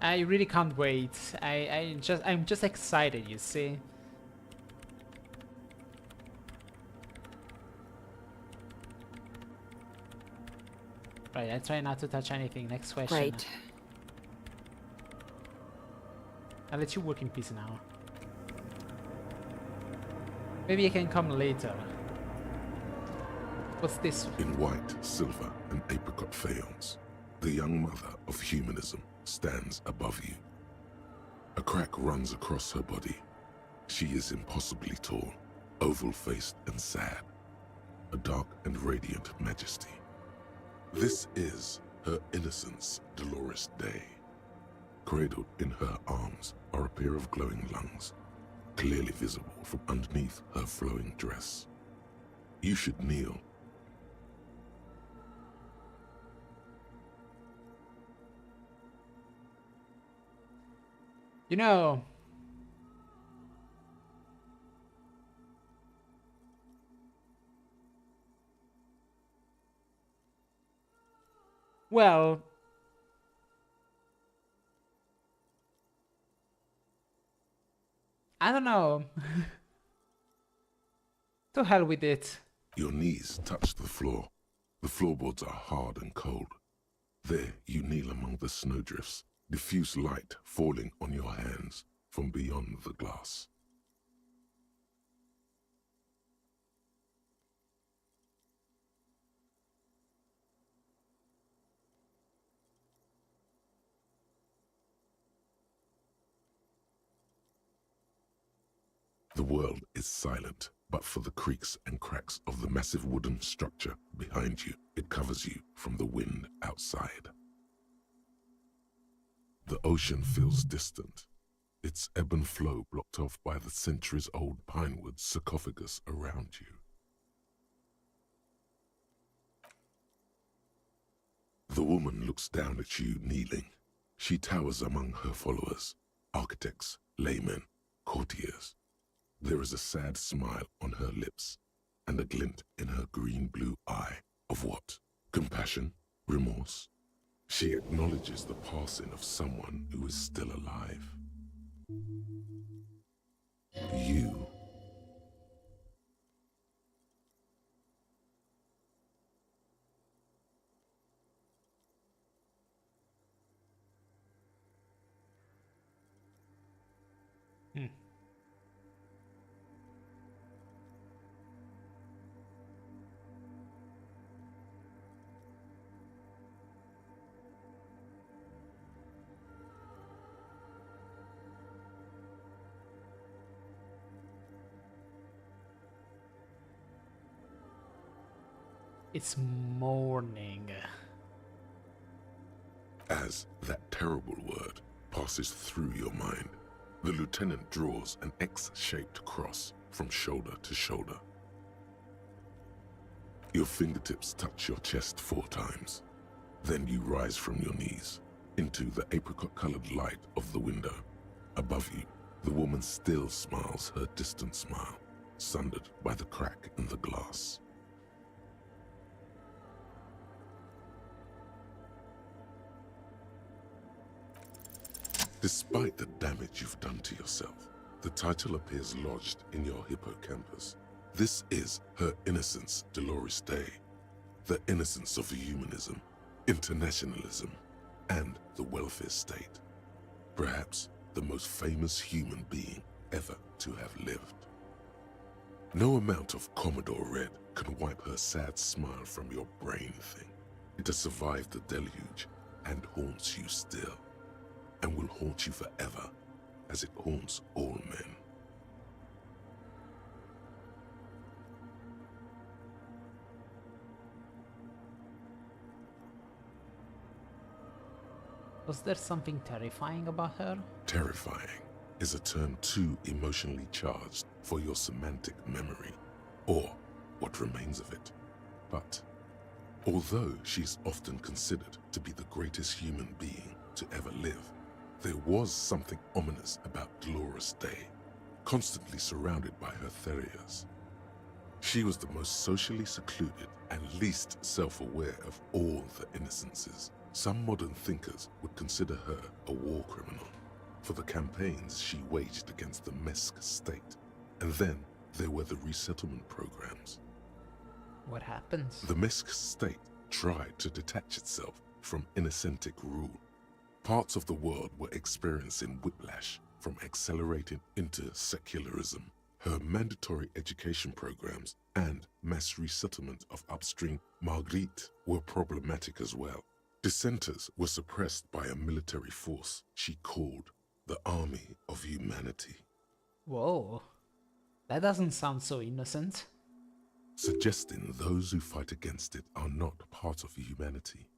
I really can't wait. I'm just excited, you see. Right, I try not to touch anything. Next question. Great. I'll let you work in peace now. Maybe I can come later. What's this? In white, silver, and apricot faience, the young mother of humanism stands above you. A crack runs across her body. She is impossibly tall, oval-faced and sad, a dark and radiant majesty. This is her innocence, Dolores Day. Cradled in her arms are a pair of glowing lungs, clearly visible from underneath her flowing dress. You should kneel. You know, well, I don't know. To hell with it. Your knees touch the floor. The floorboards are hard and cold. There you kneel among the snowdrifts, diffuse light falling on your hands from beyond the glass. The world is silent, but for the creaks and cracks of the massive wooden structure behind you, it covers you from the wind outside. The ocean feels distant, its ebb and flow blocked off by the centuries-old pinewood sarcophagus around you. The woman looks down at you kneeling. She towers among her followers, architects, laymen, courtiers. There is a sad smile on her lips and a glint in her green-blue eye of what? Compassion? Remorse? She acknowledges the passing of someone who is still alive. You. It's morning. As that terrible word passes through your mind, the lieutenant draws an X-shaped cross from shoulder to shoulder. Your fingertips touch your chest 4 times. Then you rise from your knees into the apricot-colored light of the window. Above you, the woman still smiles her distant smile, sundered by the crack in the glass. Despite the damage you've done to yourself, the title appears lodged in your hippocampus. This is her innocence, Dolores Day. The innocence of humanism, internationalism, and the welfare state. Perhaps the most famous human being ever to have lived. No amount of Commodore Red can wipe her sad smile from your brain thing. It has survived the deluge and haunts you still. And will haunt you forever, as it haunts all men. Was there something terrifying about her? Terrifying is a term too emotionally charged for your semantic memory, or what remains of it. But although she's often considered to be the greatest human being to ever live, there was something ominous about Dolores Day, constantly surrounded by her therias. She was the most socially secluded and least self-aware of all the innocences. Some modern thinkers would consider her a war criminal for the campaigns she waged against the Mesk state. And then there were the resettlement programs. What happens? The Mesk state tried to detach itself from Innocentic rule. Parts of the world were experiencing whiplash from accelerating into secularism. Her mandatory education programs and mass resettlement of upstream Marguerite were problematic as well. Dissenters were suppressed by a military force she called the Army of Humanity. Whoa, that doesn't sound so innocent. Suggesting those who fight against it are not part of humanity.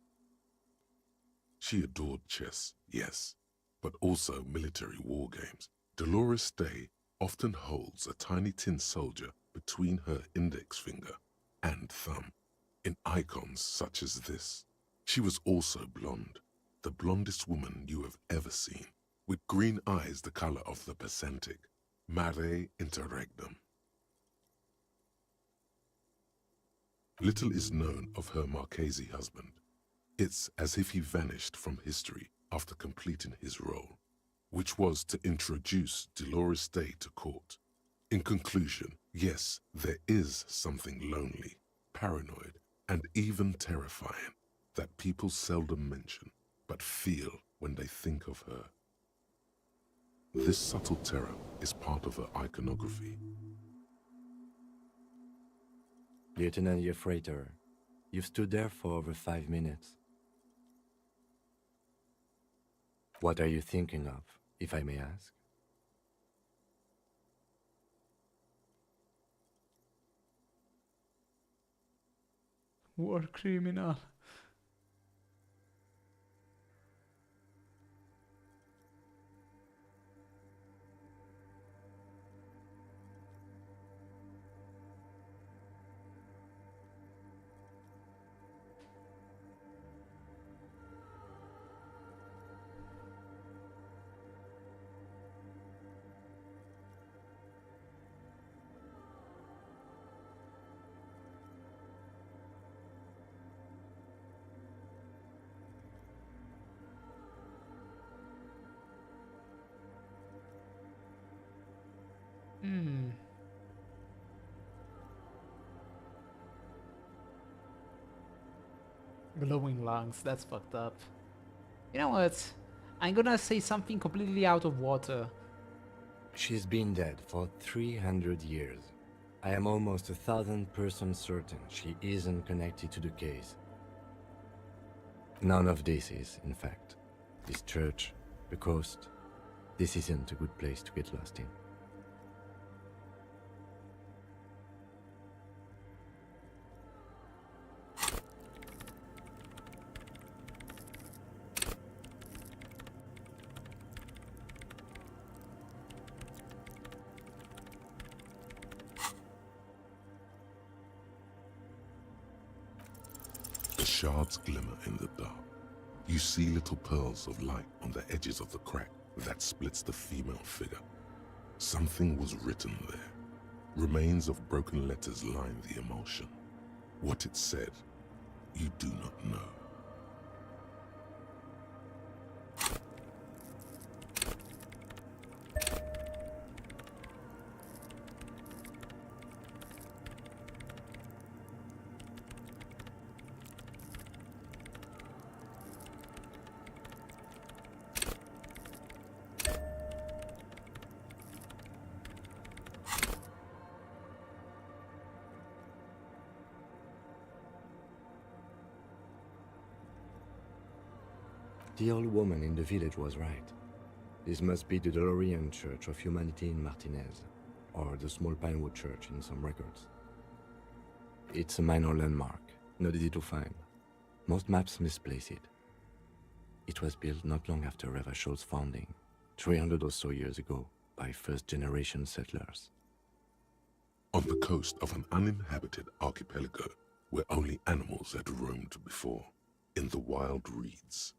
She adored chess, yes, but also military war games. Dolores Day often holds a tiny tin soldier between her index finger and thumb in icons such as this. She was also blonde, the blondest woman you have ever seen, with green eyes the color of the Pacific, mare interregnum. Little is known of her Marchese husband. It's as if he vanished from history after completing his role, which was to introduce Dolores Day to court. In conclusion, yes, there is something lonely, paranoid, and even terrifying that people seldom mention, but feel when they think of her. This subtle terror is part of her iconography. Lieutenant Yefrater, you've stood there for over 5 minutes. What are you thinking of, if I may ask? War criminal. Glowing lungs, that's fucked up. You know what? I'm gonna say something completely out of water. She's been dead for 300 years. I am almost 1,000% certain she isn't connected to the case. None of this is, in fact. This church, the coast, this isn't a good place to get lost in. The shards glimmer in the dark. You see little pearls of light on the edges of the crack that splits the female figure. Something was written there. Remains of broken letters line the emulsion. What it said, you do not know. The old woman in the village was right. This must be the Dolorian Church of Humanity in Martinez, or the small Pinewood Church in some records. It's a minor landmark, not easy to find. Most maps misplace it. It was built not long after Revachol's founding, 300 or so years ago, by first-generation settlers. On the coast of an uninhabited archipelago where only animals had roamed before, in the wild reeds.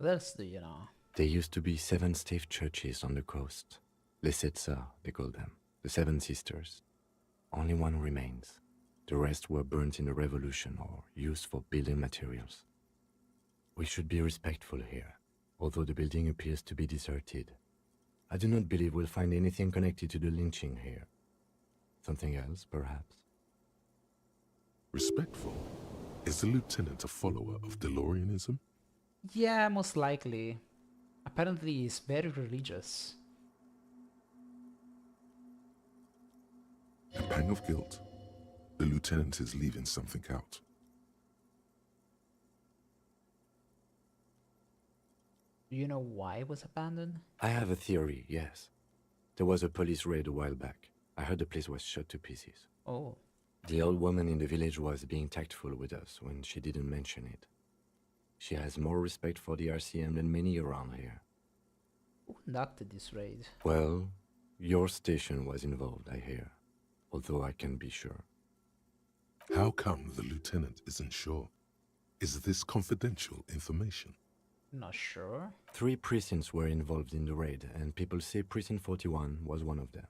That's the, you know. There used to be 7 stave churches on the coast. Les Sept Sœurs, they call them. The 7 Sisters. Only one remains. The rest were burnt in the revolution or used for building materials. We should be respectful here, although the building appears to be deserted. I do not believe we'll find anything connected to the lynching here. Something else, perhaps? Respectful? Is the lieutenant a follower of Delorianism? Yeah, most likely. Apparently he's very religious. A pang of guilt. The lieutenant is leaving something out. Do you know why it was abandoned? I have a theory, yes. There was a police raid a while back. I heard the place was shot to pieces. Oh. The old woman in the village was being tactful with us when she didn't mention it. She has more respect for the RCM than many around here. Who conducted this raid? Well, your station was involved, I hear. Although I can't be sure. How come the lieutenant isn't sure? Is this confidential information? Not sure. 3 precincts were involved in the raid, and people say Precinct 41 was one of them.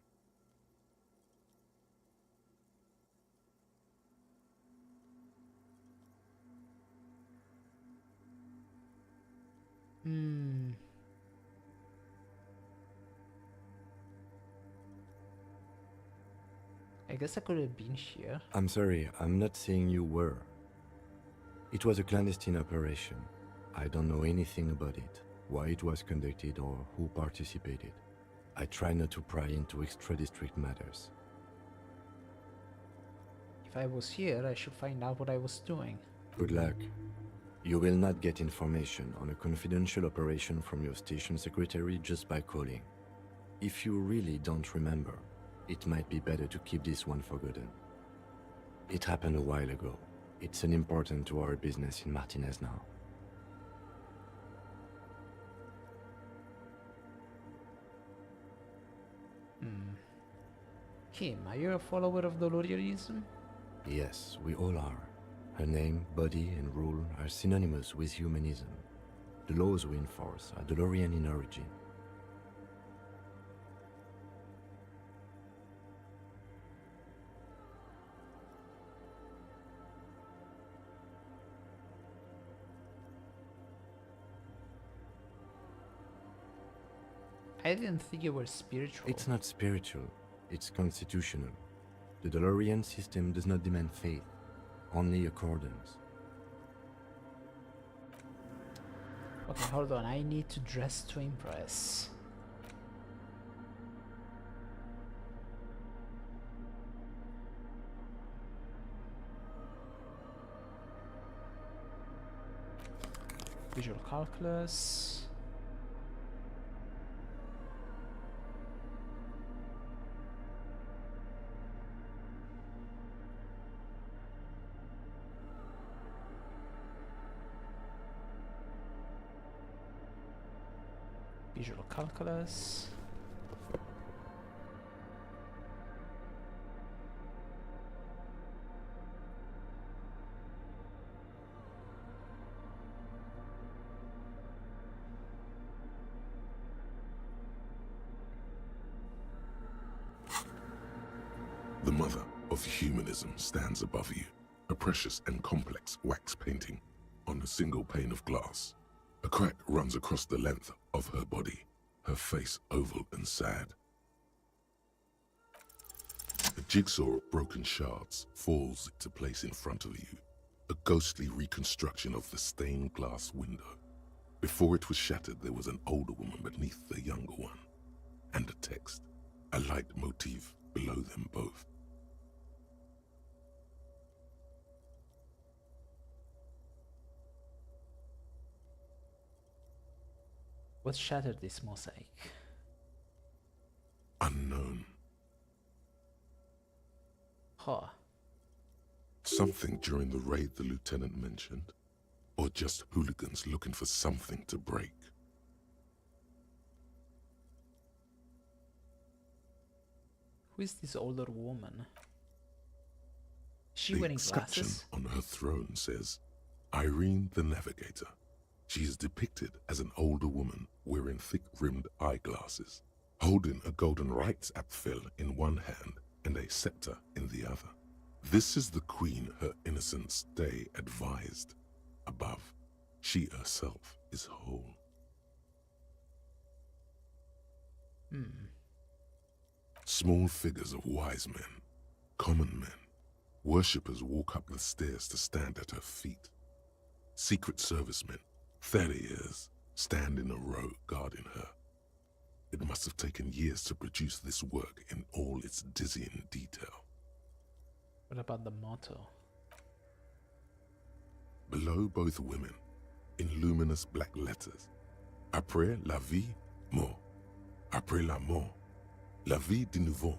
I guess I could have been here. I'm sorry, I'm not saying you were. It was a clandestine operation. I don't know anything about it, why it was conducted or who participated. I try not to pry into extra-district matters. If I was here, I should find out what I was doing. Good luck. You will not get information on a confidential operation from your station secretary just by calling. If you really don't remember, it might be better to keep this one forgotten. It happened a while ago. It's unimportant to our business in Martinez now. Kim, are you a follower of Doloreanism? Yes, we all are. Her name, body, and rule are synonymous with humanism. The laws we enforce are Dolorian in origin. I didn't think you were spiritual. It's not spiritual, it's constitutional. The Dolorian system does not demand faith, only accordance. Okay, hold on. I need to dress to impress. Visual calculus. Visual calculus. The mother of humanism stands above you, a precious and complex wax painting on a single pane of glass. A crack runs across the length of her body, her face oval and sad. A jigsaw of broken shards falls into place in front of you, a ghostly reconstruction of the stained glass window. Before it was shattered, there was an older woman beneath the younger one, and a text, a light motif below them both. What shattered this mosaic? Unknown. Huh. Something during the raid the lieutenant mentioned, or just hooligans looking for something to break. Who is this older woman? Is she The wearing inscription glasses? on her throne says, Irene the Navigator. She is depicted as an older woman wearing thick-rimmed eyeglasses, holding a golden rights apfel in one hand and a scepter in the other. This is the queen her innocence day advised. Above, she herself is whole. Small figures of wise men, common men, worshippers walk up the stairs to stand at her feet. Secret servicemen, Theriers, stand in a row guarding her. It must have taken years to produce this work in all its dizzying detail. What about the motto? Below both women, in luminous black letters, Après la vie, mort. Après la mort, la vie de nouveau.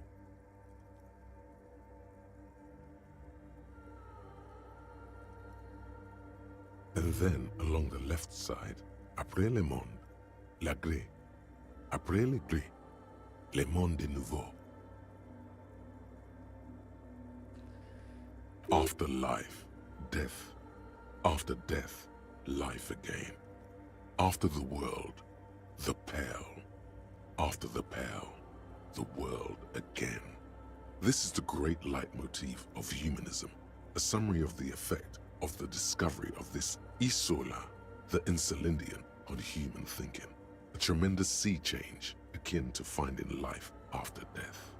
And then along the left side, après le monde, la gré. Après le gré, le monde de nouveau. After life, death. After death, life again. After the world, the pale. After the pale, the world again. This is the great leitmotif of humanism, a summary of the effect of the discovery of this isola, the Insulindian, on human thinking. A tremendous sea change akin to finding life after death.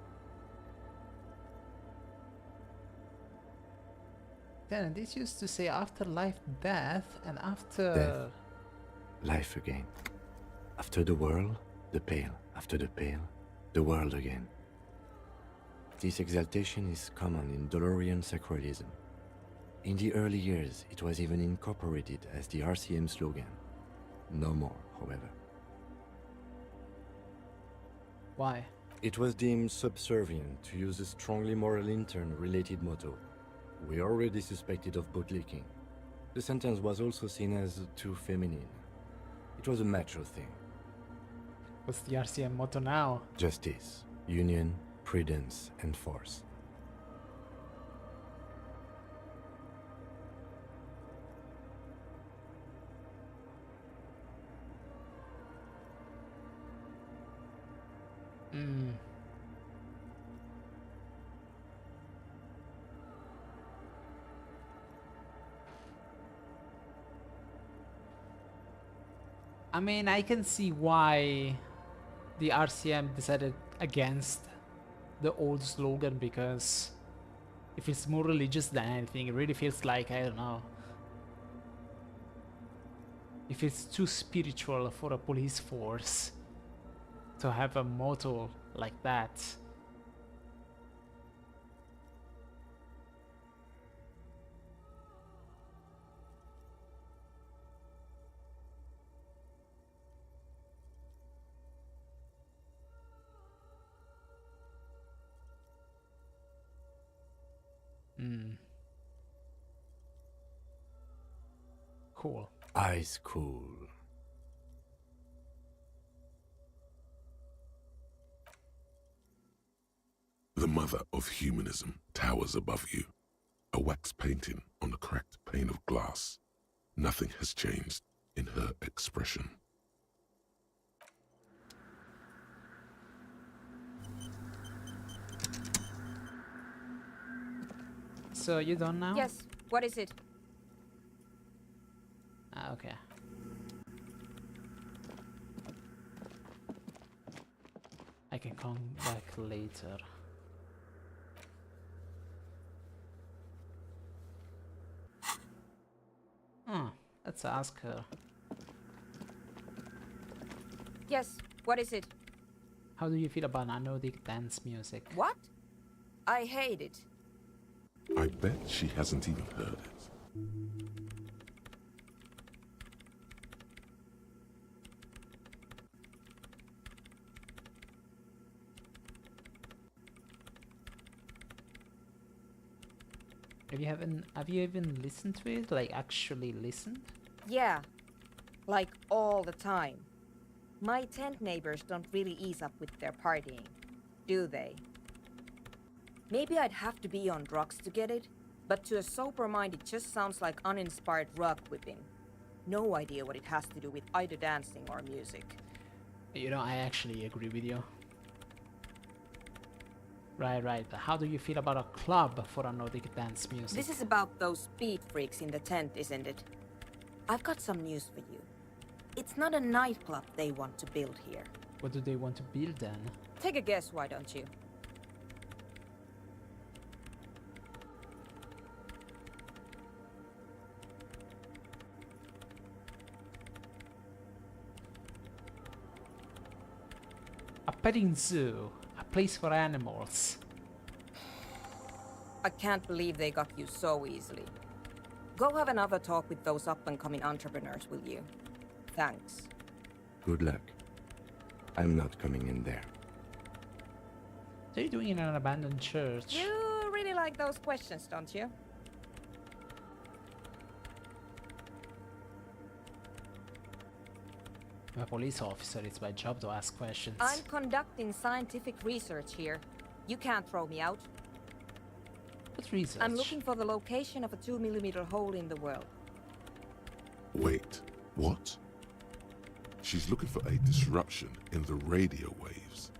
Then this used to say after life, death, and after... Death. Life again. After the world, the pale. After the pale, the world again. This exaltation is common in Dolorian sacralism. In the early years, it was even incorporated as the RCM slogan. No more, however. Why? It was deemed subservient to use a strongly moral intern-related motto. We already suspected of bootlicking. The sentence was also seen as too feminine. It was a macho thing. What's the RCM motto now? Justice, union, prudence, and force. I mean, I can see why the RCM decided against the old slogan, because if it's more religious than anything, it really feels like, I don't know, if it's too spiritual for a police force to have a motto like that. Cool. Ice cool. The mother of humanism towers above you, a wax painting on a cracked pane of glass. Nothing has changed in her expression. So you done now? Yes. What is it? Ah, okay. I can come back later. Let's ask her. Yes. What is it? How do you feel about Nordic dance music? What? I hate it. I bet she hasn't even heard it. Have you even listened to it? Like actually listened? Yeah. Like all the time. My tent neighbors don't really ease up with their partying, do they? Maybe I'd have to be on drugs to get it, but to a sober mind it just sounds like uninspired rug whipping. No idea what it has to do with either dancing or music. You know, I actually agree with you. Right. How do you feel about a club for a Nordic dance music? This is about those speed freaks in the tent, isn't it? I've got some news for you. It's not a nightclub they want to build here. What do they want to build then? Take a guess, why don't you? A petting zoo. A place for animals. I can't believe they got you so easily. Go have another talk with those up-and-coming entrepreneurs, will you? Thanks. Good luck. I'm not coming in there. What are you doing in an abandoned church? You really like those questions, don't you? I'm a police officer, it's my job to ask questions. I'm conducting scientific research here. You can't throw me out. What research? I'm looking for the location of a 2mm hole in the world. Wait, what? She's looking for a disruption in the radio waves.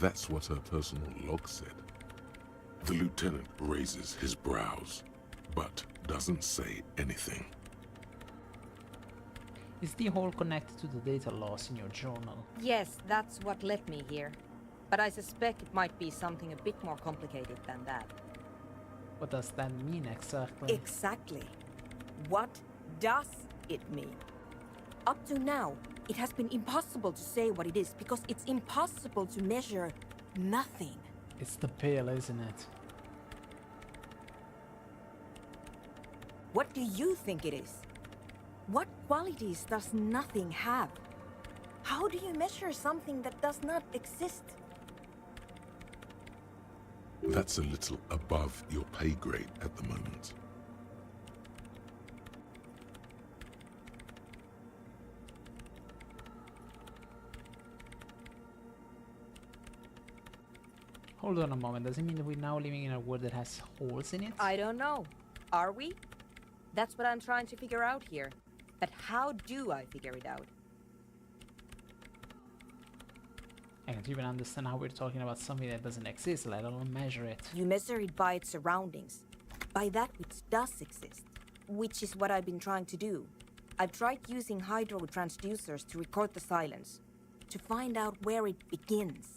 That's what her personal log said. The lieutenant raises his brows, but doesn't say anything. Is the hole connected to the data loss in your journal? Yes, that's what led me here. But I suspect it might be something a bit more complicated than that. What does that mean exactly? Exactly. What does it mean? Up to now, it has been impossible to say what it is because it's impossible to measure nothing. It's the pill, isn't it? What do you think it is? What qualities does nothing have? How do you measure something that does not exist? That's a little above your pay grade at the moment. Hold on a moment, does it mean that we're now living in a world that has holes in it? I don't know. Are we? That's what I'm trying to figure out here. But how do I figure it out? I can't even understand how we're talking about something that doesn't exist, let alone measure it. You measure it by its surroundings, by that which does exist, which is what I've been trying to do. I've tried using hydro transducers to record the silence, to find out where it begins.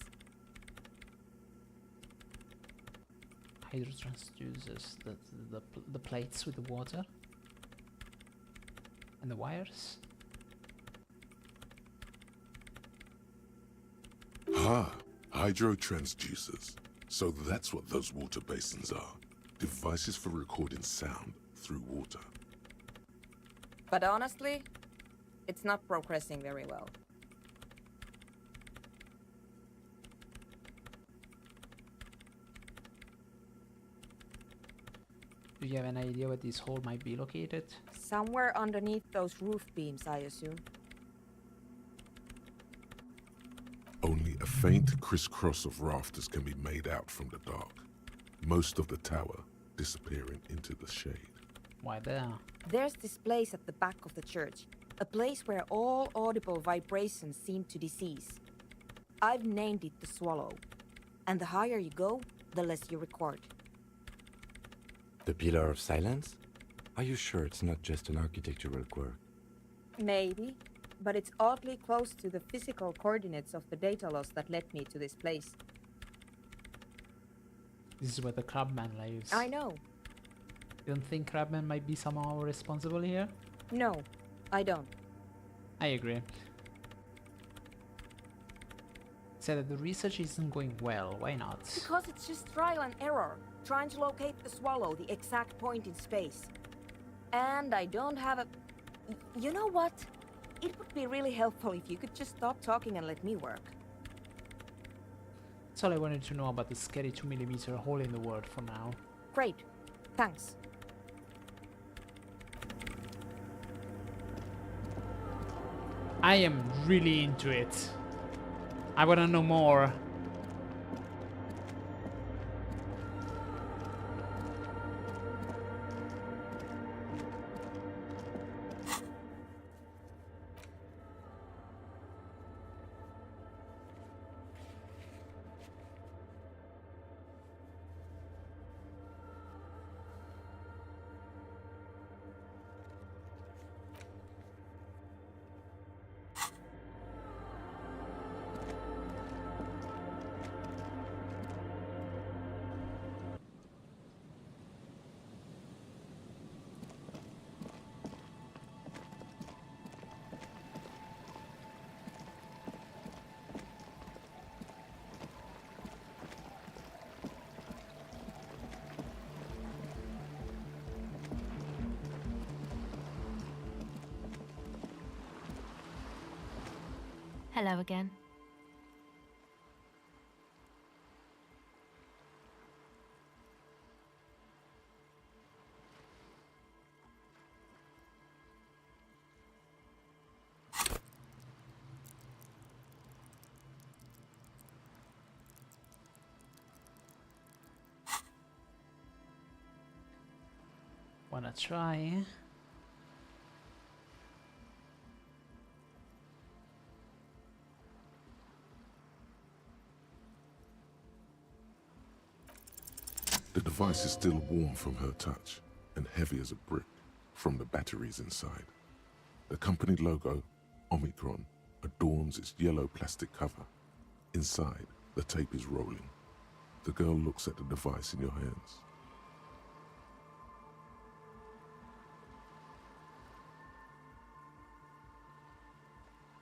Hydro transducers, the plates with the water? And the wires? Ah, hydro transducers. So that's what those water basins are. Devices for recording sound through water. But honestly, it's not progressing very well. Do you have an idea where this hole might be located? Somewhere underneath those roof beams, I assume. Only a faint crisscross of rafters can be made out from the dark. Most of the tower disappearing into the shade. Why there? There's this place at the back of the church. A place where all audible vibrations seem to decease. I've named it the Swallow. And the higher you go, the less you record. The Pillar of Silence? Are you sure it's not just an architectural quirk? Maybe, but it's oddly close to the physical coordinates of the data loss that led me to this place. This is where the crabman lives. I know. You don't think crabman might be somehow responsible here? No, I don't. I agree. Said that the research isn't going well. Why not? Because it's just trial and error, trying to locate the Swallow, the exact point in space. And I don't have a... You know what? It would be really helpful if you could just stop talking and let me work. That's all I wanted to know about the scary 2mm hole in the world for now. Great. Thanks. I am really into it. I wanna know more. Hello again. Wanna try? The device is still warm from her touch and heavy as a brick from the batteries inside. The company logo, Omicron, adorns its yellow plastic cover. Inside, the tape is rolling. The girl looks at the device in your hands.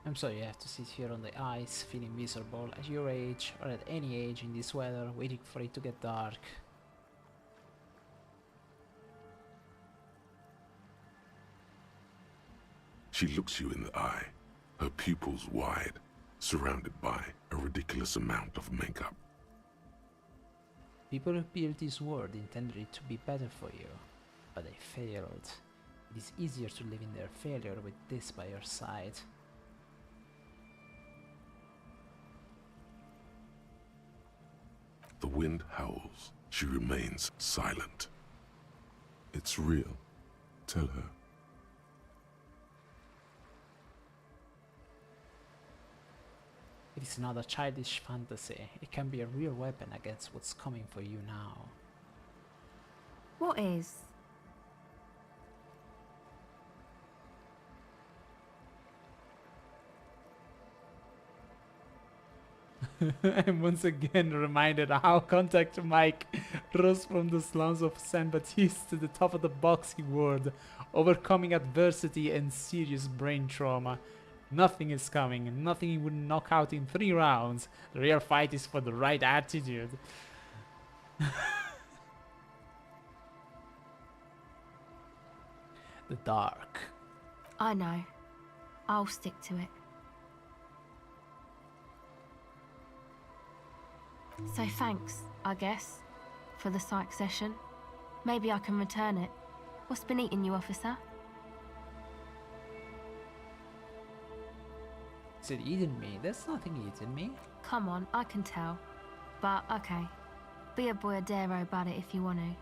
I'm sorry you have to sit here on the ice, feeling miserable at your age or at any age in this weather, waiting for it to get dark. She looks you in the eye, her pupils wide, surrounded by a ridiculous amount of makeup. People who built this world intended it to be better for you, but they failed. It is easier to live in their failure with this by your side. The wind howls. She remains silent. It's real. Tell her. It is not a childish fantasy. It can be a real weapon against what's coming for you now. What is? I'm once again reminded how Contact Mike rose from the slums of San Baptiste to the top of the boxing world, overcoming adversity and serious brain trauma. Nothing is coming, nothing he would knock out in 3 rounds. The real fight is for the right attitude. The dark. I know. I'll stick to it. So thanks, I guess, for the psych session. Maybe I can return it. What's been eating you, officer? Is it eating me? There's nothing eating me. Come on, I can tell. But, okay. Be a boyadero about it if you want to.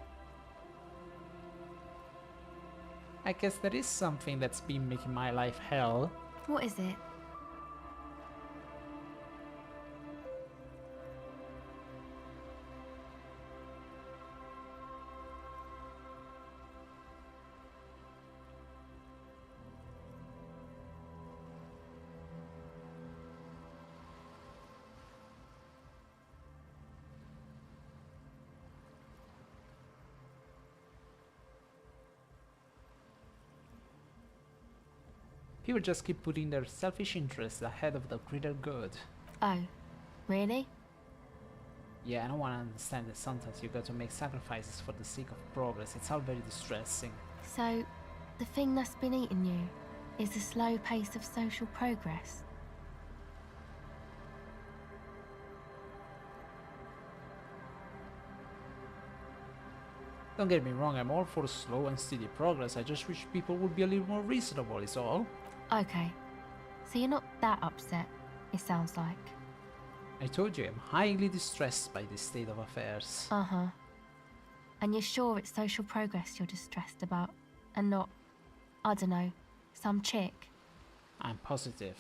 I guess there is something that's been making my life hell. What is it? People just keep putting their selfish interests ahead of the greater good. Oh, really? Yeah, I don't want to understand that sometimes you got to make sacrifices for the sake of progress. It's all very distressing. So, the thing that's been eating you is the slow pace of social progress. Don't get me wrong, I'm all for slow and steady progress. I just wish people would be a little more reasonable, is all. Okay. So you're not that upset, it sounds like. I told you, I'm highly distressed by this state of affairs. Uh-huh. And you're sure it's social progress you're distressed about, and not, I don't know, some chick? I'm positive.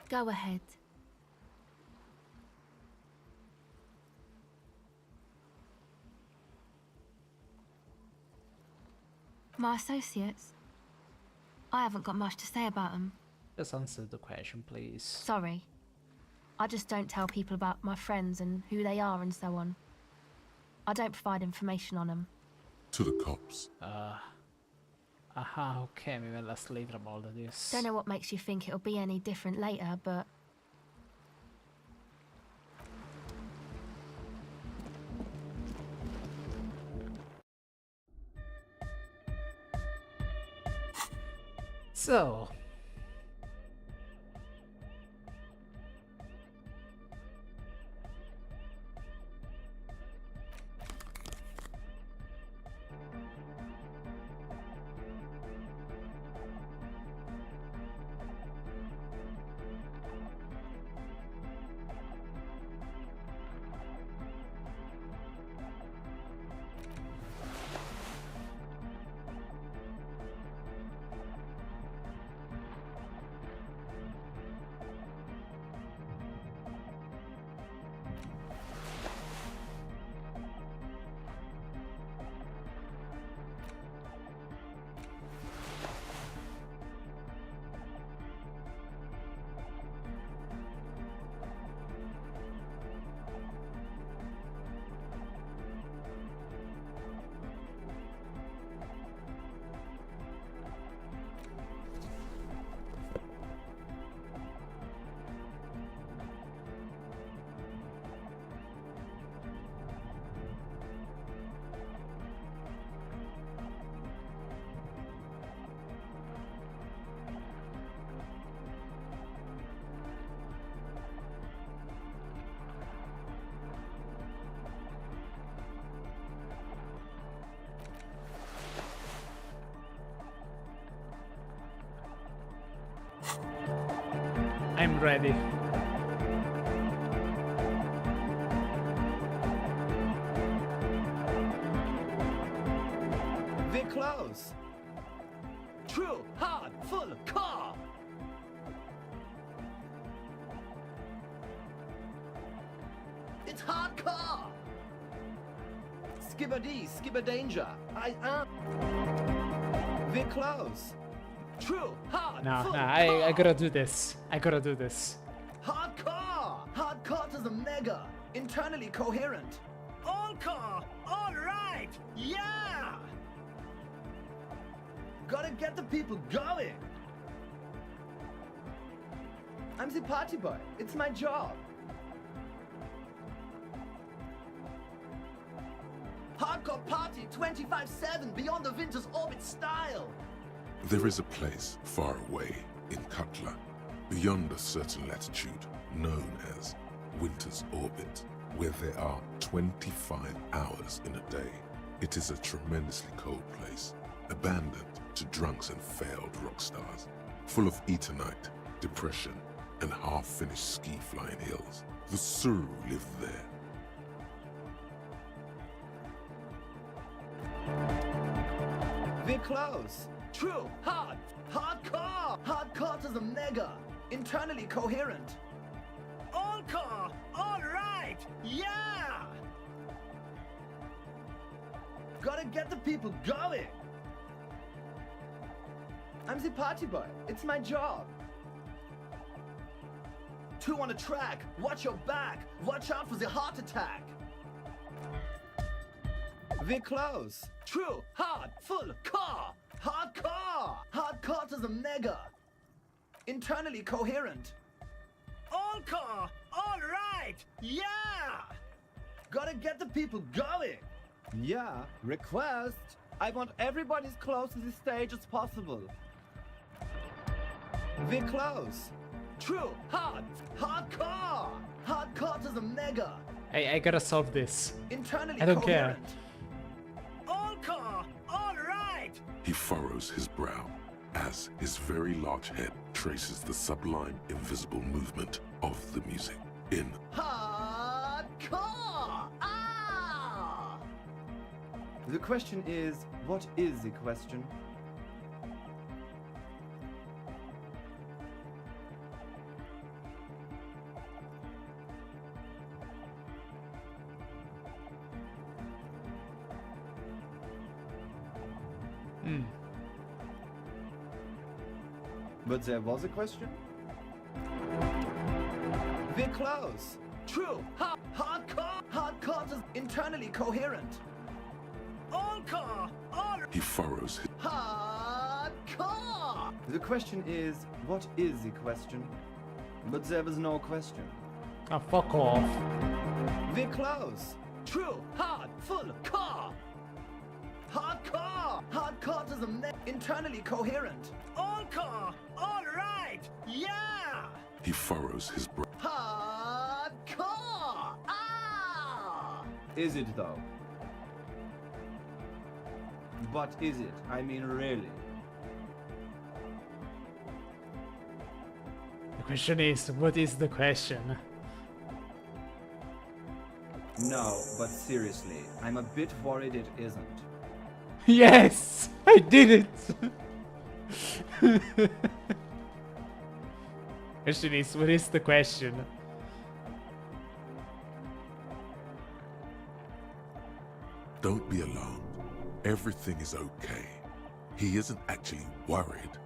Go ahead. My associates? I haven't got much to say about them. Just answer the question, please. Sorry. I just don't tell people about my friends and who they are and so on. I don't provide information on them. To the cops. Aha, okay, maybe let's leave them all to this. Don't know what makes you think it'll be any different later, but... So, I'm ready. We're close. True, hard, full, car. It's hardcore. Skibber D, skibber danger. I am. We're close. True, hard, No, full, no, car. I gotta do this. I gotta do this. Hardcore! Hardcore to the mega! Internally coherent! All car! Alright! Yeah! Gotta get the people going! I'm the party boy. It's my job. Hardcore party 25/7 beyond the winter's orbit style! There is a place far away in Cutler, beyond a certain latitude, known as Winter's Orbit, where there are 25 hours in a day. It is a tremendously cold place, abandoned to drunks and failed rock stars, full of eternite, depression, and half-finished ski-flying hills. The Suru live there. We're close. True, hard, hardcore. Hardcore to the mega. Internally coherent. All car, all right, yeah. Gotta get the people going. I'm the party boy. It's my job. 2 on a track. Watch your back. Watch out for the heart attack. We're close. True, hard, full, car. Hardcore! Hardcore to the mega. Internally coherent. All car! All right! Yeah! Gotta get the people going. Yeah, request. I want everybody as close to the stage as possible. We're close. True, hard, hardcore! Hardcore to the mega. I gotta solve this. Internally I don't care. coherent. All car! All right! He furrows his brow as his very large head traces the sublime, invisible movement of the music in Hardcore! Ah! The question is, what is the question? But there was a question? We're close. True. Hardcore. Hardcore is internally coherent. All car. All. He furrows his... Hardcore. The question is, what is the question? But there was no question. Oh, fuck off. We're close. True. Hard. Full. Car. Hardcore. Hardcore is internally coherent. All car. All right. Yeah. He furrows his brow. Hardcore. Ah. Is it though? But is it? I mean, really? The question is, what is the question? No, but seriously, I'm a bit worried it isn't. Yes! I did it! Question is, what is the question? Don't be alarmed. Everything is okay. He isn't actually worried.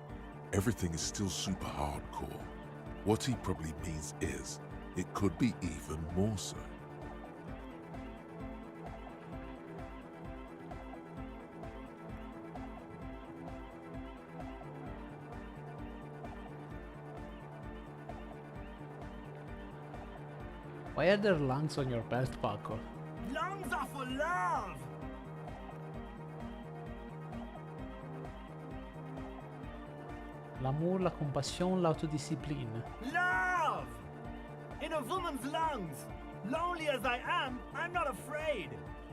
Everything is still super hardcore. What he probably means is, it could be even more so. Why are there lungs on your belt buckle? Lungs are for love. L'amour, la compassion, l'autodiscipline. Love! In a woman's lungs. Lonely as I am, I'm not afraid.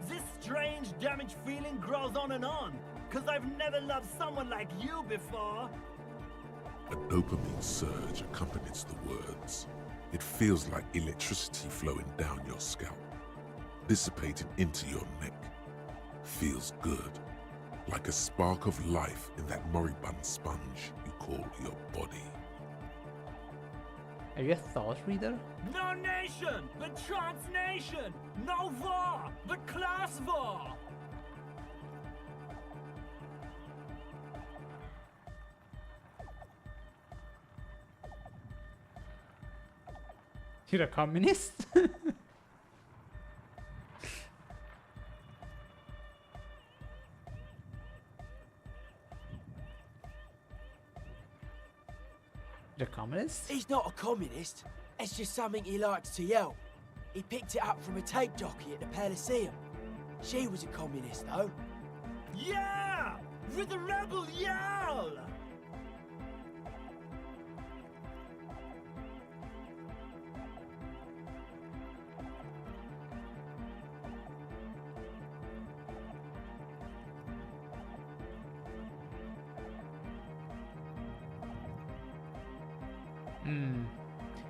This strange, damaged feeling grows on and on. 'Cause I've never loved someone like you before. A dopamine surge accompanies the words. It feels like electricity flowing down your scalp, dissipating into your neck. Feels good, like a spark of life in that moribund sponge you call your body. Are you a thought reader? No nation, but transnation. No war, but class war. You're a communist? You're a communist? He's not a communist. It's just something he likes to yell. He picked it up from a tape jockey at the Elysium. She was a communist, though. Yeah! With the rebel yell!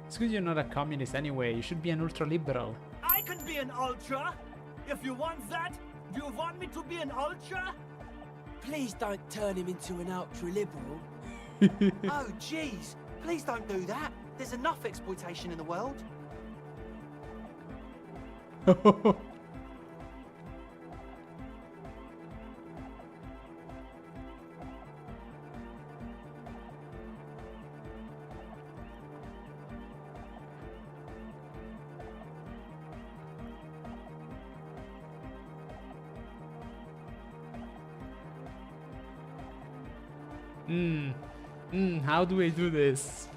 It's good you're not a communist anyway. You should be an ultra-liberal. I can be an ultra. If you want that, do you want me to be an ultra? Please don't turn him into an ultra-liberal. Oh, jeez. Please don't do that. There's enough exploitation in the world. How do I do this?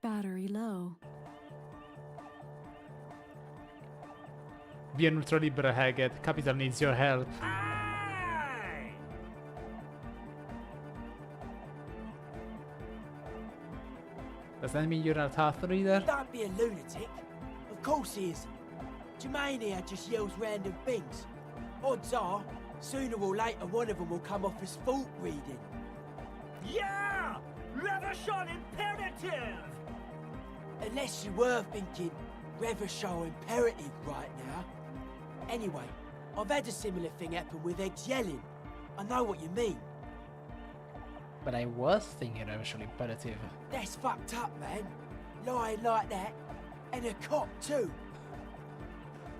Battery low. Be an ultra-liberal, Haggett. Capital needs your help. Does that mean you're a thought reader? Don't be a lunatic. Of course he isn't. Jermaine here just yells random things. Odds are, sooner or later one of them will come off as fault reading. Yeah! Reversion imperative! Unless you were thinking Reversion imperative right now. Anyway, I've had a similar thing happen with eggs yelling. I know what you mean. But I was thinking eventually imperative. That's fucked up, man. Lying like that. And a cop too.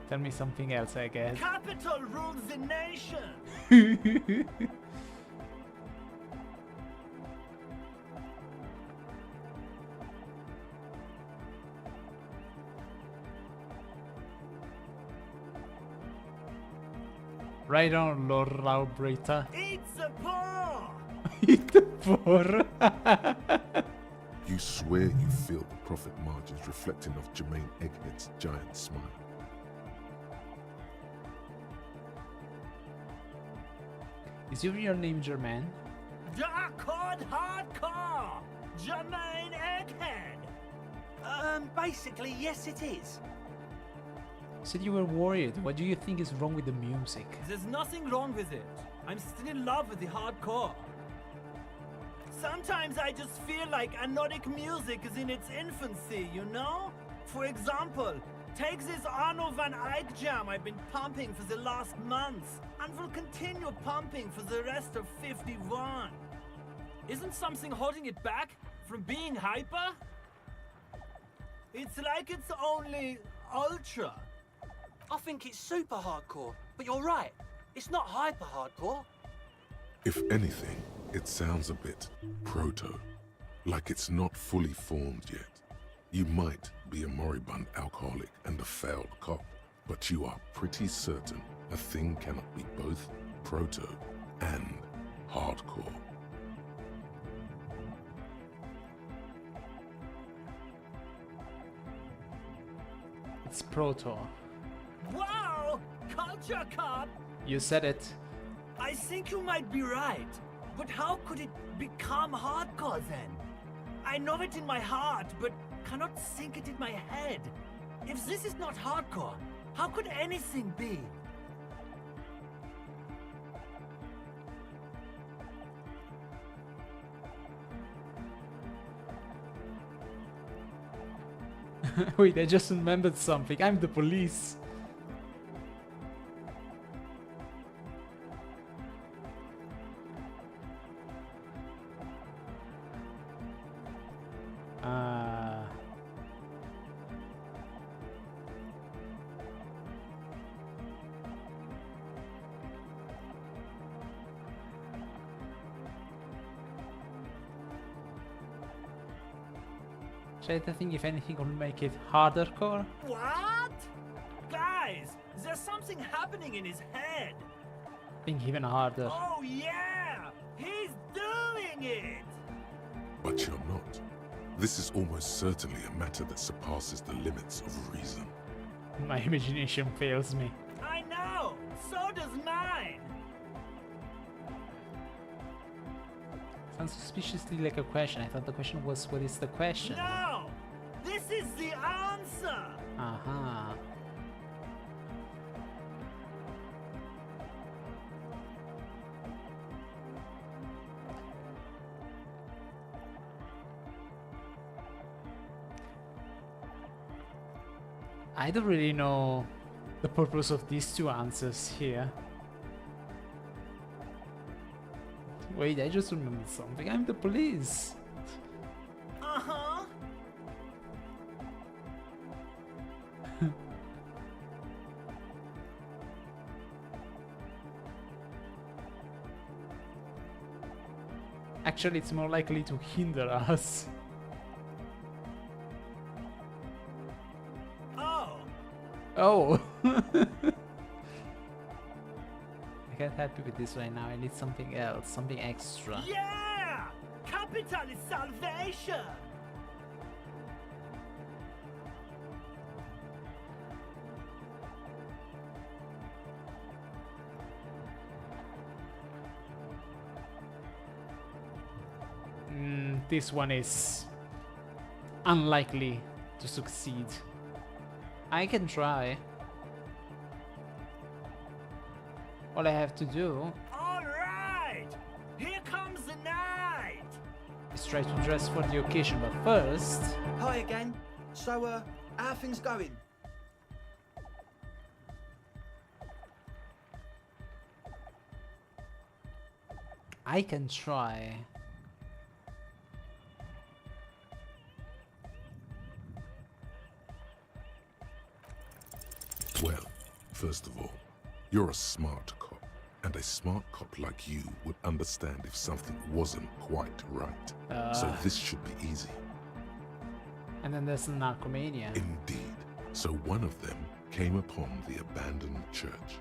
Tell me something else, I guess. Capital rules the nation! Right on, Lord Laubrita. Eat the poor! Eat the poor! You swear you feel the profit margins reflecting off Jermaine Egghead's giant smile. Is your real name Jermaine? Dark-Hard Hardcore! Jermaine Egghead! Basically, yes it is. You said you were worried. What do you think is wrong with the music? There's nothing wrong with it. I'm still in love with the hardcore. Sometimes I just feel like anodic music is in its infancy, you know? For example, take this Arno van Eyck jam I've been pumping for the last month, and will continue pumping for the rest of 51. Isn't something holding it back from being hyper? It's like it's only ultra. I think it's super hardcore, but you're right. It's not hyper hardcore. If anything, it sounds a bit proto, like it's not fully formed yet. You might be a moribund alcoholic and a failed cop, but you are pretty certain a thing cannot be both proto and hardcore. It's proto. Wow! Culture cop! You said it. I think you might be right. But how could it become hardcore then? I know it in my heart, but cannot think it in my head. If this is not hardcore, how could anything be? Wait, I just remembered something. I'm the police. Try to think if anything will make it harder core. What? Guys, there's something happening in his head. Think even harder. Oh yeah, he's doing it. But you're not. This is almost certainly a matter that surpasses the limits of reason. My imagination fails me. I know, so does mine. Sounds suspiciously like a question. I thought the question was, what is the question? No, this is the answer. Uh-huh. I don't really know the purpose of these two answers here. Wait, I just remembered something. I'm the police. Uh-huh. Actually, it's more likely to hinder us. Oh! I can't help you with this right now. I need something else, something extra. Yeah! Capital is salvation! This one is unlikely to succeed. I can try. All I have to do Alright! Here comes the night! is try to dress for the occasion, but first... Hi again. So, how are things going? I can try. Well, first of all, you're a smart cop, and a smart cop like you would understand if something wasn't quite right. So this should be easy. And then there's the narcomania. Indeed. So one of them came upon the abandoned church.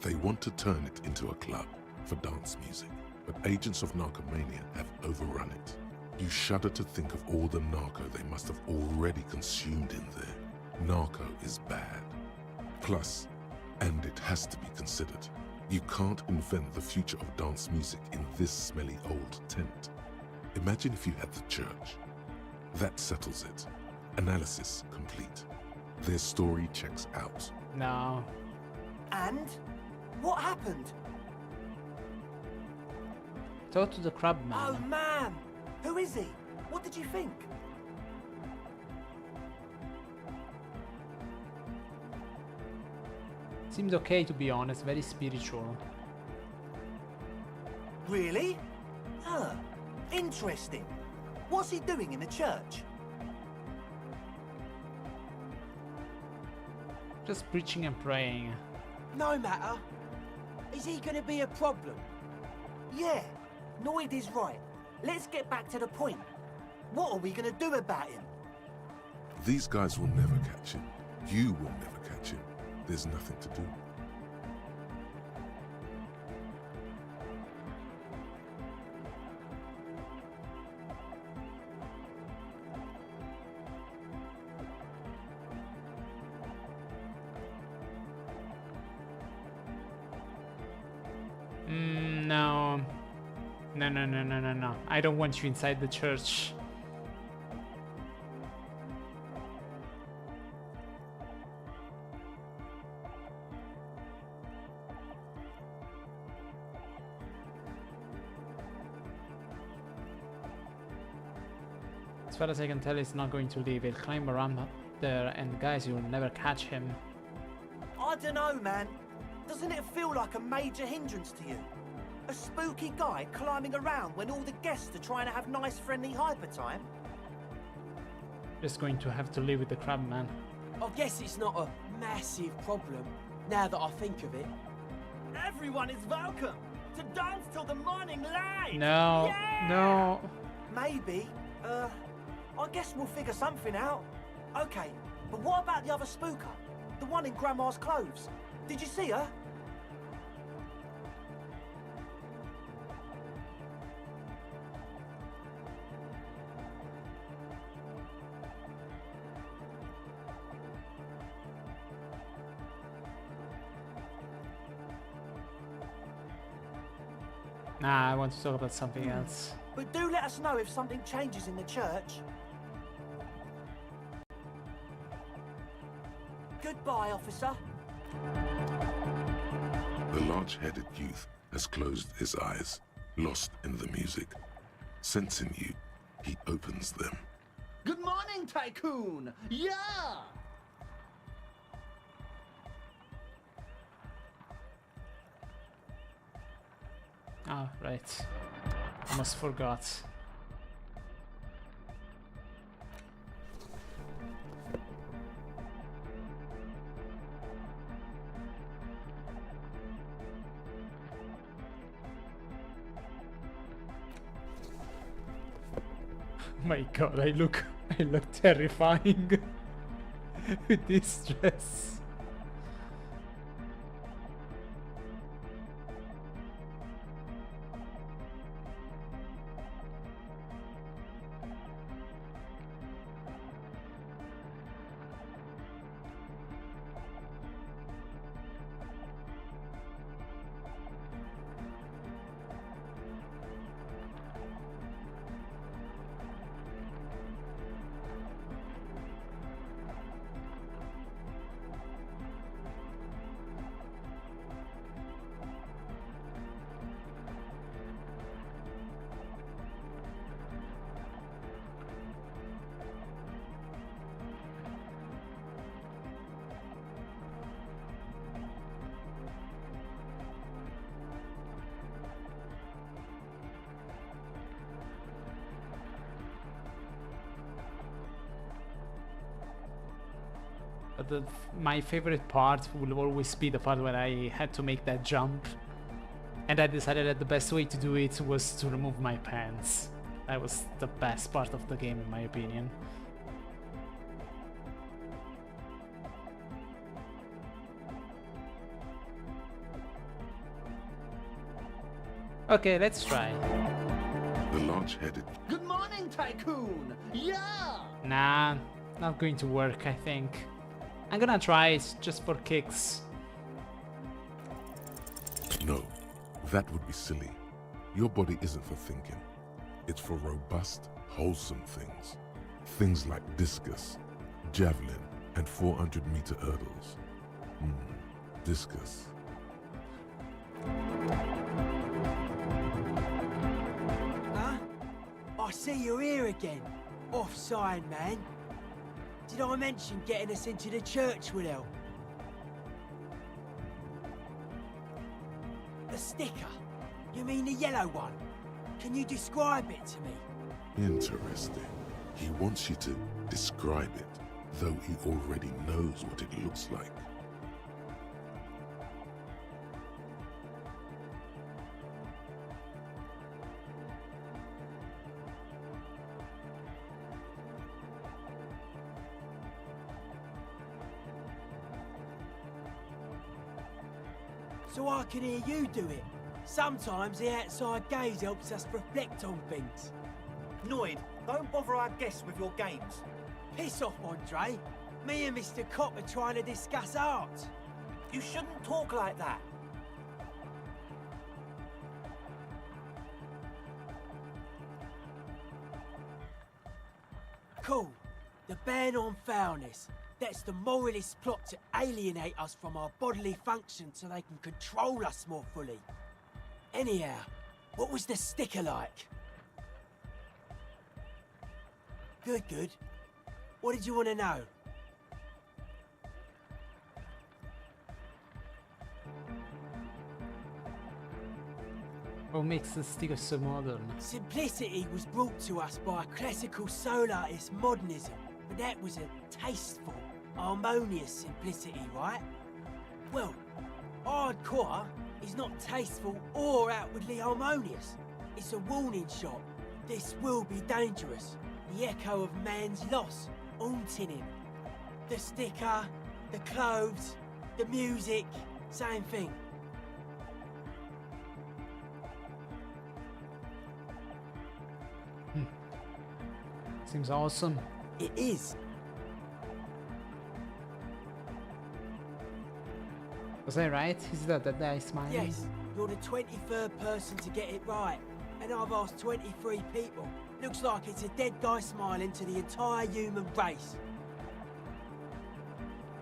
They want to turn it into a club for dance music, but agents of narcomania have overrun it. You shudder to think of all the narco they must have already consumed in there. Narco is bad. Plus, and it has to be considered, you can't invent the future of dance music in this smelly old tent. Imagine if you had the church. That settles it. Analysis complete. Their story checks out. No. And? What happened? Talk to the crab man. Oh man! Who is he? What did you think? Seemed okay, to be honest, very spiritual. Really? Huh. Interesting. What's he doing in the church? Just preaching and praying. No matter. Is he gonna be a problem? Yeah, Noid is right. Let's get back to the point. What are we gonna do about him? These guys will never catch him. You will never catch him. There's nothing to do. No. No. I don't want you inside the church. As far as I can tell, it's not going to leave. It'll climb around there, and guys, you'll never catch him. I don't know, man. Doesn't it feel like a major hindrance to you? A spooky guy climbing around when all the guests are trying to have nice, friendly hyper time? Just going to have to live with the crab man. I guess it's not a massive problem, now that I think of it. Everyone is welcome to dance till the morning light! No, yeah! no. Maybe. I guess we'll figure something out. Okay, but what about the other spooker? The one in Grandma's clothes? Did you see her? Nah, I want to talk about something else. But do let us know if something changes in the church. Goodbye, officer. The large-headed youth has closed his eyes, lost in the music. Sensing you, he opens them. Good morning, Tycoon! Yeah! Oh, right. Almost forgot. My god, I look terrifying with this dress. My favorite part will always be the part where I had to make that jump, and I decided that the best way to do it was to remove my pants. That was the best part of the game, in my opinion. Okay, let's try. The large-headed... Good morning, Tycoon! Yeah! Nah, not going to work, I think. I'm gonna try it just for kicks. No, that would be silly. Your body isn't for thinking. It's for robust, wholesome things. Things like discus, javelin, and 400-meter hurdles. Discus. Huh? I see you're here again. Offside, man. Did I mention getting us into the church would help? A sticker? You mean the yellow one? Can you describe it to me? Interesting. He wants you to describe it, though he already knows what it looks like. So I can hear you do it. Sometimes the outside gaze helps us reflect on things. Noid, don't bother our guests with your games. Piss off, Andre. Me and Mr. Cop are trying to discuss art. You shouldn't talk like that. Cool. The ban on foulness. That's the moralist plot to alienate us from our bodily functions so they can control us more fully. Anyhow, what was the sticker like? Good. What did you want to know? What makes the sticker so modern? Simplicity was brought to us by classical soul artist modernism, but that was a tasteful, harmonious simplicity, right? Well, hardcore is not tasteful or outwardly harmonious. It's a warning shot. This will be dangerous. The echo of man's loss, haunting him. The sticker, the clothes, the music, same thing. Seems awesome. It is. Was I right? Is that guy smiling? Yes, you're the 23rd person to get it right. And I've asked 23 people. Looks like it's a dead guy smiling to the entire human race.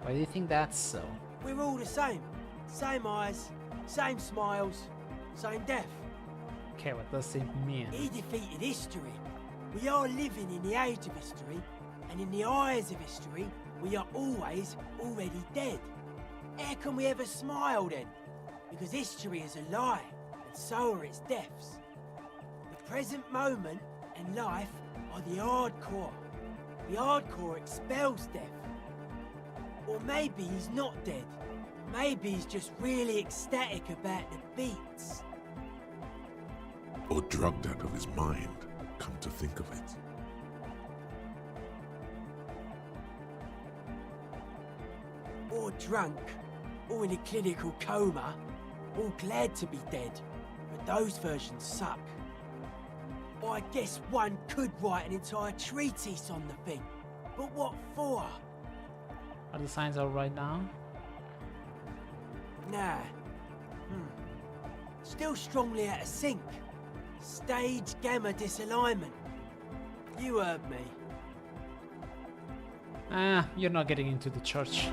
Why do you think that's so? We're all the same. Same eyes, same smiles, same death. Okay, what does it mean? He defeated history. We are living in the age of history, and in the eyes of history, we are always already dead. How can we ever smile then? Because history is a lie, and so are its deaths. The present moment and life are the hardcore. The hardcore expels death. Or maybe he's not dead. Maybe he's just really ecstatic about the beats. Or drugged out of his mind, come to think of it. Or drunk, or in a clinical coma, or glad to be dead. But those versions suck. I guess one could write an entire treatise on the thing. But what for? Are the signs all right now? Nah. Still strongly out of sync. Stage gamma disalignment. You heard me. Ah, you're not getting into the church.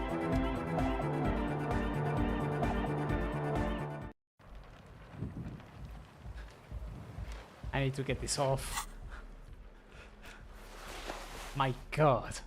I need to get this off. My god.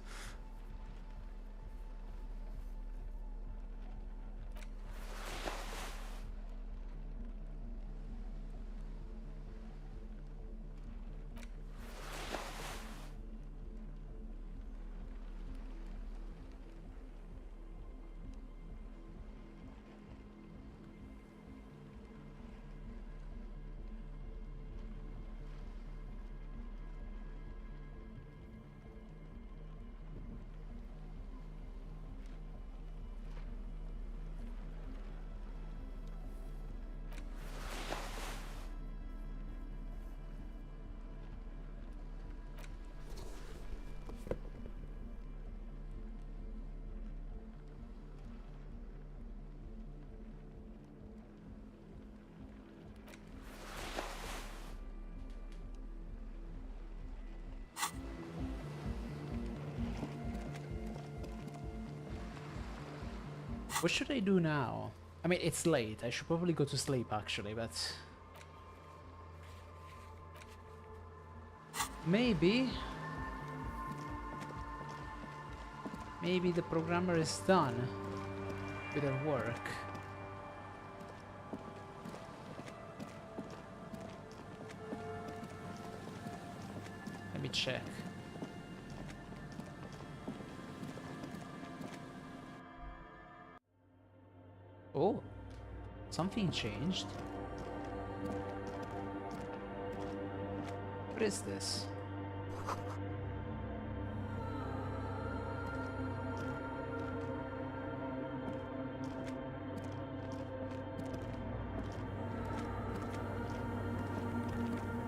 What should I do now? I mean, it's late. I should probably go to sleep, actually, but... Maybe the programmer is done with her work. Let me check. Oh, something changed. What is this?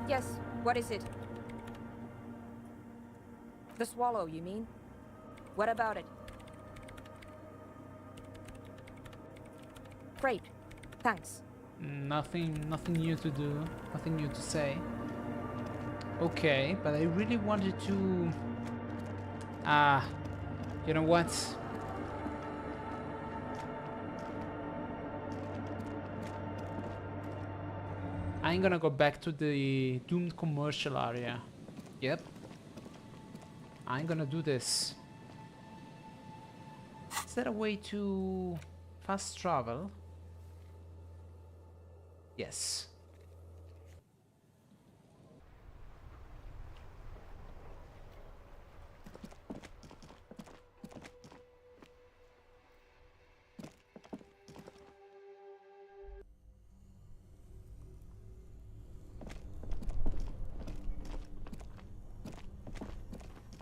Yes, what is it? The swallow, you mean? What about it? Great. Thanks. Nothing new to do, nothing new to say. Okay, but I really wanted to... you know what? I'm gonna go back to the doomed commercial area. Yep. I'm gonna do this. Is there a way to fast travel? Yes.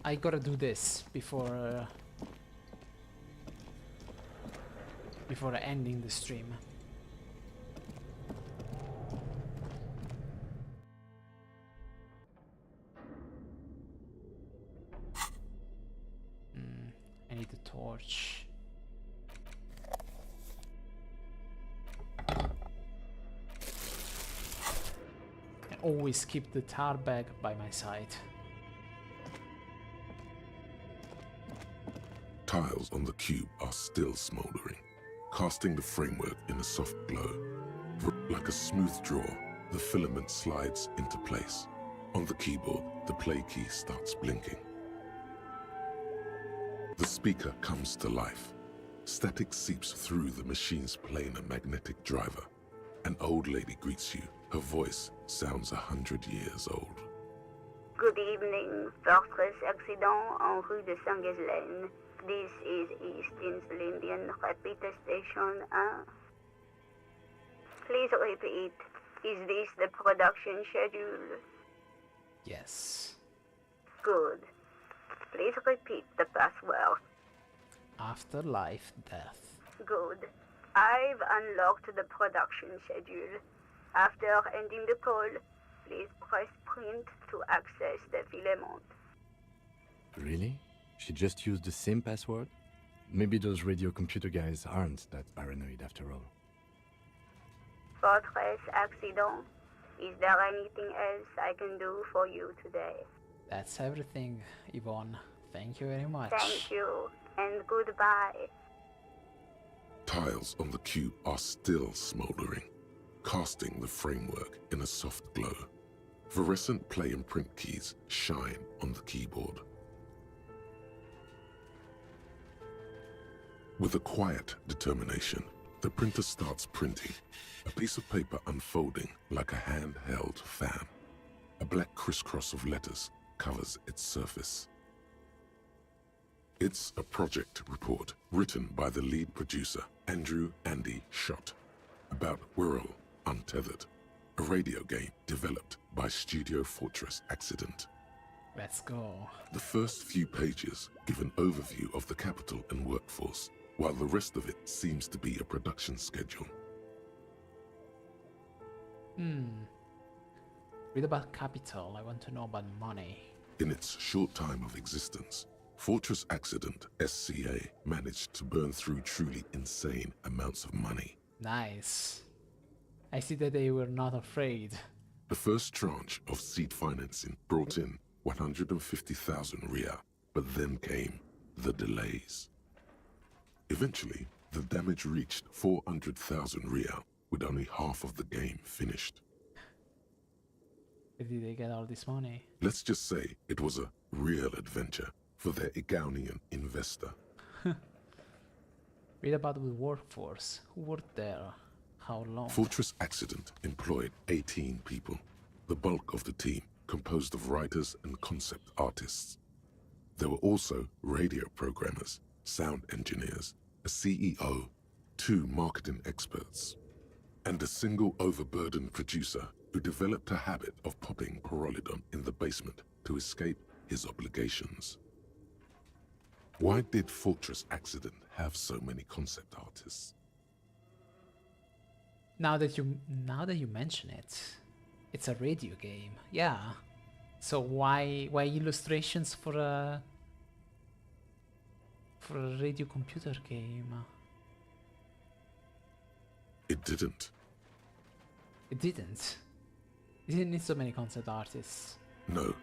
I gotta do this before ending the stream. I need a torch. I always keep the tar bag by my side. Tiles on the cube are still smoldering, casting the framework in a soft glow. Like a smooth draw, the filament slides into place. On the keyboard, the play key starts blinking. The speaker comes to life. Static seeps through the machine's planar magnetic driver. An old lady greets you. Her voice sounds 100 years old. Good evening, Fortress Accident en rue de Saint-Ghislaine. This is East Insulindian Repeater Station 1. Please repeat. Is this the production schedule? Yes. Good. Please repeat the password. Afterlife death. Good. I've unlocked the production schedule. After ending the call, please press print to access the filament. Really? She just used the same password? Maybe those radio computer guys aren't that paranoid after all. Fortress Accident. Is there anything else I can do for you today? That's everything, Yvonne. Thank you very much. Thank you, and goodbye. Tiles on the cube are still smoldering, casting the framework in a soft glow. Fluorescent play and print keys shine on the keyboard. With a quiet determination, the printer starts printing, a piece of paper unfolding like a handheld fan. A black crisscross of letters covers its surface. It's a project report written by the lead producer, Andrew Andy Schott, about Whirl Untethered, a radio game developed by Studio Fortress Accident. Let's go. The first few pages give an overview of the capital and workforce, while the rest of it seems to be a production schedule. Read about capital. I want to know about money. In its short time of existence, Fortress Accident SCA managed to burn through truly insane amounts of money. Nice. I see that they were not afraid. The first tranche of seed financing brought in 150,000 Riyal, but then came the delays. Eventually, the damage reached 400,000 Riyal, with only half of the game finished. Where did they get all this money? Let's just say it was a real adventure for their Igaunian investor. Read about the workforce. Who worked there? How long? Fortress Accident employed 18 people. The bulk of the team composed of writers and concept artists. There were also radio programmers, sound engineers, a CEO, 2 marketing experts, and a single overburdened producer who developed a habit of popping Pyrrolidon in the basement to escape his obligations. Why did Fortress Accident have so many concept artists? Now that you mention it, it's a radio game. Yeah. So why illustrations for a radio computer game? It didn't. It didn't. It didn't need so many concept artists. No,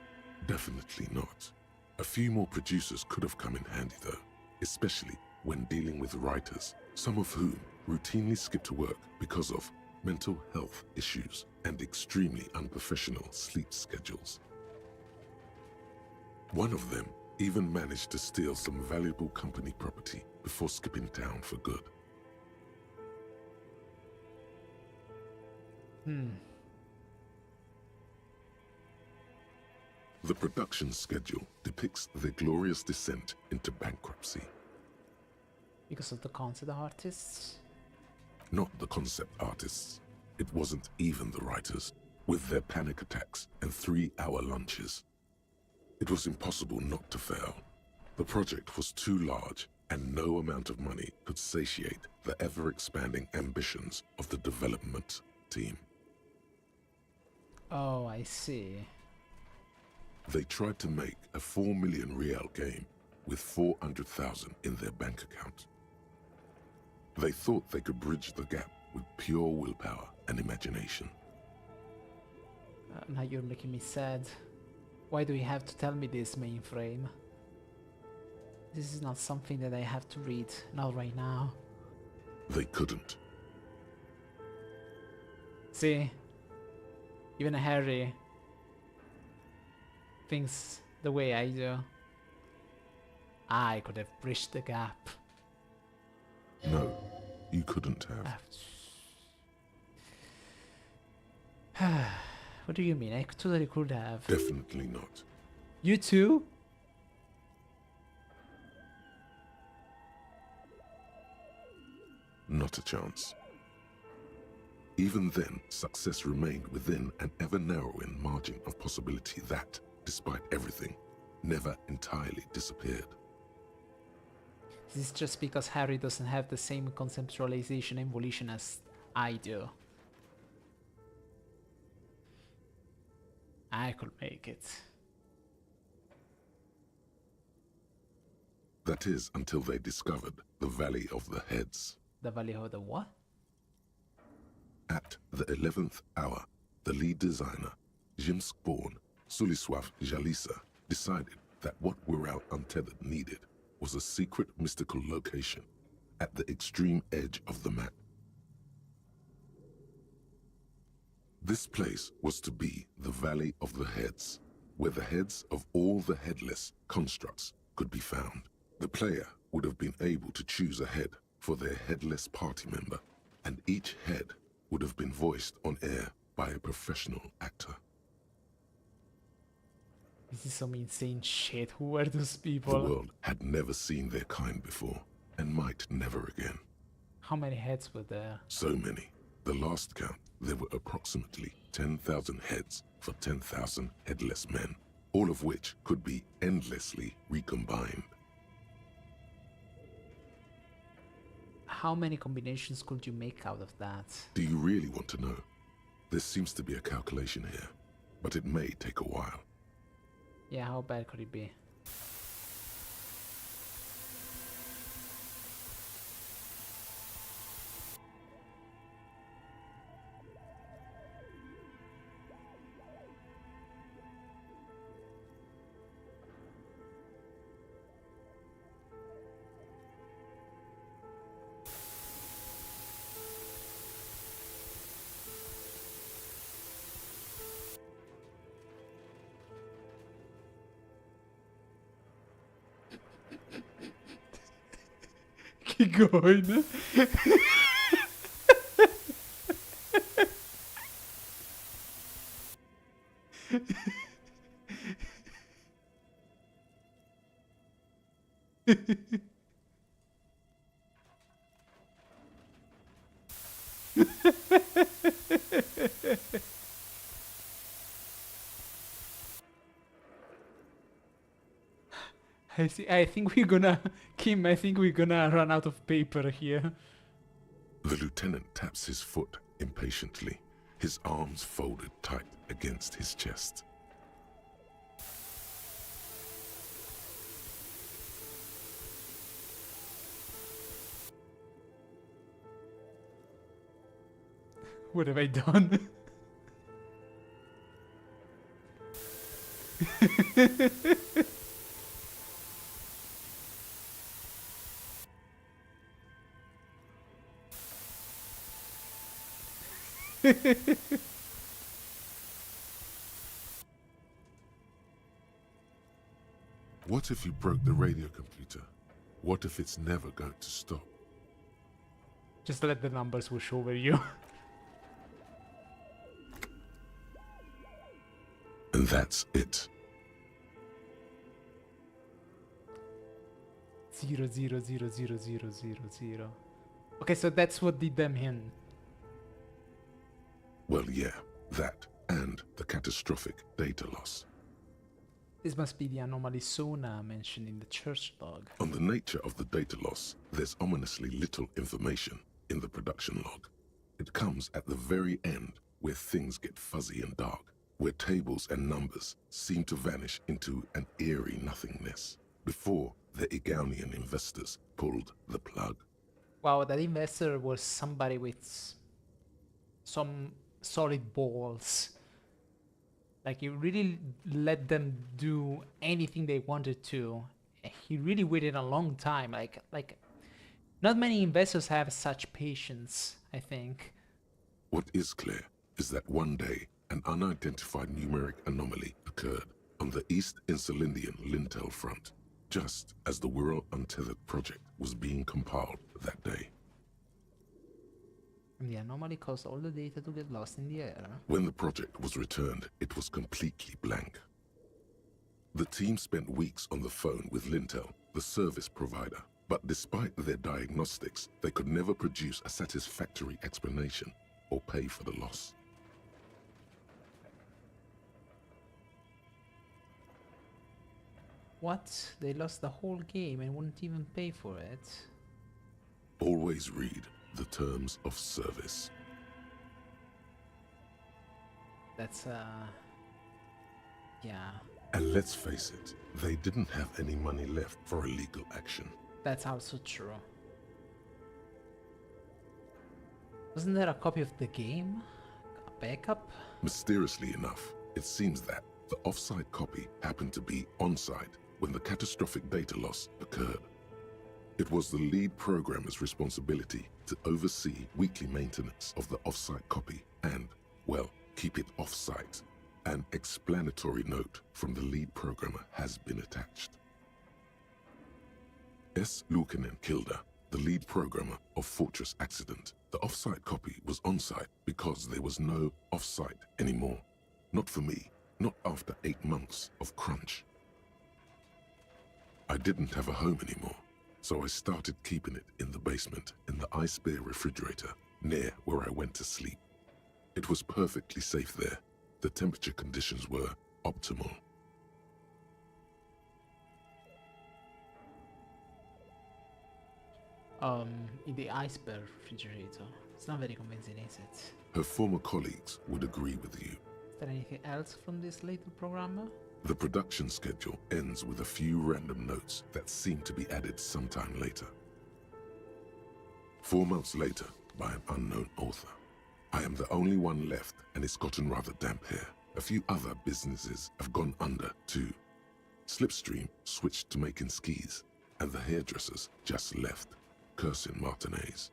definitely not. A few more producers could have come in handy though, especially when dealing with writers, some of whom routinely skip to work because of mental health issues and extremely unprofessional sleep schedules. One of them even managed to steal some valuable company property before skipping town for good. The production schedule depicts their glorious descent into bankruptcy. Because of the concept artists? Not the concept artists. It wasn't even the writers, with their panic attacks and 3-hour lunches. It was impossible not to fail. The project was too large, and no amount of money could satiate the ever-expanding ambitions of the development team. Oh, I see. They tried to make a 4 million real game with 400,000 in their bank account. They thought they could bridge the gap with pure willpower and imagination. Now you're making me sad. Why do you have to tell me this, Mainframe? This is not something that I have to read, not right now. They couldn't. See? Even Harry thinks the way I do. I could have bridged the gap. No, you couldn't have. What do you mean? I totally could have. Definitely not. You too? Not a chance. Even then, success remained within an ever-narrowing margin of possibility that, despite everything, never entirely disappeared. This is just because Harry doesn't have the same conceptualization and volition as I do. I could make it. That is until they discovered the Valley of the Heads. The Valley of the what? At the 11th hour, the lead designer, Jimsk-born Suliswav Jalisa, decided that what Wirral Untethered needed was a secret mystical location at the extreme edge of the map. This place was to be the Valley of the Heads, where the heads of all the headless constructs could be found. The player would have been able to choose a head for their headless party member, and each head would have been voiced on air by a professional actor. This is some insane shit. Who are those people? The world had never seen their kind before, and might never again. How many heads were there? So many. The last count, there were approximately 10,000 heads for 10,000 headless men, all of which could be endlessly recombined. How many combinations could you make out of that? Do you really want to know? There seems to be a calculation here, but it may take a while. Yeah, how bad could it be? Keep going. I think we're gonna, Kim, I think we're gonna run out of paper here. The lieutenant taps his foot impatiently, his arms folded tight against his chest. What have I done? What if you broke the radio computer? What if it's never going to stop? Just let the numbers wash over you. And that's it. 0, 0, 0, 0, 0, 0, 0. Okay, so that's what did them in. Well, yeah, that and the catastrophic data loss. This must be the anomaly Sona mentioned in the church log. On the nature of the data loss, there's ominously little information in the production log. It comes at the very end, where things get fuzzy and dark, where tables and numbers seem to vanish into an eerie nothingness, before the Igaunian investors pulled the plug. Wow, that investor was somebody with some solid balls. Like, you really let them do anything they wanted to. He really waited a long time. Like, not many investors have such patience, I think. What is clear is that one day, an unidentified numeric anomaly occurred on the East Insulindian Lintel front, just as the Wirral Untethered project was being compiled that day. And the anomaly caused all the data to get lost in the air. When the project was returned, it was completely blank. The team spent weeks on the phone with Lintel, the service provider, but despite their diagnostics, they could never produce a satisfactory explanation or pay for the loss. What? They lost the whole game and wouldn't even pay for it? Always read the terms of service. That's, yeah. And let's face it, they didn't have any money left for illegal action. That's also true. Wasn't there a copy of the game? A backup? Mysteriously enough, it seems that the offsite copy happened to be on-site when the catastrophic data loss occurred. It was the lead programmer's responsibility to oversee weekly maintenance of the offsite copy and, well, keep it off-site. An explanatory note from the lead programmer has been attached. S. Luukinen Kilda, the lead programmer of Fortress Accident. The off-site copy was on-site because there was no off-site anymore. Not for me, not after 8 months of crunch. I didn't have a home anymore, so I started keeping it in the basement in the ice bear refrigerator near where I went to sleep. It was perfectly safe there. The temperature conditions were optimal. In the ice bear refrigerator. It's not very convincing, is it? Her former colleagues would agree with you. Is there anything else from this little programmer? The production schedule ends with a few random notes that seem to be added sometime later. 4 months later, by an unknown author. I am the only one left, and it's gotten rather damp here. A few other businesses have gone under, too. Slipstream switched to making skis, and the hairdressers just left, cursing Martinez.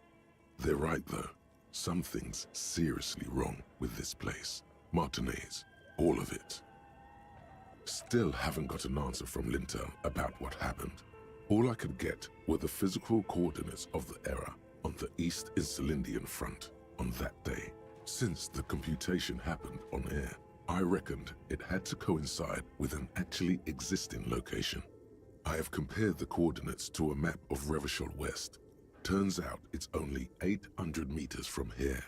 They're right, though. Something's seriously wrong with this place. Martinez, all of it. Still haven't got an answer from Lintel about what happened. All I could get were the physical coordinates of the error on the East Insulindian front on that day. Since the computation happened on air, I reckoned it had to coincide with an actually existing location. I have compared the coordinates to a map of Revachol West. Turns out it's only 800 meters from here.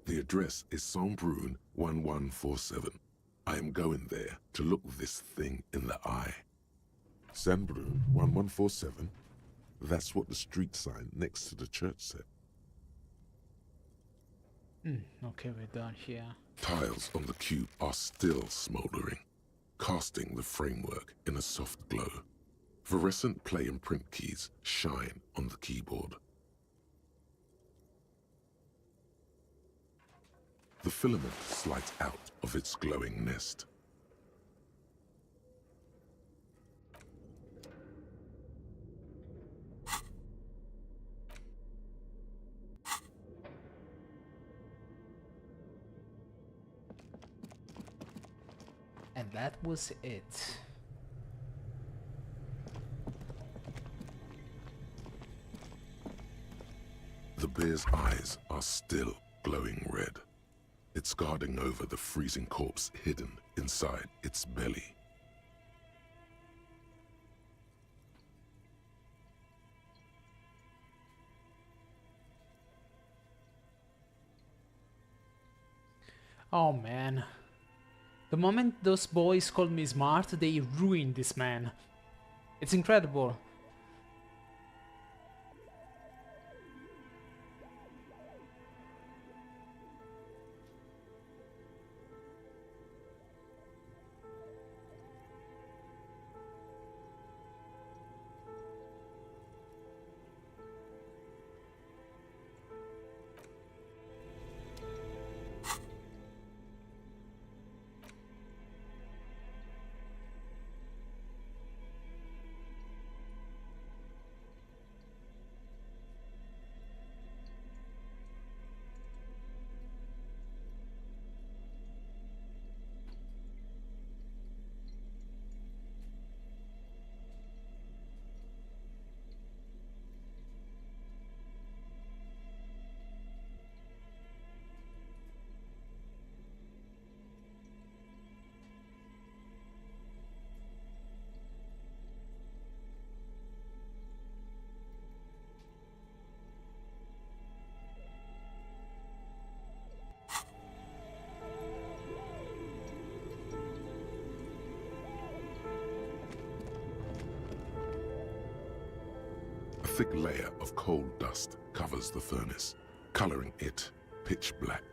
The address is Saint-Brun 1147. I am going there to look this thing in the eye. Saint-Brun 1147? That's what the street sign next to the church said. Okay, we're done here. Tiles on the cube are still smoldering, casting the framework in a soft glow. Fluorescent play and print keys shine on the keyboard. The filament slides out of its glowing nest. And that was it. The bear's eyes are still glowing red. It's guarding over the freezing corpse hidden inside its belly. Oh man. The moment those boys called me smart, they ruined this man. It's incredible. A thick layer of coal dust covers the furnace, coloring it pitch black.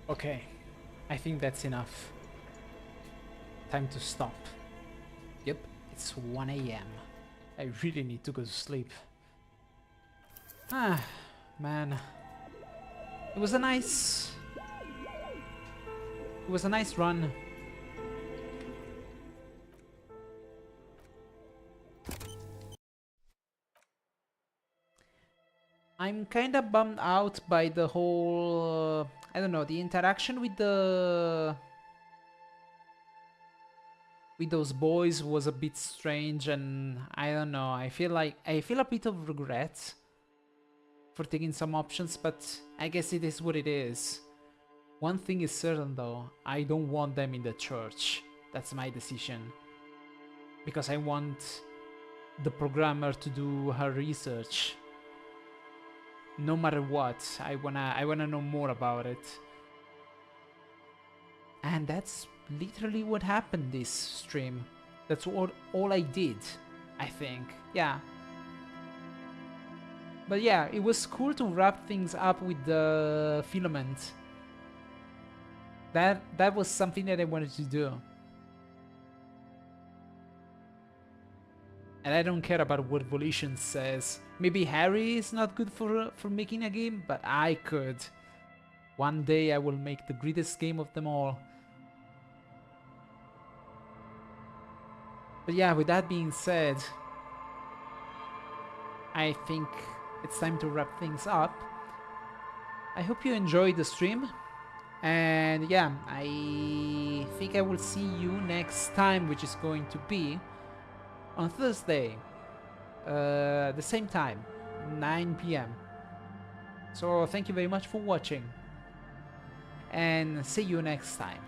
Okay, I think that's enough. Time to stop. Yep, it's 1 AM. I really need to go to sleep. Ah, man. It was a nice run. I'm kinda bummed out by the whole, I don't know, the interaction with those boys was a bit strange, and I don't know, I feel a bit of regret for taking some options, but I guess it is what it is. One thing is certain though, I don't want them in the church. That's my decision. Because I want the programmer to do her research. No matter what, I wanna know more about it. And that's literally what happened this stream. That's all I did, I think. Yeah. But yeah, it was cool to wrap things up with the filament. That was something that I wanted to do. And I don't care about what Volition says. Maybe Harry is not good for making a game, but I could. One day I will make the greatest game of them all. But yeah, with that being said, I think it's time to wrap things up. I hope you enjoyed the stream. And yeah, I think I will see you next time, which is going to be on Thursday, the same time, 9 PM. So thank you very much for watching, and see you next time.